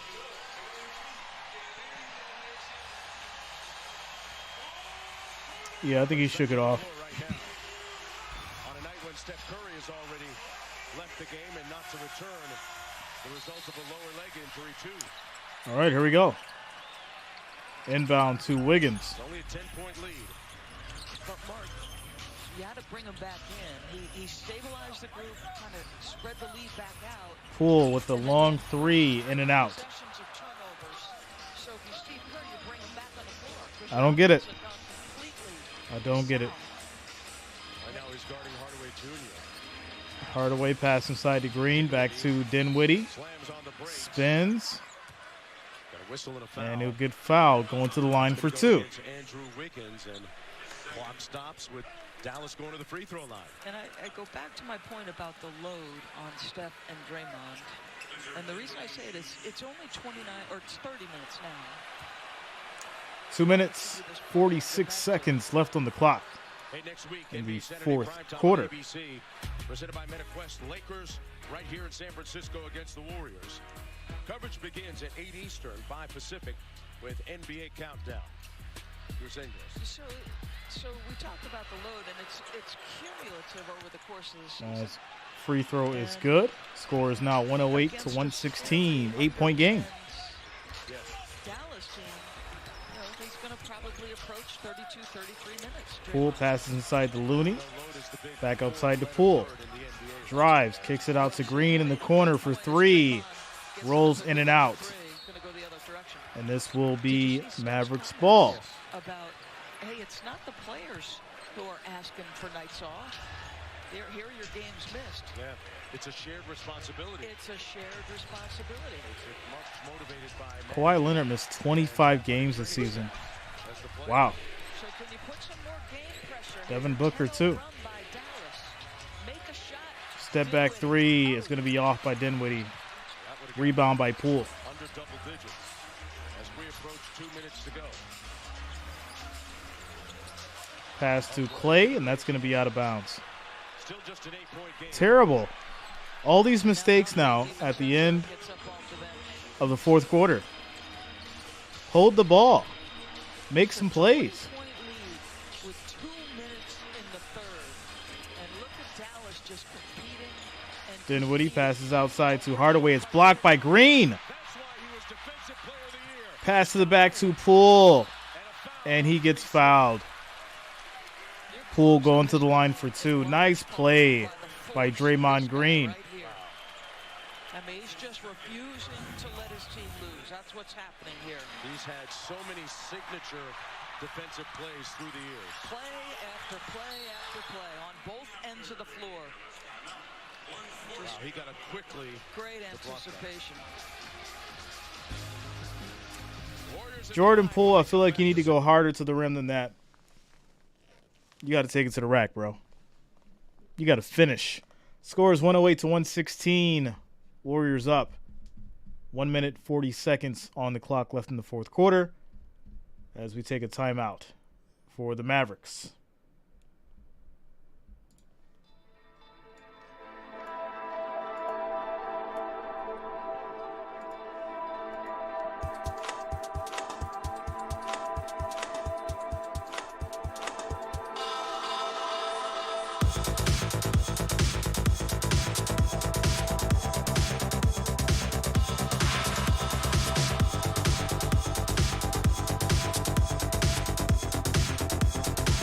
Yeah, I think he shook it off. Right now. On a night when Steph Curry has already left the game and not to return, the result of a lower leg injury too. All right, here we go. Inbound to Wiggins. It's only a 10-point lead. But Mark, you had to bring him back in. He stabilized the group, kind of spread the lead back out. Poole with the long three, in and out. So if you Steve Kerr, you bring him back on the floor. I don't get it. I don't get it. Right now he's guarding Hardaway Jr. Hardaway pass inside to Green, back to Dinwiddie. Slams on the break. Spins. Got a whistle and a foul. And he'll get fouled, going to the line for two. Andrew Wiggins, and clock stops with Dallas going to the free throw line. And I go back to my point about the load on Steph and Draymond. And the reason I say it is it's only 29 or it's 30 minutes now. 2 minutes, 46 seconds left on the clock Hey, next week, in the NBA Saturday fourth primetime quarter. on ABC, presented by MetaQuest. Lakers right here in San Francisco against the Warriors. Coverage begins at 8 Eastern, 5 Pacific, with NBA Countdown. Here's Ingles. So we talked about the load, and it's cumulative over the course of the season. As free throw is good. Score is now 108 to 116. 8-point game. Yes. Dallas team, he's going to probably approach 32, 33 minutes. Poole passes inside to Looney. Back outside to Poole. Drives, kicks it out to Green in the corner for three. Rolls in and out. And this will be Mavericks ball. About, hey, it's not the players who are asking for nights off. Here are your games missed. Yeah, it's a shared responsibility. It's a shared responsibility. It's much motivated by Kawhi Leonard missed 25 games this season. Wow. So can you put some more game pressure? Devin Booker, too. Step back three is going to be off by Dinwiddie. Rebound by Poole. Under double digits as we approach 2 minutes to go. Pass to Klay, and that's going to be out of bounds. Still just an 8-point game. Terrible. All these mistakes now at the end of the fourth quarter. Hold the ball. Make some plays. With 2 minutes in the third. And look at Dallas just competing. Dinwiddie passes outside to Hardaway. It's blocked by Green. Pass to the back to Poole. And he gets fouled. Poole going to the line for two. Nice play by Draymond Green. I mean, he's just refusing to let his team lose. That's what's happening here. He's had so many signature defensive plays through the years. Play after play after play on both ends of the floor. Wow, he got it quickly. Great anticipation. Jordan Poole, I feel like you need to go harder to the rim than that. You got to take it to the rack, bro. You got to finish. Score is 108 to 116. Warriors up. 1 minute, 40 seconds on the clock left in the fourth quarter as we take a timeout for the Mavericks.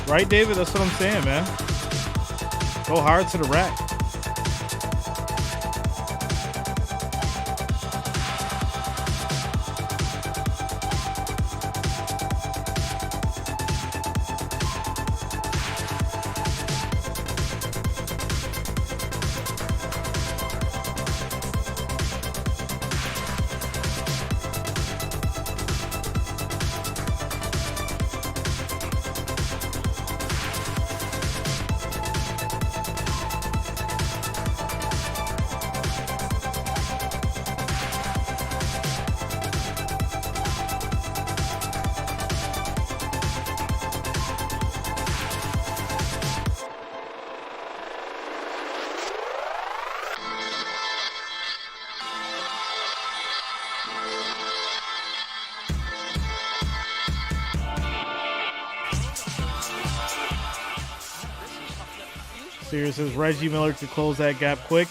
Right, David? That's what I'm saying, man. Go hard to the rack. Sears says Reggie Miller could close that gap quick.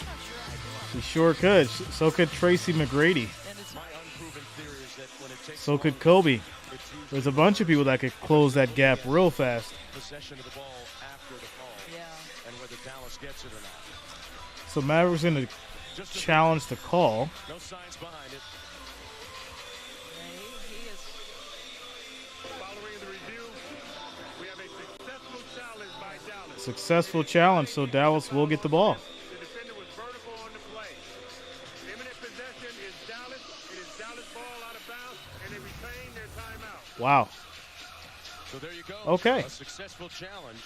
He sure could. So could Tracy McGrady. So could Kobe. There's a bunch of people that could close that gap real fast. Possession of the ball after the call. Yeah. And whether Dallas gets it or not. So Mavericks going to challenge the call. No signs behind it. He is. Following the review, we have a successful challenge by Dallas. Successful challenge, so Dallas will get the ball. The defender was vertical on the play. Imminent possession is Dallas. It is Dallas ball out of bounds, and they retain their timeout. Wow. So there you go. Okay. A successful challenge.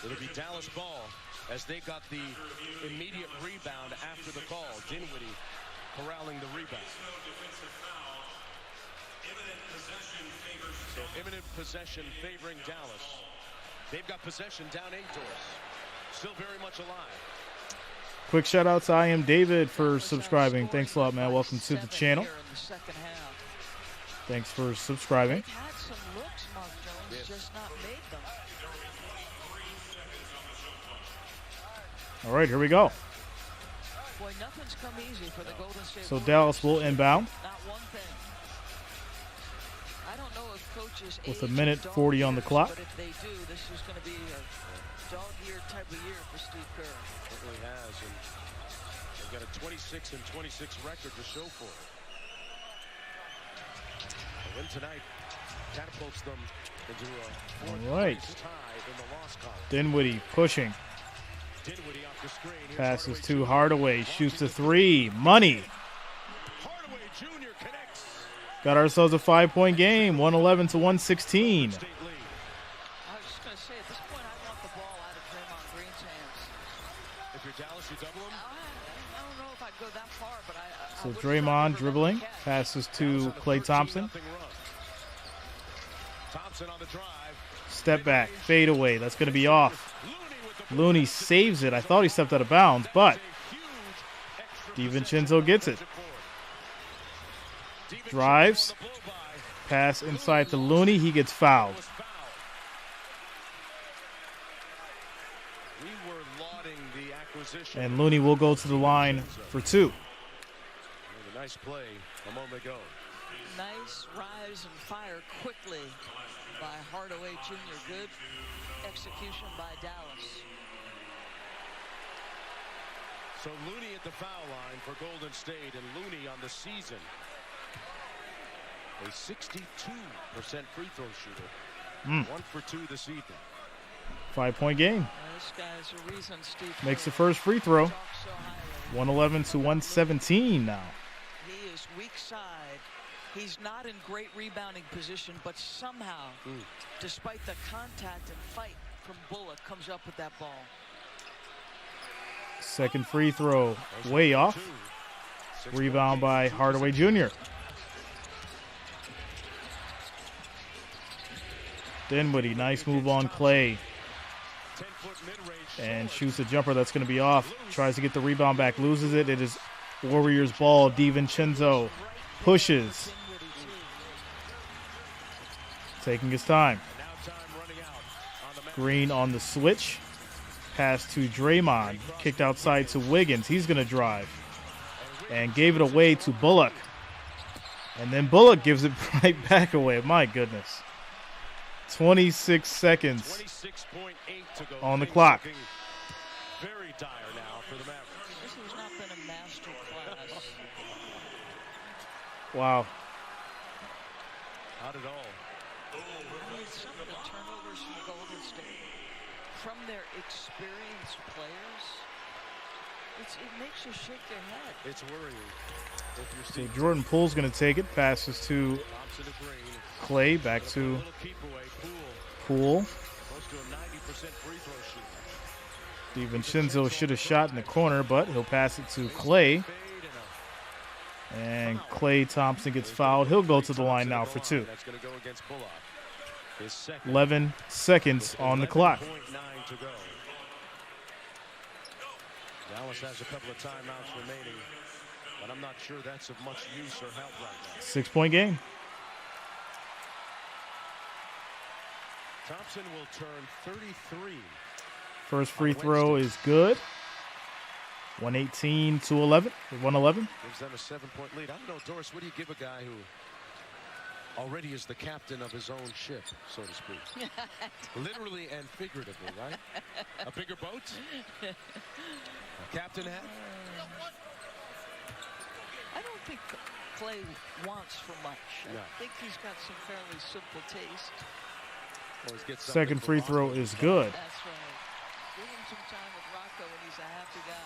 It'll be Dallas ball as they got the immediate rebound after the call. Dinwiddie corralling the rebound. So imminent possession favoring Dallas. They've got possession down 8 doors. Still very much alive. Quick shout out to I Am David for subscribing. Thanks a lot, man. Welcome to the channel. Thanks for subscribing. They've had some looks, Mark Jones, just not made them. All right, here we go. Boy, nothing's come easy for the Golden State So Warriors. Dallas will inbound Not one thing. I don't know if coaches with age a minute dog 40 on the years, clock. But if they do, this is going to be a dog year type of year for Steve Kerr. Certainly has, and they've got a 26-26 record to show for it. A win tonight catapults them into a fourth place tie in the loss column. Dinwiddie pushing. Dinwiddie off the screen. Here's Passes Hardaway to Jr. Hardaway. Shoots a three. Money. Hardaway Jr. connects. Got ourselves a 5-point game. 111 to 116. State lead. I was just going to say, at this point, I want the ball out of Draymond Green's hands. If you're Dallas, you double him. I don't know if I'd go that far, but I So wouldn't Draymond try to dribbling. prevent the catch. Passes to Klay Thompson. Thompson on the drive. Step back. Fade away. That's going to be off. Looney saves it. I thought he stepped out of bounds, but DiVincenzo gets it. Drives. Pass inside to Looney. He gets fouled. And Looney will go to the line for 2. A nice play a moment ago. Nice rise and fire quickly by Hardaway Jr. Good execution by Dallas. So Looney at the foul line for Golden State, and Looney on the season. A 62% free throw shooter. 1 for 2 this evening. 5-point game. This guy's a reason Steve Makes the first free throw. 111 to 117 now. He is weak side. He's not in great rebounding position, but somehow, despite the contact and fight from Bullock, comes up with that ball. Second free throw way off. Rebound by Hardaway Jr. Dinwiddie, nice move on Klay. And shoots a jumper that's going to be off. Tries to get the rebound back, loses it. It is Warriors ball. DiVincenzo pushes. Taking his time. Green on the switch. Pass to Draymond. Kicked outside to Wiggins. He's going to drive. And gave it away to Bullock. And then Bullock gives it right back away. My goodness. 26 seconds on the clock. Very dire now for the Mavericks. This has not been a master class. Wow. Not at all. I mean, some of the turnovers from Golden State, from their experienced players, it makes you shake your head. It's worrying. So Jordan Poole's going to take it. Passes to Klay. Back to Poole. DiVincenzo should have shot in the corner, but he'll pass it to Klay. And Klay Thompson gets fouled. He'll go to the line now for 2. 11 seconds on the clock. Dallas has a couple of timeouts remaining, but I'm not sure that's of much use or help right now. 6-point game. Thompson will turn 33 First free throw is good. 118 to 11. 111. Gives them a 7-point lead. I don't know, Doris, what do you give a guy who already is the captain of his own ship, so to speak? Literally and figuratively, right? A bigger boat? A captain hat? I don't think Klay wants for much. No. I think he's got some fairly simple taste. Always gets something Second for free Rocco. throw is good. That's right. Give him some time with Rocco, and he's a happy guy.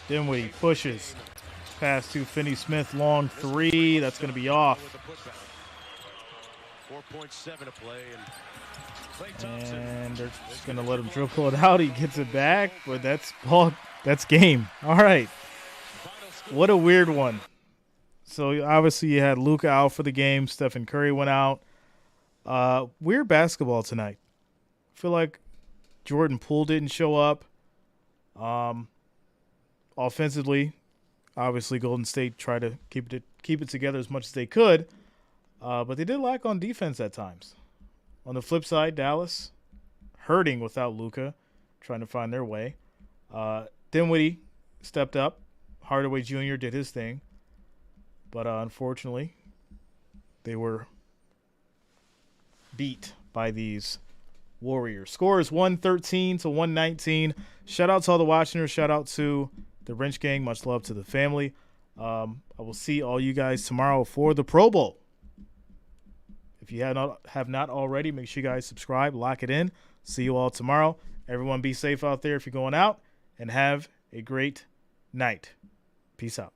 Dinwiddie pushes. Pass to Finney-Smith, long three. That's going to be off. 4.7 to play, and Klay Thompson. And they're just going to let him dribble it out. He gets it back, but that's ball. That's game. All right. What a weird one. So, obviously, you had Luka out for the game. Stephen Curry went out. Weird basketball tonight. I feel like Jordan Poole didn't show up. Offensively, obviously, Golden State tried to keep it together as much as they could. But they did lack on defense at times. On the flip side, Dallas hurting without Luka, trying to find their way. Dinwiddie stepped up. Hardaway Jr. did his thing. But unfortunately, they were beat by these Warriors. Score is 113 to 119. Shout out to all the watchers. Shout out to the Wrench Gang. Much love to the family. I will see all you guys tomorrow for the Pro Bowl. If you have not already, make sure you guys subscribe, lock it in. See you all tomorrow. Everyone be safe out there if you're going out, and have a great night. Peace out.